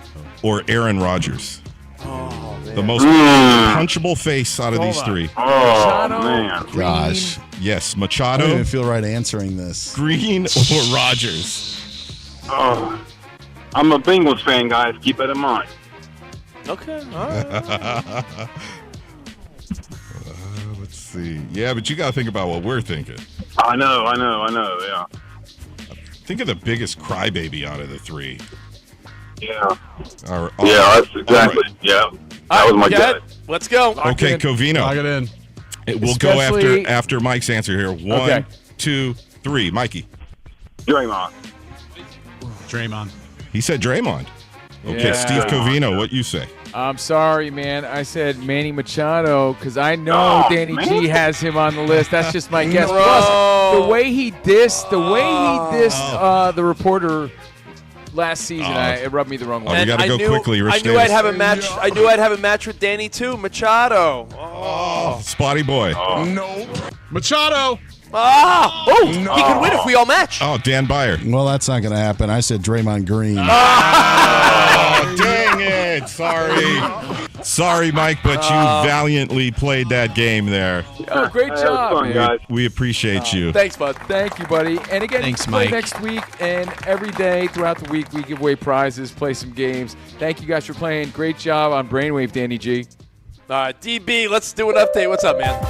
[SPEAKER 4] or Aaron Rodgers? The most punchable face out of these three.
[SPEAKER 12] Oh, man.
[SPEAKER 1] Gosh.
[SPEAKER 4] Yes,
[SPEAKER 1] I
[SPEAKER 4] Machado,
[SPEAKER 1] don't even feel right answering this.
[SPEAKER 4] Green, or Rodgers?
[SPEAKER 12] Oh, I'm a Bengals fan, guys. Keep that in mind.
[SPEAKER 2] Okay. All right.
[SPEAKER 4] Let's see. Yeah, but you got to think about what we're thinking.
[SPEAKER 12] I know, yeah.
[SPEAKER 4] Think of the biggest crybaby out of the three.
[SPEAKER 12] Yeah.
[SPEAKER 4] All right.
[SPEAKER 12] Yeah, that's exactly.
[SPEAKER 4] All right.
[SPEAKER 12] Yeah. That was my
[SPEAKER 2] Good.
[SPEAKER 12] guess.
[SPEAKER 2] Let's go.
[SPEAKER 4] Okay, Covino.
[SPEAKER 17] Lock it in.
[SPEAKER 4] We'll go
[SPEAKER 3] Especially-
[SPEAKER 4] after Mike's answer here. 1,
[SPEAKER 3] Okay.
[SPEAKER 4] 2, 3. Mikey.
[SPEAKER 12] Draymond.
[SPEAKER 17] Draymond.
[SPEAKER 4] He said Draymond. Okay,
[SPEAKER 3] Yeah.
[SPEAKER 4] Steve Covino, what you say?
[SPEAKER 3] I'm sorry, man. I said Manny Machado because I know Danny G has him on the list. That's just my guess. Plus, the way he dissed the reporter last season, it rubbed me the wrong way.
[SPEAKER 4] Oh, you got to go quickly, Rich
[SPEAKER 2] I knew
[SPEAKER 4] Davis.
[SPEAKER 2] I'd have a match. I knew I'd have a match with Danny too. Machado.
[SPEAKER 4] Oh, Spotty Boy.
[SPEAKER 17] Nope. Machado.
[SPEAKER 2] He could win if we all match.
[SPEAKER 4] Oh, Dan Byer.
[SPEAKER 1] Well, that's not going to happen. I said Draymond Green.
[SPEAKER 4] Oh, dang it. Sorry, Mike, but you valiantly played that game there.
[SPEAKER 3] Oh, great job,
[SPEAKER 12] fun,
[SPEAKER 3] man.
[SPEAKER 12] guys.
[SPEAKER 4] We appreciate you.
[SPEAKER 2] Thanks, bud.
[SPEAKER 3] Thank you, buddy. And again,
[SPEAKER 8] Thanks,
[SPEAKER 3] you can play
[SPEAKER 8] Mike.
[SPEAKER 3] next week and every day throughout the week we give away prizes, play some games. Thank you guys for playing. Great job on Brainwave, Danny G.
[SPEAKER 2] All right, DB, let's do an update. What's up, man?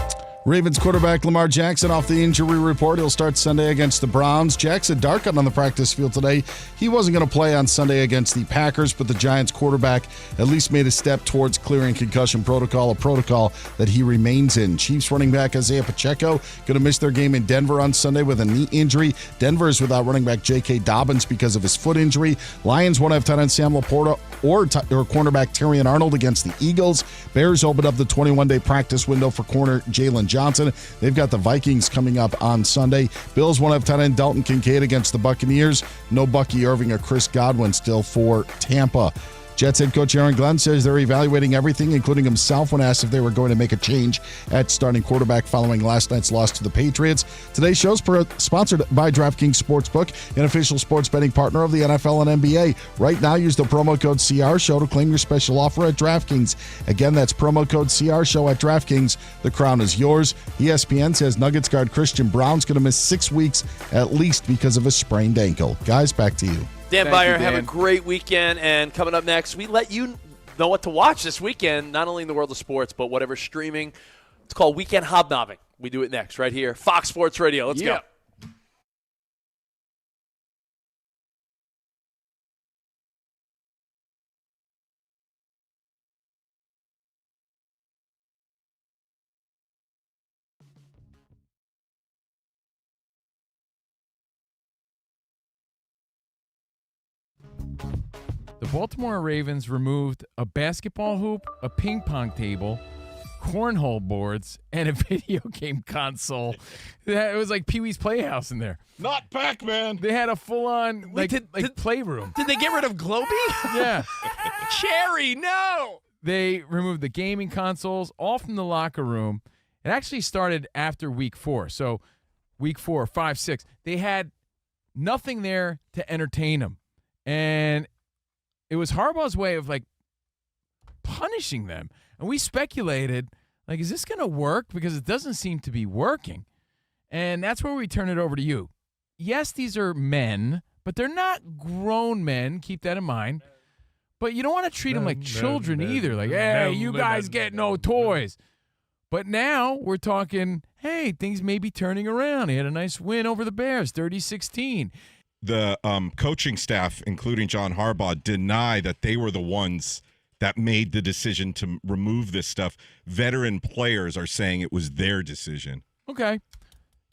[SPEAKER 1] Ravens quarterback Lamar Jackson off the injury report. He'll start Sunday against the Browns. Jackson darkened on the practice field today. He wasn't going to play on Sunday against the Packers, but the Giants quarterback at least made a step towards clearing concussion protocol, a protocol that he remains in. Chiefs running back Isaiah Pacheco going to miss their game in Denver on Sunday with a knee injury. Denver is without running back J.K. Dobbins because of his foot injury. Lions won't have tight end Sam Laporta or cornerback Terrion Arnold against the Eagles. Bears opened up the 21-day practice window for corner Jalen Johnson. They've got the Vikings coming up on Sunday. Bills won't have tight end Dalton Kincaid against the Buccaneers. No Bucky Irving or Chris Godwin still for Tampa. Jets head coach Aaron Glenn says they're evaluating everything, including himself, when asked if they were going to make a change at starting quarterback following last night's loss to the Patriots. Today's show is sponsored by DraftKings Sportsbook, an official sports betting partner of the NFL and NBA. Right now, use the promo code CRSHOW to claim your special offer at DraftKings. Again, that's promo code CRSHOW at DraftKings. The crown is yours. ESPN says Nuggets guard Christian Brown's going to miss 6 weeks at least because of a sprained ankle. Guys, back to you.
[SPEAKER 2] Dan
[SPEAKER 3] Thank
[SPEAKER 2] Byer,
[SPEAKER 3] you, Dan.
[SPEAKER 2] have a great weekend. And coming up next, we let you know what to watch this weekend, not only in the world of sports, but whatever streaming. It's called Weekend Hobnobbing. We do it next, right here. Fox Sports Radio. Let's go.
[SPEAKER 3] The Baltimore Ravens removed a basketball hoop, a ping pong table, cornhole boards, and a video game console. It was like Pee-wee's Playhouse in there.
[SPEAKER 4] Not Pac-Man.
[SPEAKER 3] They had a full-on playroom.
[SPEAKER 7] Did they get rid of Globey?
[SPEAKER 3] Yeah.
[SPEAKER 7] Cherry, no.
[SPEAKER 3] They removed the gaming consoles all from the locker room. It actually started after week 4. So week 4, 5, 6, they had nothing there to entertain them. And it was Harbaugh's way of, like, punishing them. And we speculated, like, is this going to work? Because it doesn't seem to be working. And that's where we turn it over to you. Yes, these are men, but they're not grown men. Keep that in mind. But you don't want to treat them like children either. Like, hey, you guys get no toys. But now we're talking, hey, things may be turning around. He had a nice win over the Bears, 30-16.
[SPEAKER 4] The coaching staff, including John Harbaugh, deny that they were the ones that made the decision to remove this stuff. Veteran players are saying it was their decision.
[SPEAKER 3] Okay.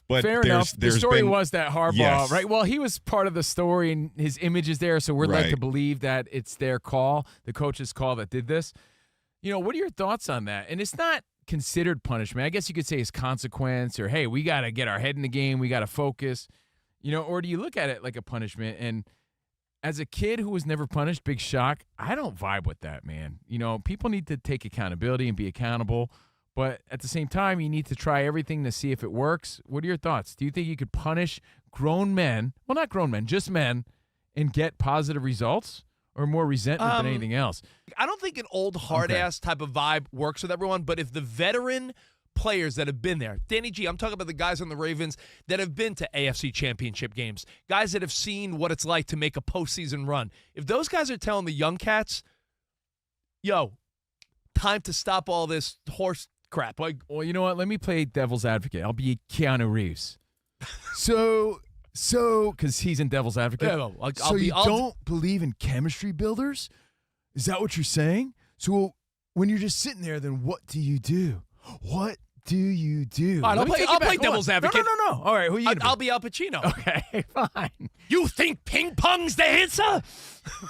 [SPEAKER 4] But
[SPEAKER 3] fair enough. The story was that Harbaugh,
[SPEAKER 4] Yes.
[SPEAKER 3] right? Well, he was part of the story and his image is there, so we're led to believe that it's their call, the coach's call that did this. You know, what are your thoughts on that? And it's not considered punishment? I guess you could say it's consequence, or hey, we got to get our head in the game, we got to focus, or do you look at it like a punishment? And as a kid who was never punished, big shock, I don't vibe with that, man. People need to take accountability and be accountable, but at the same time, you need to try everything to see if it works. What are your thoughts? Do you think you could punish grown men, well, not grown men, just men, and get positive results, or more resentment than anything else?
[SPEAKER 7] I don't think an old hard-ass type of vibe works with everyone, but if the veteran players that have been there, Danny G, I'm talking about the guys on the Ravens that have been to AFC championship games, guys that have seen what it's like to make a postseason run. If those guys are telling the young cats, yo, time to stop all this horse crap. Like,
[SPEAKER 3] well, you know what? Let me play devil's advocate. I'll be Keanu Reeves. So, because he's in devil's advocate.
[SPEAKER 7] Yeah, no,
[SPEAKER 3] don't believe in chemistry builders? Is that what you're saying? So when you're just sitting there, then what do you do? What do you do?
[SPEAKER 7] All right, I'll play devil's advocate.
[SPEAKER 3] No. All right, who are you gonna be?
[SPEAKER 7] I'll be Al Pacino.
[SPEAKER 3] Okay, fine.
[SPEAKER 7] You think ping pong's the answer?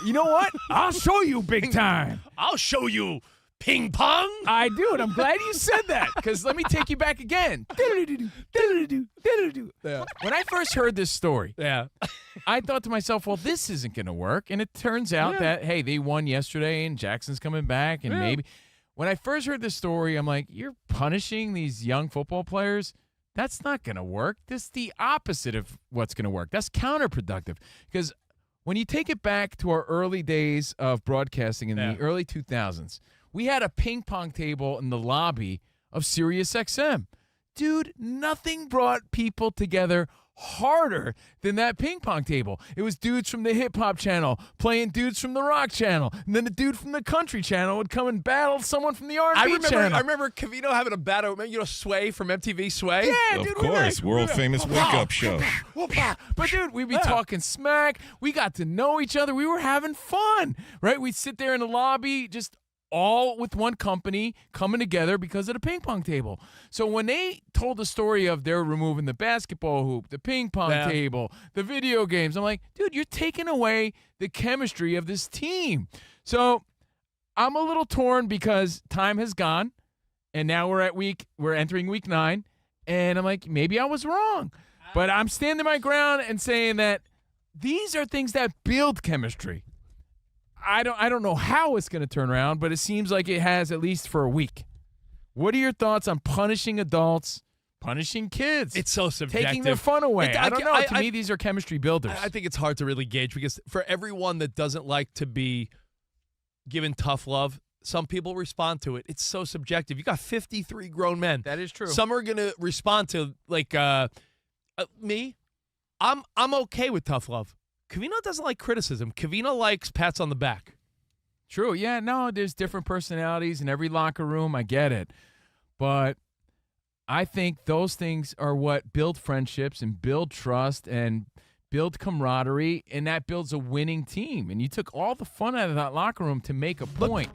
[SPEAKER 3] You know what? I'll show you big time.
[SPEAKER 7] I'll show you ping pong.
[SPEAKER 3] I do, and I'm glad you said that, because let me take you back again.
[SPEAKER 7] Yeah.
[SPEAKER 3] When I first heard this story,
[SPEAKER 7] Yeah.
[SPEAKER 3] I thought to myself, well, this isn't going to work. And it turns out that, hey, they won yesterday, and Jackson's coming back, and maybe. When I first heard this story, I'm like, you're punishing these young football players? That's not going to work. That's the opposite of what's going to work. That's counterproductive. Because when you take it back to our early days of broadcasting in the early 2000s, we had a ping pong table in the lobby of Sirius XM. Dude, nothing brought people together harder than that ping pong table. It was dudes from the hip hop channel playing dudes from the rock channel, and then the dude from the country channel would come and battle someone from the R&B channel.
[SPEAKER 7] I remember Covino having a battle. Remember, Sway from MTV Sway?
[SPEAKER 3] Yeah,
[SPEAKER 4] Of
[SPEAKER 3] dude,
[SPEAKER 4] course, world famous wake up show.
[SPEAKER 3] But dude, we'd be talking smack. We got to know each other. We were having fun, right? We'd sit there in the lobby, just all with one company coming together because of the ping pong table. So when they told the story of they're removing the basketball hoop, the ping pong table, the video games, I'm like, dude, you're taking away the chemistry of this team. So I'm a little torn because time has gone, and now we're entering week 9, and I'm like, maybe I was wrong. But I'm standing my ground and saying that these are things that build chemistry. I don't know how it's going to turn around, but it seems like it has, at least for a week. What are your thoughts on punishing adults, punishing kids?
[SPEAKER 7] It's so subjective.
[SPEAKER 3] Taking their fun away. I don't know. To me, these are chemistry builders.
[SPEAKER 7] I think it's hard to really gauge, because for everyone that doesn't like to be given tough love, some people respond to it. It's so subjective. You got 53 grown men.
[SPEAKER 3] That is true.
[SPEAKER 7] Some are going to respond to, like, me. I'm okay with tough love. Covino doesn't like criticism. Covino likes pats on the back.
[SPEAKER 3] True. Yeah, no, there's different personalities in every locker room. I get it. But I think those things are what build friendships and build trust and build camaraderie, and that builds a winning team. And you took all the fun out of that locker room to make a point.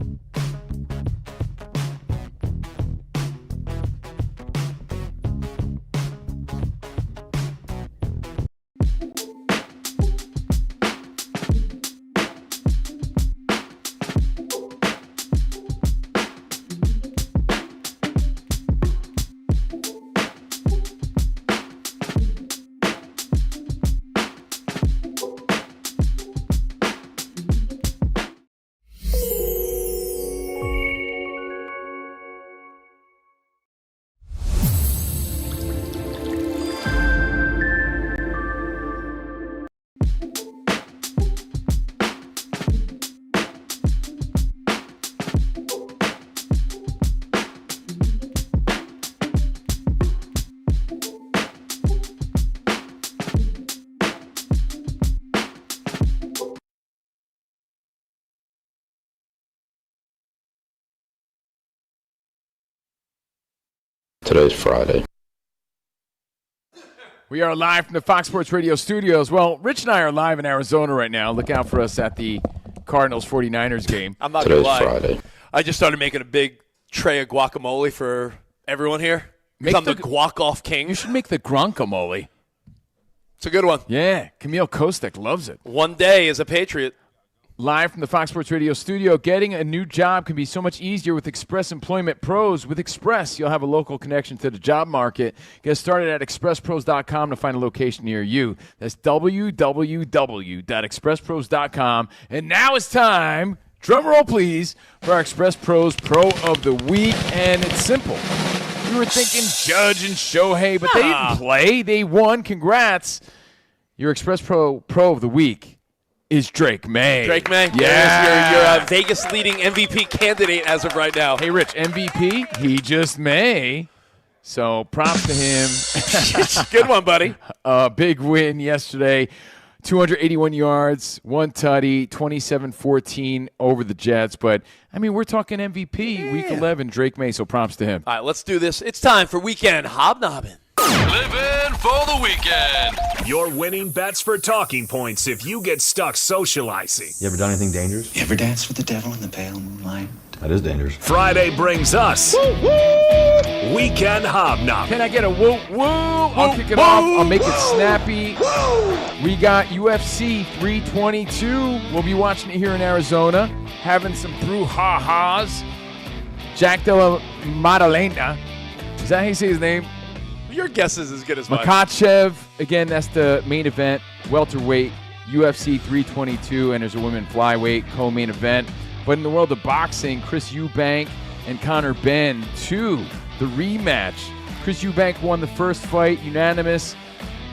[SPEAKER 18] Today's Friday.
[SPEAKER 3] We are live from the Fox Sports Radio studios. Well, Rich and I are live in Arizona right now. Look out for us at the Cardinals-49ers game.
[SPEAKER 2] I'm not going to lie.
[SPEAKER 18] Friday.
[SPEAKER 2] I just started making a big tray of guacamole for everyone here. I'm the guac-off king.
[SPEAKER 3] You should make the guacamole.
[SPEAKER 2] It's a good one.
[SPEAKER 3] Yeah, Camille Kostek loves it.
[SPEAKER 2] One day as a Patriot.
[SPEAKER 3] Live from the Fox Sports Radio studio, getting a new job can be so much easier with Express Employment Pros. With Express, you'll have a local connection to the job market. Get started at expresspros.com to find a location near you. That's www.expresspros.com. And now it's time, drum roll please, for our Express Pros Pro of the Week. And it's simple. We were thinking Judge and Shohei, but they didn't play. They won. Congrats. Your Express Pro of the Week is Drake Maye.
[SPEAKER 2] Drake Maye.
[SPEAKER 3] Yeah.
[SPEAKER 2] You're a Vegas leading MVP candidate as of right now.
[SPEAKER 3] Hey, Rich, MVP, he just may. So props to him.
[SPEAKER 2] Good one, buddy.
[SPEAKER 3] Big win yesterday. 281 yards, 1 tutty, 27-14 over the Jets. But, I mean, we're talking MVP, Week 11, Drake Maye, so props to him.
[SPEAKER 2] All right, let's do this. It's time for Weekend Hobnobbing.
[SPEAKER 14] Living for the weekend.
[SPEAKER 15] Your winning bets for talking points if you get stuck socializing.
[SPEAKER 18] You ever done anything dangerous?
[SPEAKER 19] You ever danced with the devil in the pale moonlight?
[SPEAKER 18] That is dangerous.
[SPEAKER 15] Friday brings us Weekend Hobnob.
[SPEAKER 3] Can I get a woo woo? I'll kick it off. I'll make it snappy. We got UFC 322. We'll be watching it here in Arizona, having some through ha-has. Jack Della Maddalena. Is that how you say his name?
[SPEAKER 2] Your guess is as good as mine.
[SPEAKER 3] Makachev, again, that's the main event, welterweight, UFC 322, and there's a women flyweight co-main event. But in the world of boxing, Chris Eubank and Conor Benn, the rematch. Chris Eubank won the first fight, unanimous.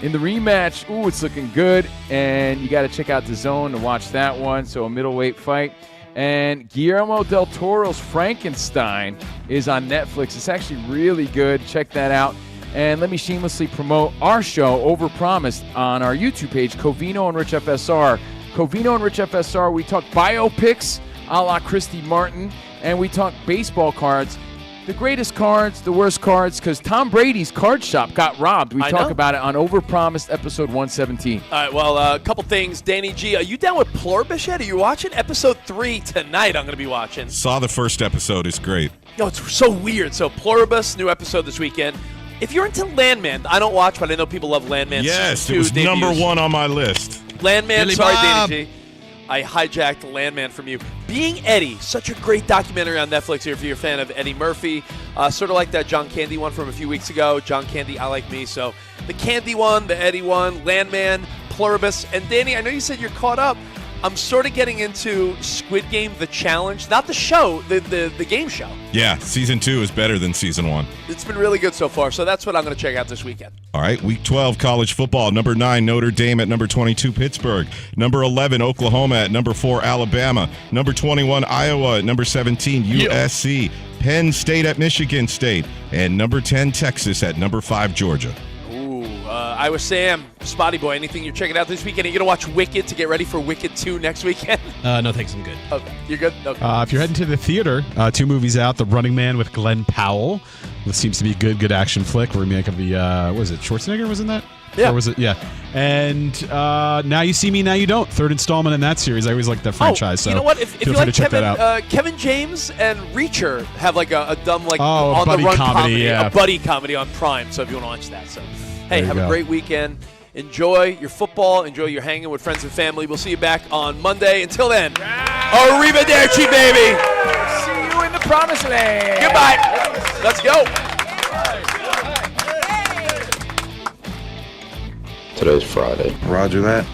[SPEAKER 3] In the rematch, it's looking good, and you got to check out DAZN to watch that one, so a middleweight fight. And Guillermo del Toro's Frankenstein is on Netflix. It's actually really good. Check that out. And let me shamelessly promote our show, Overpromised, on our YouTube page, Covino and Rich FSR. Covino and Rich FSR, we talk biopics a la Christy Martin, and we talk baseball cards. The greatest cards, the worst cards, because Tom Brady's card shop got robbed. We talk about it on Overpromised, episode 117.
[SPEAKER 2] All right, well, a couple things. Danny G, are you down with Pluribus yet? Are you watching episode 3 tonight? I'm going to be watching.
[SPEAKER 4] Saw the first episode. It's great.
[SPEAKER 2] No, it's so weird. So Pluribus, new episode this weekend. If you're into Landman, I don't watch, but I know people love Landman.
[SPEAKER 4] Yes, it was number 1 on my list.
[SPEAKER 2] Landman,
[SPEAKER 4] Billy
[SPEAKER 2] sorry,
[SPEAKER 4] Bob.
[SPEAKER 2] Danny G. I hijacked Landman from you. Being Eddie, such a great documentary on Netflix here if you're a fan of Eddie Murphy. Sort of like that John Candy one from a few weeks ago. John Candy, I Like Me. So the Candy one, the Eddie one, Landman, Pluribus. And Danny, I know you said you're caught up. I'm sort of getting into Squid Game, The Challenge. Not the show, the game show.
[SPEAKER 4] Yeah, season 2 is better than season 1.
[SPEAKER 2] It's been really good so far, so that's what I'm going to check out this weekend.
[SPEAKER 4] All right, week 12, college football. Number 9, Notre Dame at number 22, Pittsburgh. Number 11, Oklahoma at number 4, Alabama. Number 21, Iowa at number 17, USC. Penn State at Michigan State. And number 10, Texas at number 5, Georgia.
[SPEAKER 2] Iowa Sam, Spotty Boy, anything you're checking out this weekend? Are you going to watch Wicked to get ready for Wicked 2 next weekend?
[SPEAKER 8] No, thanks. I'm good.
[SPEAKER 2] Okay, you're good? Okay.
[SPEAKER 17] If you're heading to the theater, 2 movies out. The Running Man with Glenn Powell. This seems to be a good action flick. Remake of the, what was it, Schwarzenegger was in that?
[SPEAKER 2] Yeah.
[SPEAKER 17] Or was it? Yeah. And Now You See Me, Now You Don't. 3rd installment in that series. I always like that franchise. So
[SPEAKER 2] you know what? If
[SPEAKER 17] feel
[SPEAKER 2] you
[SPEAKER 17] free
[SPEAKER 2] like
[SPEAKER 17] to check that out.
[SPEAKER 2] Kevin James and Reacher have like a dumb like
[SPEAKER 17] a
[SPEAKER 2] on the run
[SPEAKER 17] comedy, yeah.
[SPEAKER 2] a buddy comedy on Prime. So if you want to watch that, so hey,
[SPEAKER 17] There you
[SPEAKER 2] have a
[SPEAKER 17] go.
[SPEAKER 2] great weekend. Enjoy your football. Enjoy your hanging with friends and family. We'll see you back on Monday. Until then, arrivederci, baby.
[SPEAKER 3] See you in the promised land.
[SPEAKER 2] Goodbye. Let's go.
[SPEAKER 18] Today's Friday.
[SPEAKER 20] Roger that.